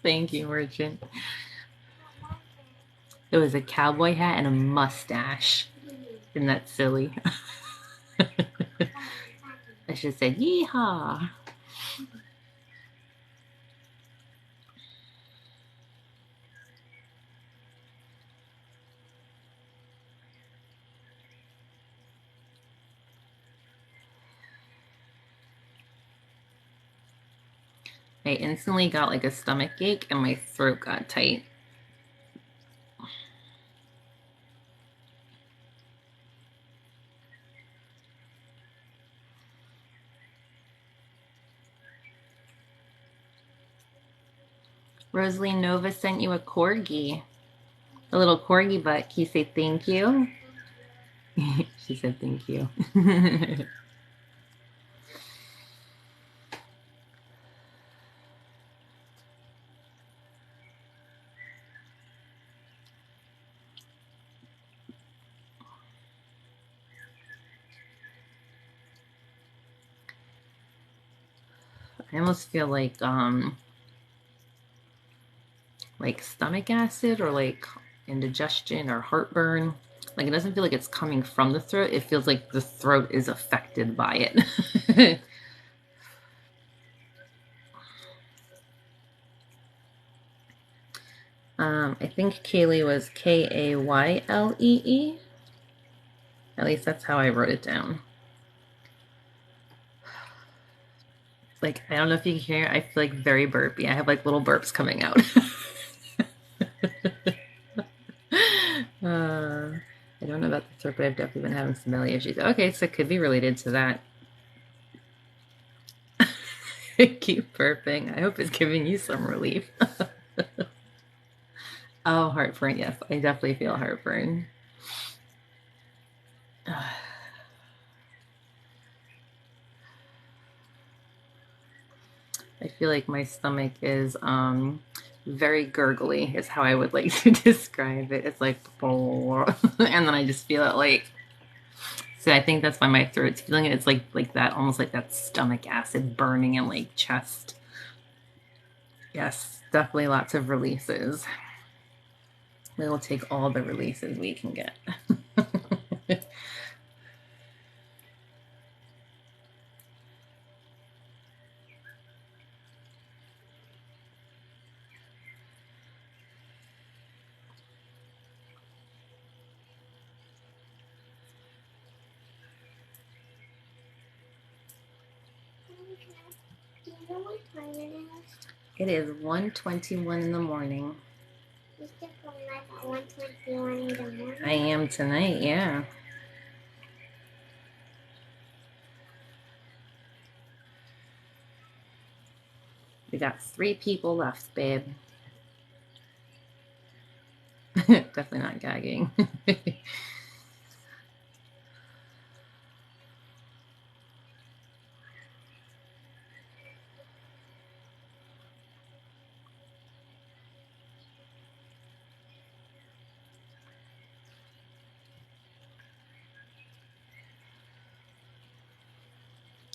Thank you, Merchant. It was a cowboy hat and a mustache. Isn't that silly? I should have said, yeehaw. I instantly got like a stomach ache and my throat got tight. Rosalie Nova sent you a corgi. A little corgi butt. Can you say thank you? She said thank you. I almost feel like stomach acid or like indigestion or heartburn. Like it doesn't feel like it's coming from the throat. It feels like the throat is affected by it. I think Kaylee was Kaylee. At least that's how I wrote it down. Like, I don't know if you can hear, I feel like very burpy. I have like little burps coming out. I don't know about the throat, but I've definitely been having some belly issues. Okay, so it could be related to that. Keep burping. I hope it's giving you some relief. Oh, heartburn. Yes, I definitely feel heartburn. I feel like my stomach is very gurgly is how I would like to describe it. It's like and then I just feel it like, so I think that's why my throat's feeling it. It's like that, almost like that stomach acid burning in like chest. Yes, definitely lots of releases. We will take all the releases we can get. Do you know what time it is? It is 1:21 in the morning. You still going live at 1:21 in the morning? I am tonight, yeah. We got 3 people left, babe. Definitely not gagging.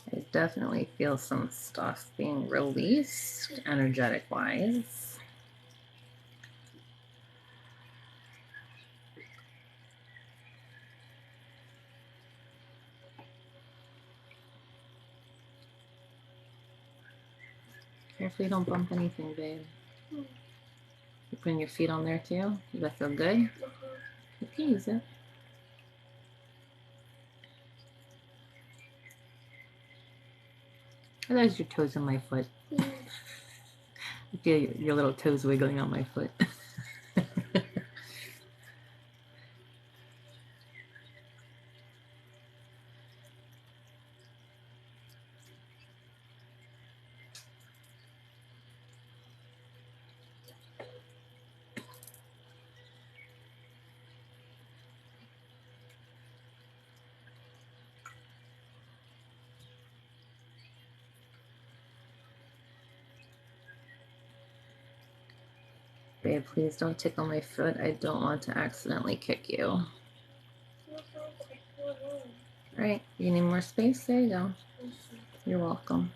I definitely feel some stuff being released energetic wise. Carefully don't bump anything, babe. You putting your feet on there too? Does that feel good? You can use it. Oh, there's your toes on my foot. I feel your little toes wiggling on my foot. Babe, please don't tickle my foot. I don't want to accidentally kick you. Right, you need more space? There you go. You're welcome.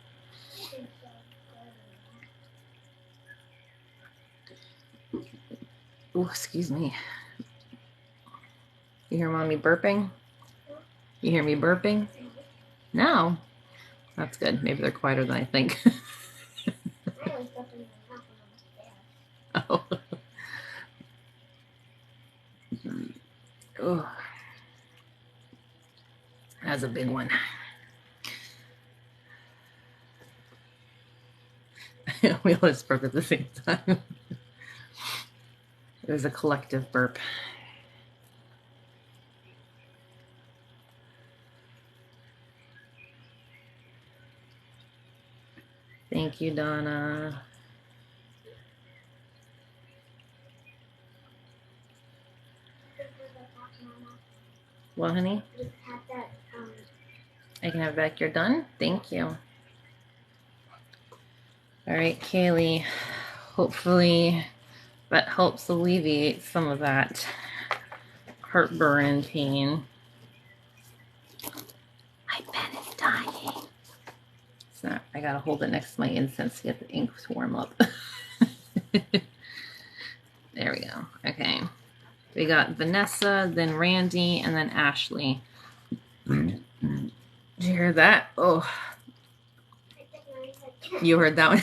Oh, excuse me. You hear mommy burping? You hear me burping? No. That's good. Maybe they're quieter than I think. Oh. Oh. That's a big one. We all just burp at the same time. It was a collective burp. Thank you, Donna. Well, honey, You have that, I can have backyard done. Thank you. All right, Kaylee. Hopefully that helps alleviate some of that heartburn and pain. My pen is dying. So I gotta hold it next to my incense to get the ink to warm up. There we go. Okay. We got Vanessa, then Randy, and then Ashley. Did you hear that? Oh, you heard that one?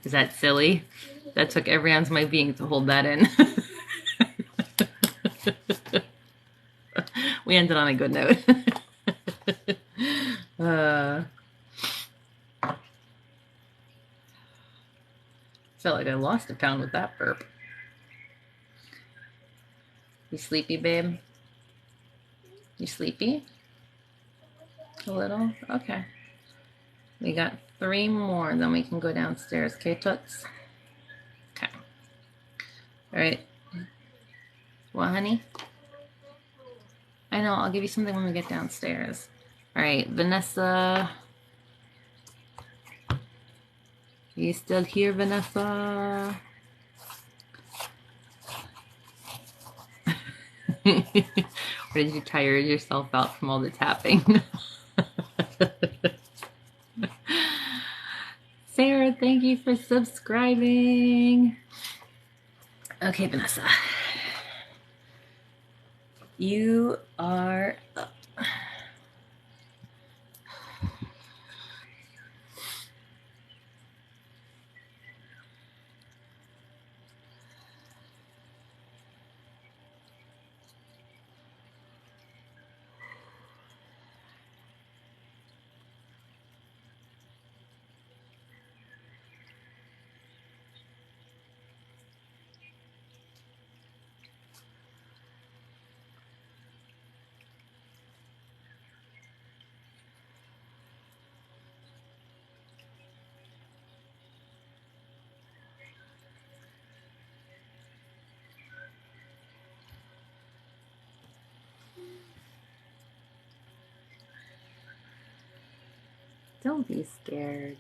Is that silly? That took every ounce of my being to hold that in. We ended on a good note. Felt like I lost a pound with that burp. You sleepy, babe? You sleepy? A little? Okay. We got 3 more, then we can go downstairs. Okay, Toots? Okay. All right. What, honey? I know, I'll give you something when we get downstairs. All right, Vanessa. You still here, Vanessa? Or did you tire yourself out from all the tapping? Sarah, thank you for subscribing. Okay, Vanessa. You are up. Don't be scared.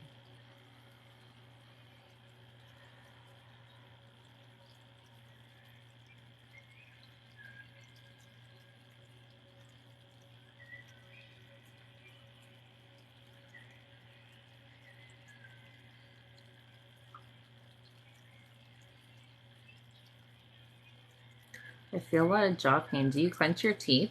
I feel a lot of jaw pain. Do you clench your teeth?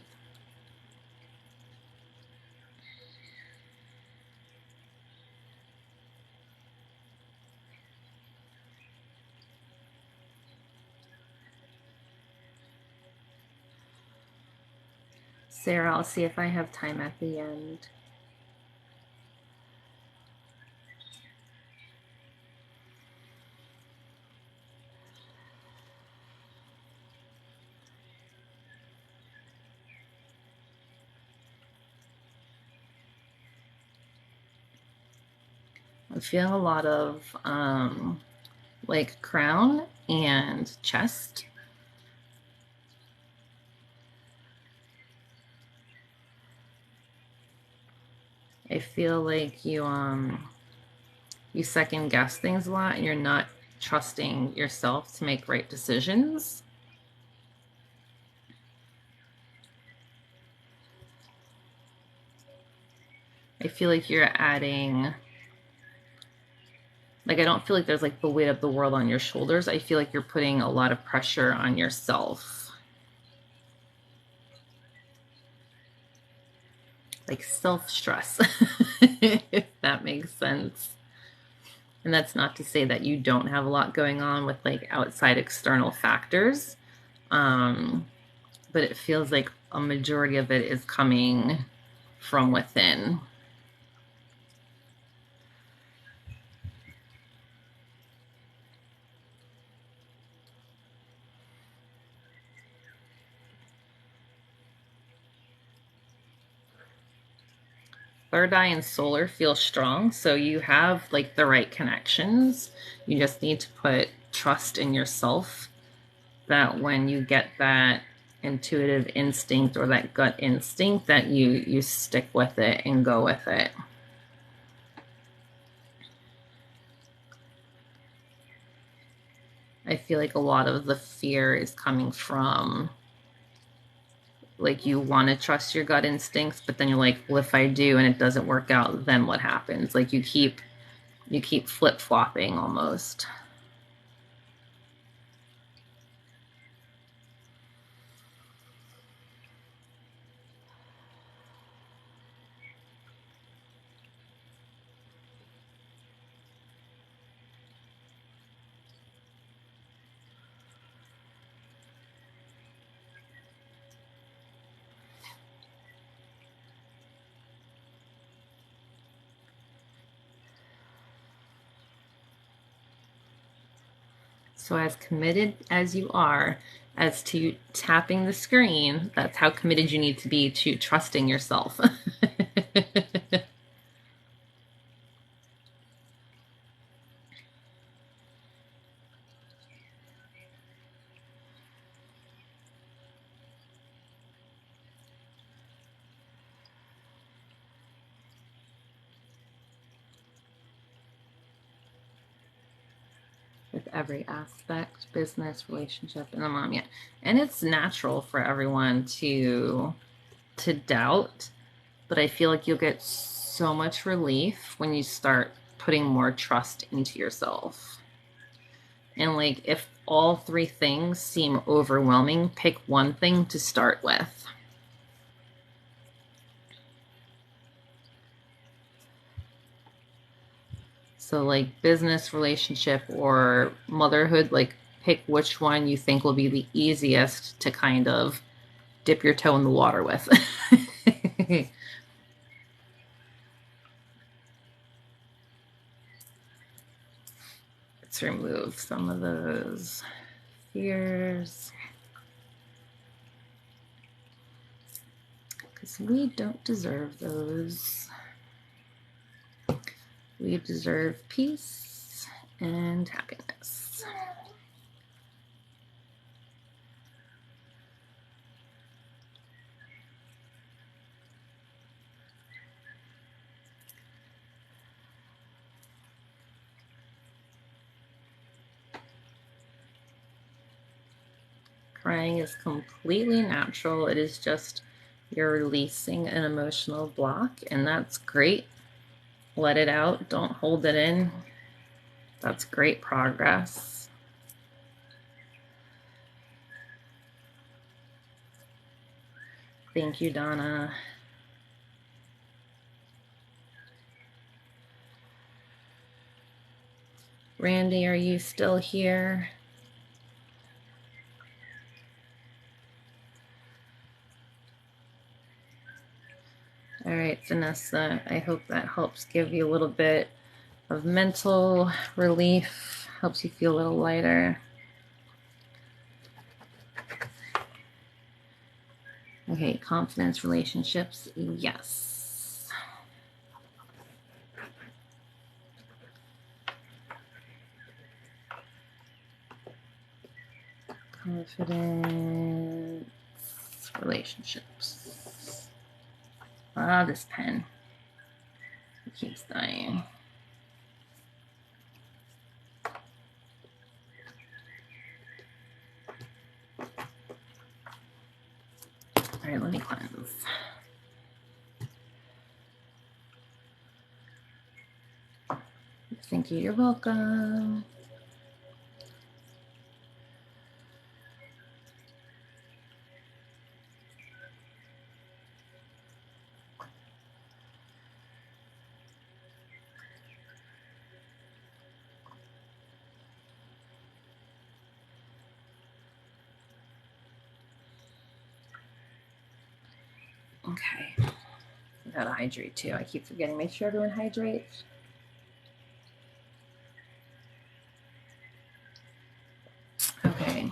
Sarah, I'll see if I have time at the end. I'm feeling a lot of like crown and chest. I feel like you second guess things a lot and you're not trusting yourself to make right decisions. I feel like you're adding, like, I don't feel like there's like the weight of the world on your shoulders. I feel like you're putting a lot of pressure on yourself. Like self-stress, if that makes sense. And that's not to say that you don't have a lot going on with like outside external factors. But it feels like a majority of it is coming from within. Third eye and solar feel strong, so you have like the right connections. You just need to put trust in yourself that when you get that intuitive instinct or that gut instinct, that you stick with it and go with it. I feel like a lot of the fear is coming from, like, you want to trust your gut instincts, but then you're like, well, if I do and it doesn't work out, then what happens? Like, you keep flip-flopping almost. So as committed as you are as to tapping the screen, that's how committed you need to be to trusting yourself. With every aspect, business, relationship, and the mom, yeah. And it's natural for everyone to doubt, but I feel like you'll get so much relief when you start putting more trust into yourself. And like, if all three things seem overwhelming, pick one thing to start with. So like business, relationship, or motherhood, like pick which one you think will be the easiest to kind of dip your toe in the water with. Let's remove some of those fears, because we don't deserve those. We deserve peace and happiness. Crying is completely natural. It is just you're releasing an emotional block, and that's great. Let it out. Don't hold it in. That's great progress. Thank you, Donna. Randy, are you still here? All right, Vanessa, I hope that helps give you a little bit of mental relief, helps you feel a little lighter. Okay, confidence, relationships, yes. Confidence, relationships. Ah, this pen. It keeps dying. All right, let me cleanse. Thank you, you're welcome. Okay, I gotta hydrate too. I keep forgetting. Make sure everyone hydrates. Okay,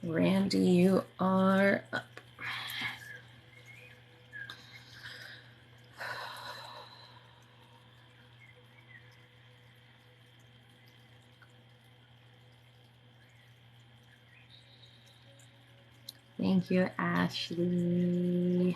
Randy, you are up. Thank you, Ashley.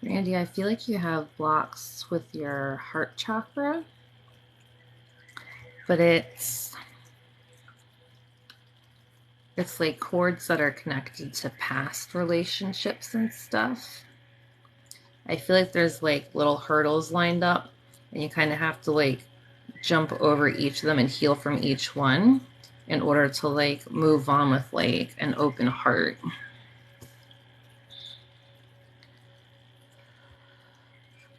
Randy, I feel like you have blocks with your heart chakra, but it's like cords that are connected to past relationships and stuff. I feel like there's like little hurdles lined up, and you kind of have to like jump over each of them and heal from each one in order to like move on with like an open heart.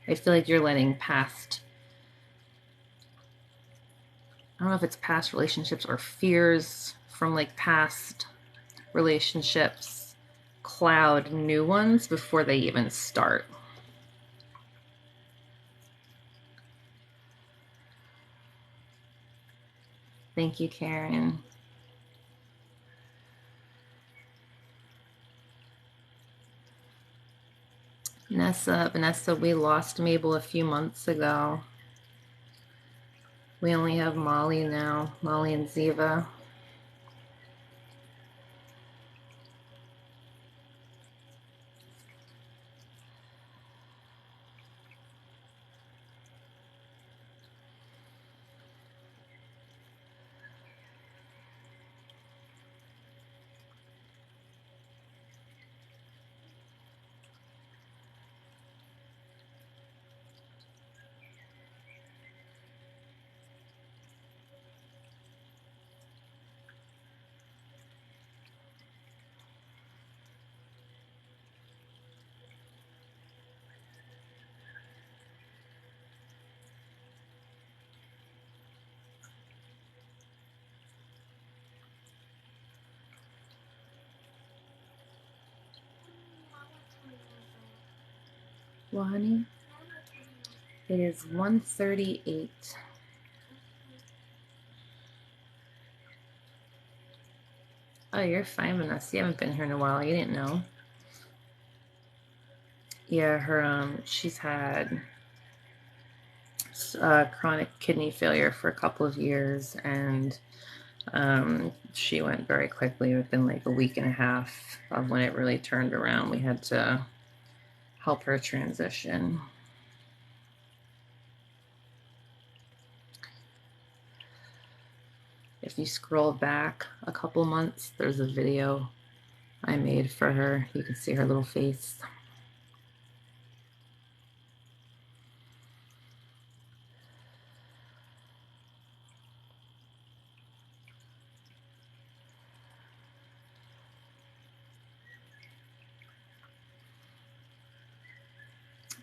I feel like you're letting past, I don't know if it's past relationships or fears from like past relationships cloud new ones before they even start. Thank you, Karen. Vanessa, we lost Mabel a few months ago. We only have Molly now, Molly and Ziva. Well, honey, it is 1:38. Oh, you're fine, Vanessa. You haven't been here in a while. You didn't know. Yeah, she's had chronic kidney failure for a couple of years, and she went very quickly. Within like a week and a half of when it really turned around, we had to help her transition. If you scroll back a couple months, there's a video I made for her. You can see her little face.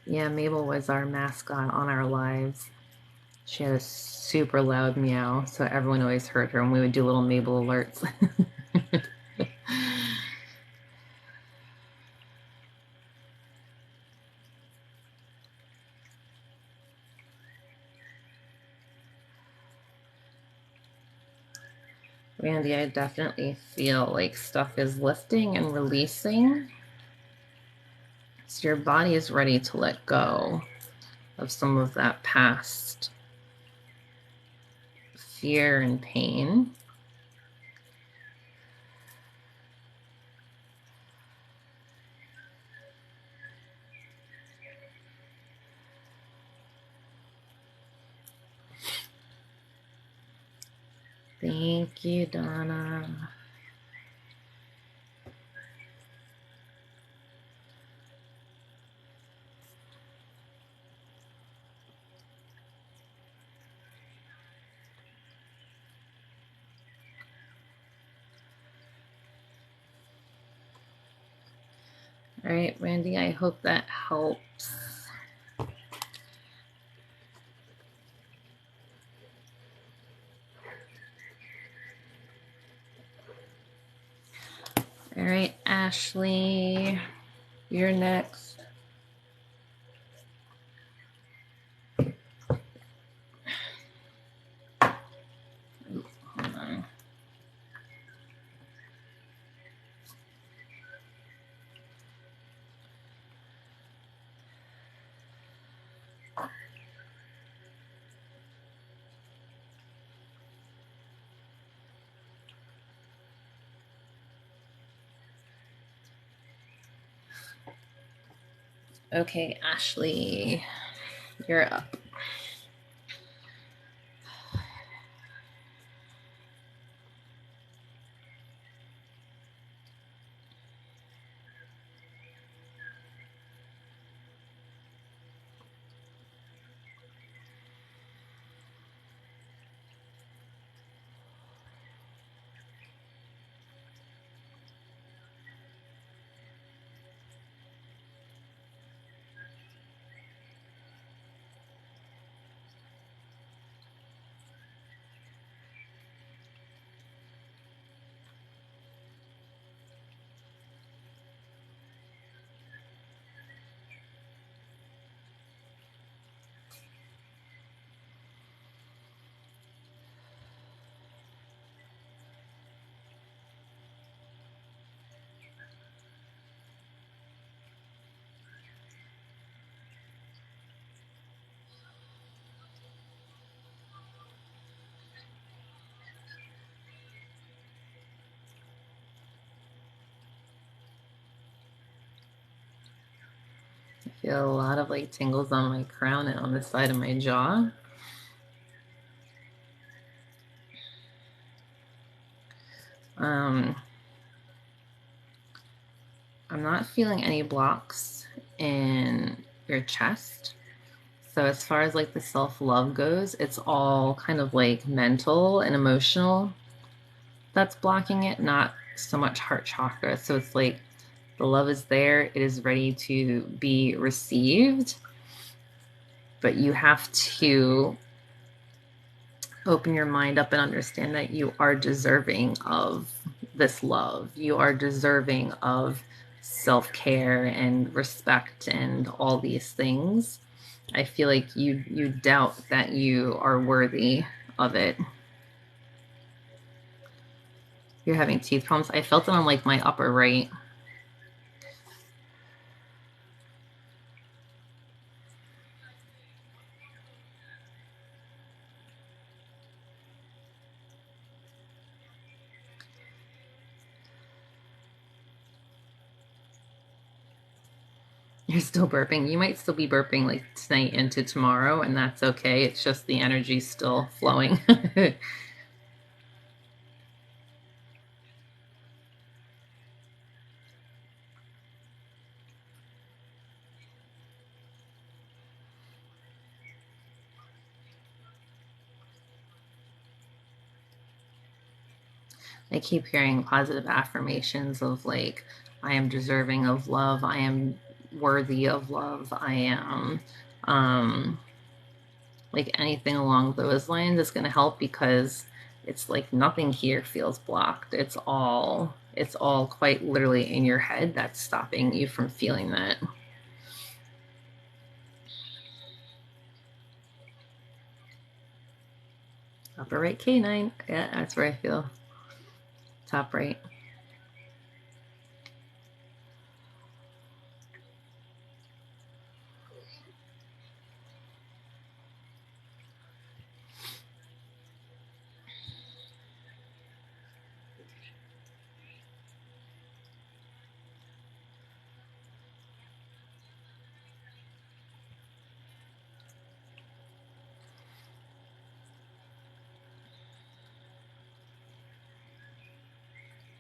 Yeah, Mabel was our mascot on our lives. She had a super loud meow, so everyone always heard her, and we would do little Mabel alerts. Randy, I definitely feel like stuff is lifting and releasing. So your body is ready to let go of some of that past fear and pain. Thank you, Donna. All right, Randy, I hope that helps. All right, Ashley, you're next. Ooh, hold on. Okay, Ashley, you're up. I feel a lot of like tingles on my crown and on the side of my jaw. I'm not feeling any blocks in your chest. So as far as like the self-love goes, it's all kind of like mental and emotional that's blocking it, not so much heart chakra. So it's like the love is there, it is ready to be received, but you have to open your mind up and understand that you are deserving of this love. You are deserving of self-care and respect and all these things. I feel like you doubt that you are worthy of it. You're having teeth problems. I felt it on like my upper right. You're still burping. You might still be burping like tonight into tomorrow, and that's okay. It's just the energy's still flowing. I keep hearing positive affirmations of like, I am deserving of love. I am worthy of love. I am, like anything along those lines is going to help because it's like nothing here feels blocked. It's all quite literally in your head that's stopping you from feeling that. Upper right canine. Yeah, that's where I feel. Top right.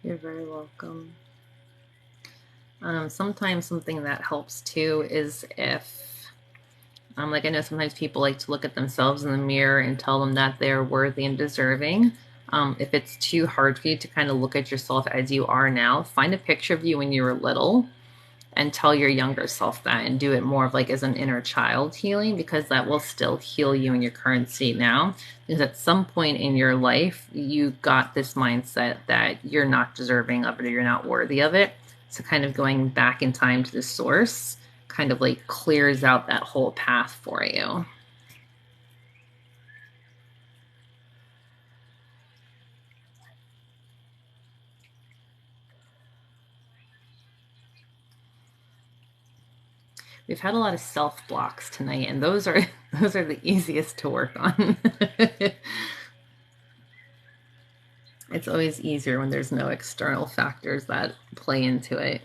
You're very welcome. Sometimes something that helps too is if, like I know sometimes people like to look at themselves in the mirror and tell them that they're worthy and deserving. If it's too hard for you to kind of look at yourself as you are now, find a picture of you when you were little and tell your younger self that, and do it more of like as an inner child healing, because that will still heal you in your current state now. Because at some point in your life, you got this mindset that you're not deserving of it or you're not worthy of it. So kind of going back in time to the source kind of like clears out that whole path for you. We've had a lot of self blocks tonight, and those are the easiest to work on. It's always easier when there's no external factors that play into it,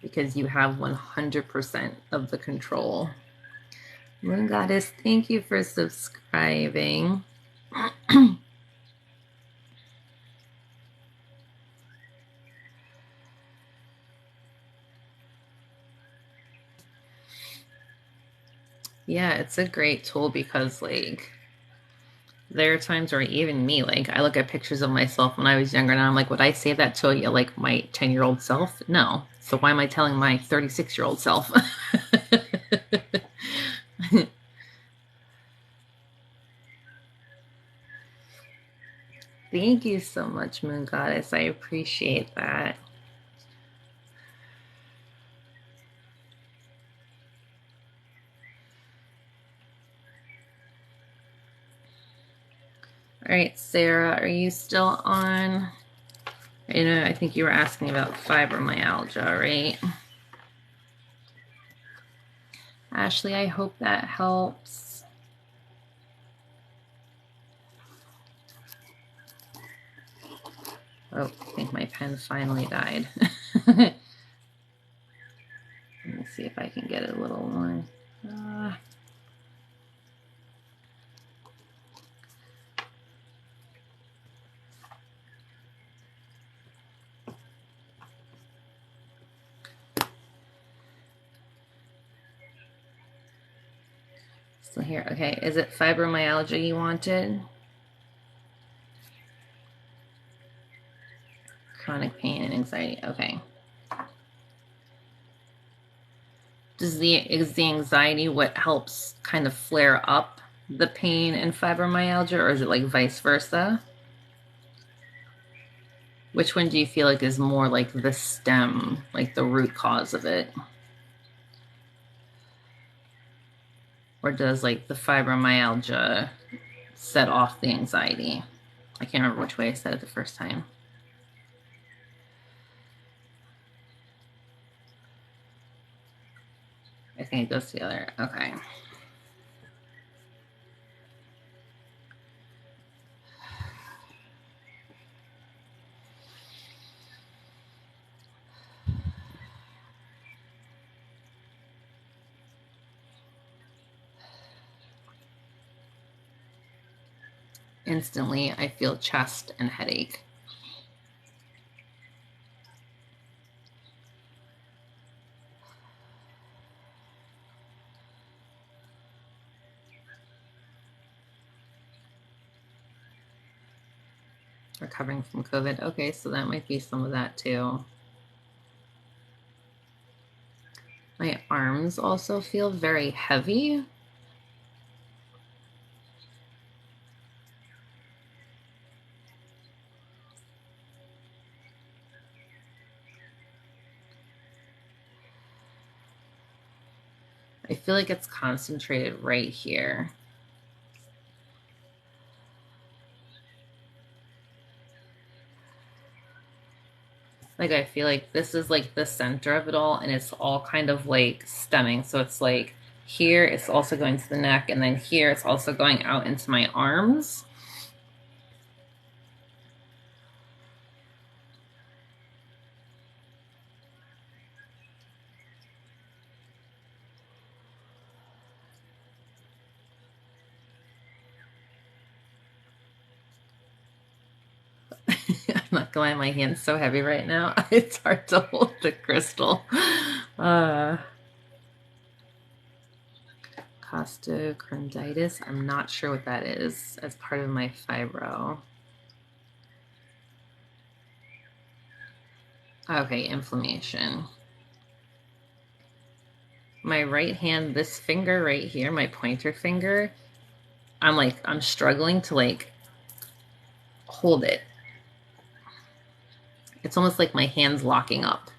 because you have 100% of the control. Moon Goddess, thank you for subscribing. Yeah, it's a great tool because like there are times where even me, like I look at pictures of myself when I was younger and I'm like, would I say that to like my 10-year-old self? No. So why am I telling my 36-year-old self? Thank you so much, Moon Goddess. I appreciate that. All right, Sarah, are you still on? You know, I think you were asking about fibromyalgia, right? Ashley, I hope that helps. Oh, I think my pen finally died. Let me see if I can get it a little more. So here, okay, is it fibromyalgia you wanted? Chronic pain and anxiety, okay. Is the anxiety what helps kind of flare up the pain and fibromyalgia, or is it like vice versa? Which one do you feel like is more like the stem, like the root cause of it? Or does like the fibromyalgia set off the anxiety? I can't remember which way I said it the first time. I think it goes together. Okay. Instantly, I feel chest and headache. Recovering from COVID. Okay, so that might be some of that too. My arms also feel very heavy. I feel like it's concentrated right here. Like I feel like this is like the center of it all, and it's all kind of like stemming. So it's like here it's also going to the neck, and then here it's also going out into my arms. I'm not why my hand's so heavy right now. It's hard to hold the crystal. Costochondritis. I'm not sure what that is as part of my fibro. Okay, inflammation. My right hand, this finger right here, my pointer finger, I'm struggling to like hold it. It's almost like my hand's locking up.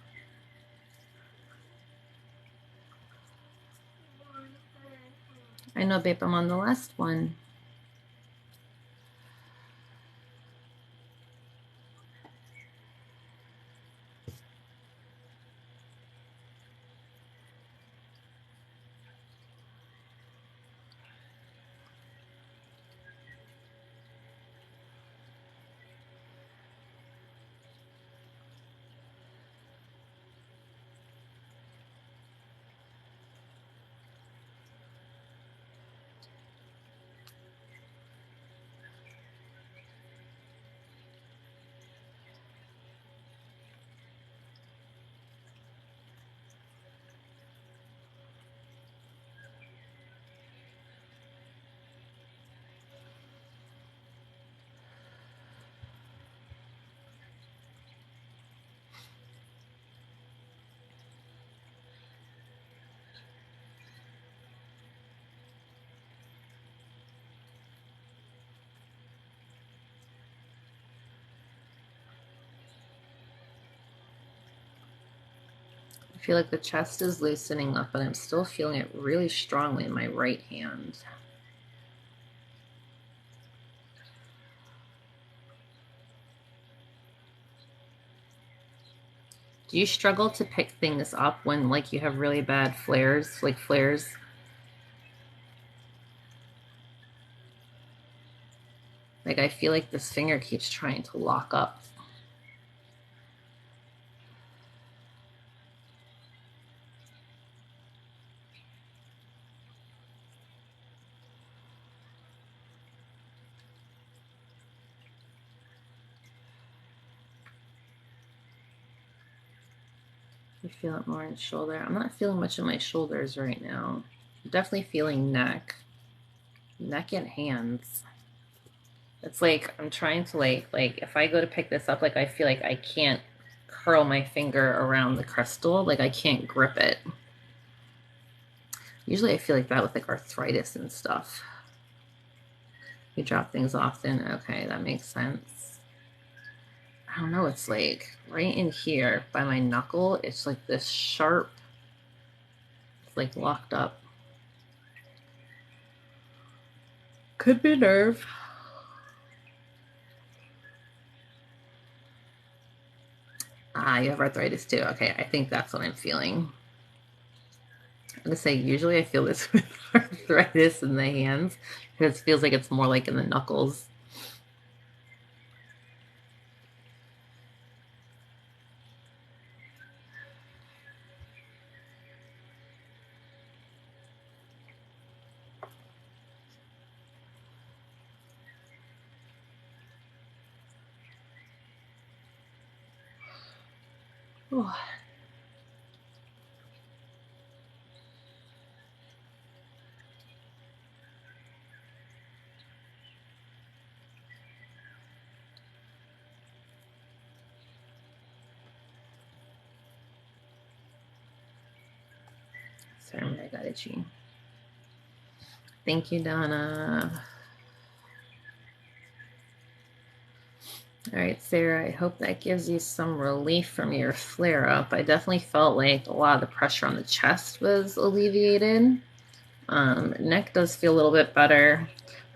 I know, babe, I'm on the last one. I feel like the chest is loosening up, but I'm still feeling it really strongly in my right hand. Do you struggle to pick things up when like you have really bad flares, like flares? Like I feel like this finger keeps trying to lock up. You feel it more in the shoulder. I'm not feeling much in my shoulders right now. I'm definitely feeling neck and hands. It's like I'm trying to like if I go to pick this up, like I feel like I can't curl my finger around the crystal, like I can't grip it. Usually I feel like that with like arthritis and stuff. You drop things often. Okay, that makes sense. I don't know, it's like right in here by my knuckle, it's like this sharp, it's like locked up. Could be nerve. Ah, you have arthritis too. Okay, I think that's what I'm feeling. I'm gonna say usually I feel this with arthritis in the hands because it feels like it's more like in the knuckles. Oh. Sorry, I got itchy. Thank you, Donna. All right, Sarah, I hope that gives you some relief from your flare up. I definitely felt like a lot of the pressure on the chest was alleviated. Neck does feel a little bit better.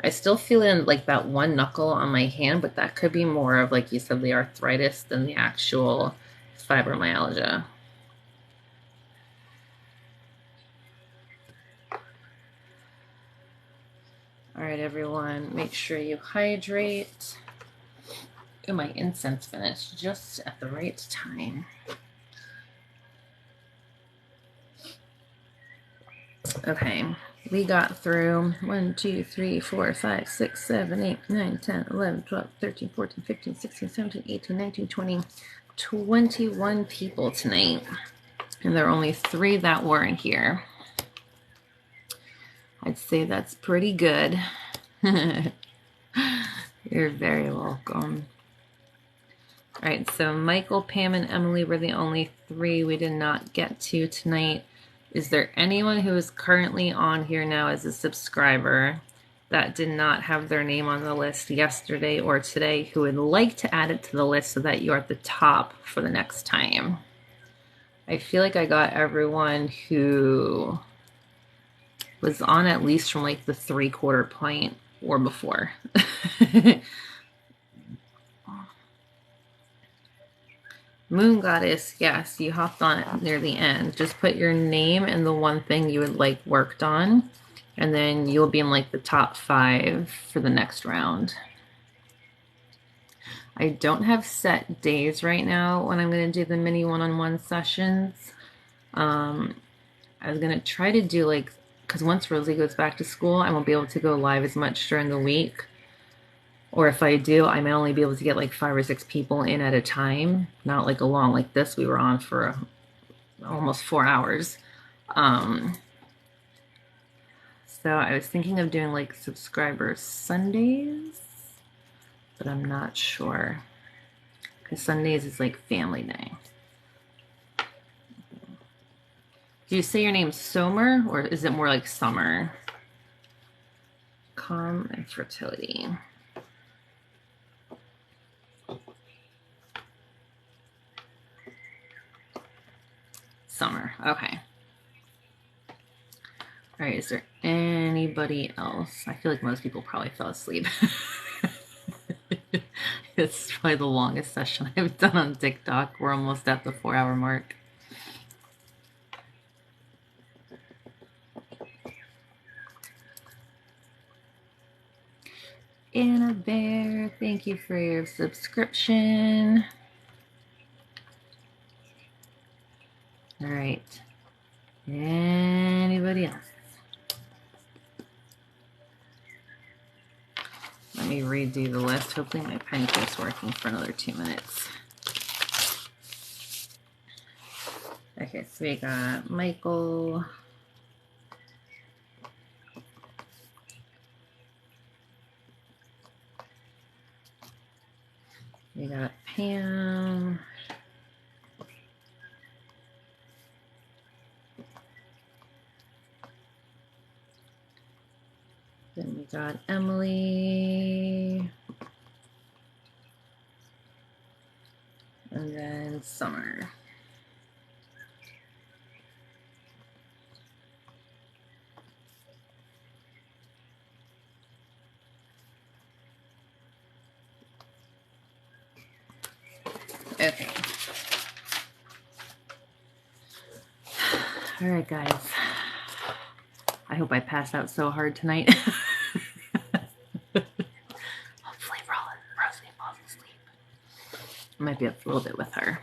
I still feel in like that one knuckle on my hand, but that could be more of, like you said, the arthritis than the actual fibromyalgia. All right, everyone, make sure you hydrate. Oh, my incense finished just at the right time. Okay. We got through 1, 2, 3, 4, 5, 6, 7, 8, 9, 10, 11, 12, 13, 14, 15, 16, 17, 18, 19, 20, 21 people tonight. And there are only 3 that weren't here. I'd say that's pretty good. You're very welcome. All right, so Michael, Pam, and Emily were the only 3 we did not get to tonight. Is there anyone who is currently on here now as a subscriber that did not have their name on the list yesterday or today who would like to add it to the list so that you're at the top for the next time? I feel like I got everyone who was on at least from like the 3/4 point or before. Moon Goddess, yes, you hopped on it near the end. Just put your name and the one thing you would like worked on, and then you'll be in like the top 5 for the next round. I don't have set days right now when I'm going to do the mini one-on-one sessions. I was going to try to do like, because once Rosie goes back to school, I won't be able to go live as much during the week. Or if I do, I may only be able to get like 5 or 6 people in at a time, not like a long like this we were on for almost 4 hours. So I was thinking of doing like subscriber Sundays, but I'm not sure because Sundays is like family day. Do you say your name Somer or is it more like Summer? Calm and fertility. Summer. Okay. All right. Is there anybody else? I feel like most people probably fell asleep. It's probably the longest session I've done on TikTok. We're almost at the 4-hour mark. Anna Bear, thank you for your subscription. All right. Anybody else? Let me redo the list. Hopefully my pen keeps working for another 2 minutes. Okay, so we got Michael. We got Pam. Then we got Emily. And then Summer. Okay. All right, guys. I hope I passed out so hard tonight. Hopefully Rosie falls asleep. I might be up a little bit with her.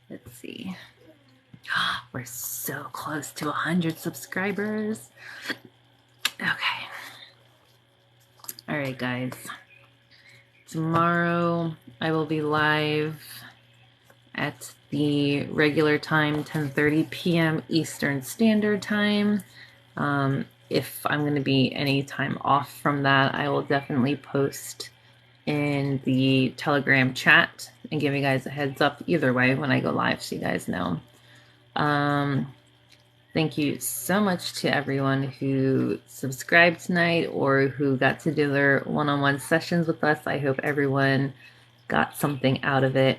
Let's see. We're so close to 100 subscribers. Okay. All right, guys. Tomorrow I will be live at the regular time, 10:30 p.m. Eastern Standard Time. If I'm going to be any time off from that, I will definitely post in the Telegram chat and give you guys a heads up either way when I go live so you guys know. Thank you so much to everyone who subscribed tonight or who got to do their one-on-one sessions with us. I hope everyone got something out of it.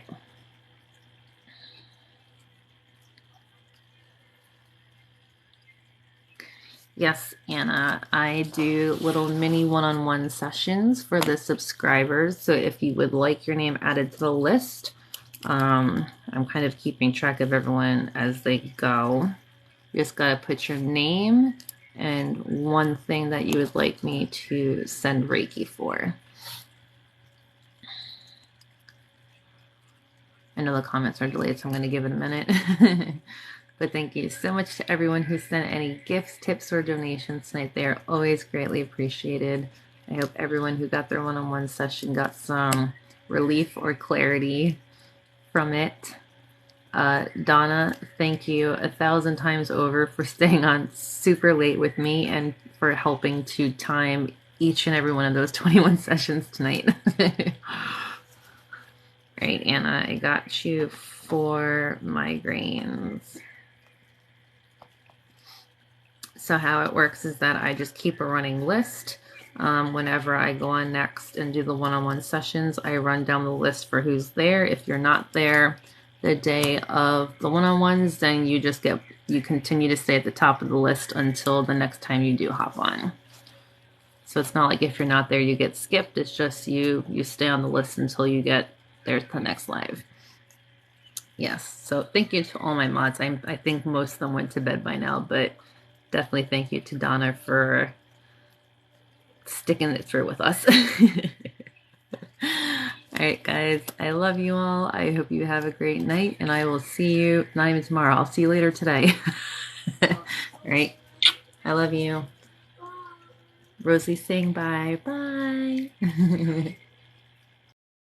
Yes, Anna, I do little mini one-on-one sessions for the subscribers. So if you would like your name added to the list, I'm kind of keeping track of everyone as they go. You just gotta put your name and one thing that you would like me to send Reiki for. I know the comments are delayed, so I'm gonna give it a minute. But thank you so much to everyone who sent any gifts, tips, or donations tonight. They are always greatly appreciated. I hope everyone who got their one-on-one session got some relief or clarity from it. Donna, thank you 1,000 times over for staying on super late with me and for helping to time each and every one of those 21 sessions tonight. Right, Anna, I got you for migraines. So how it works is that I just keep a running list. Whenever I go on next and do the one-on-one sessions, I run down the list for who's there. If you're not there the day of the one-on-ones, then you continue to stay at the top of the list until the next time you do hop on. So it's not like if you're not there, you get skipped. It's just you stay on the list until you get there to the next live. Yes, so thank you to all my mods. I think most of them went to bed by now, but definitely thank you to Donna for sticking it through with us. All right, guys, I love you all. I hope you have a great night, and I will see you, not even tomorrow, I'll see you later today. All right, I love you. Rosie saying bye. Bye.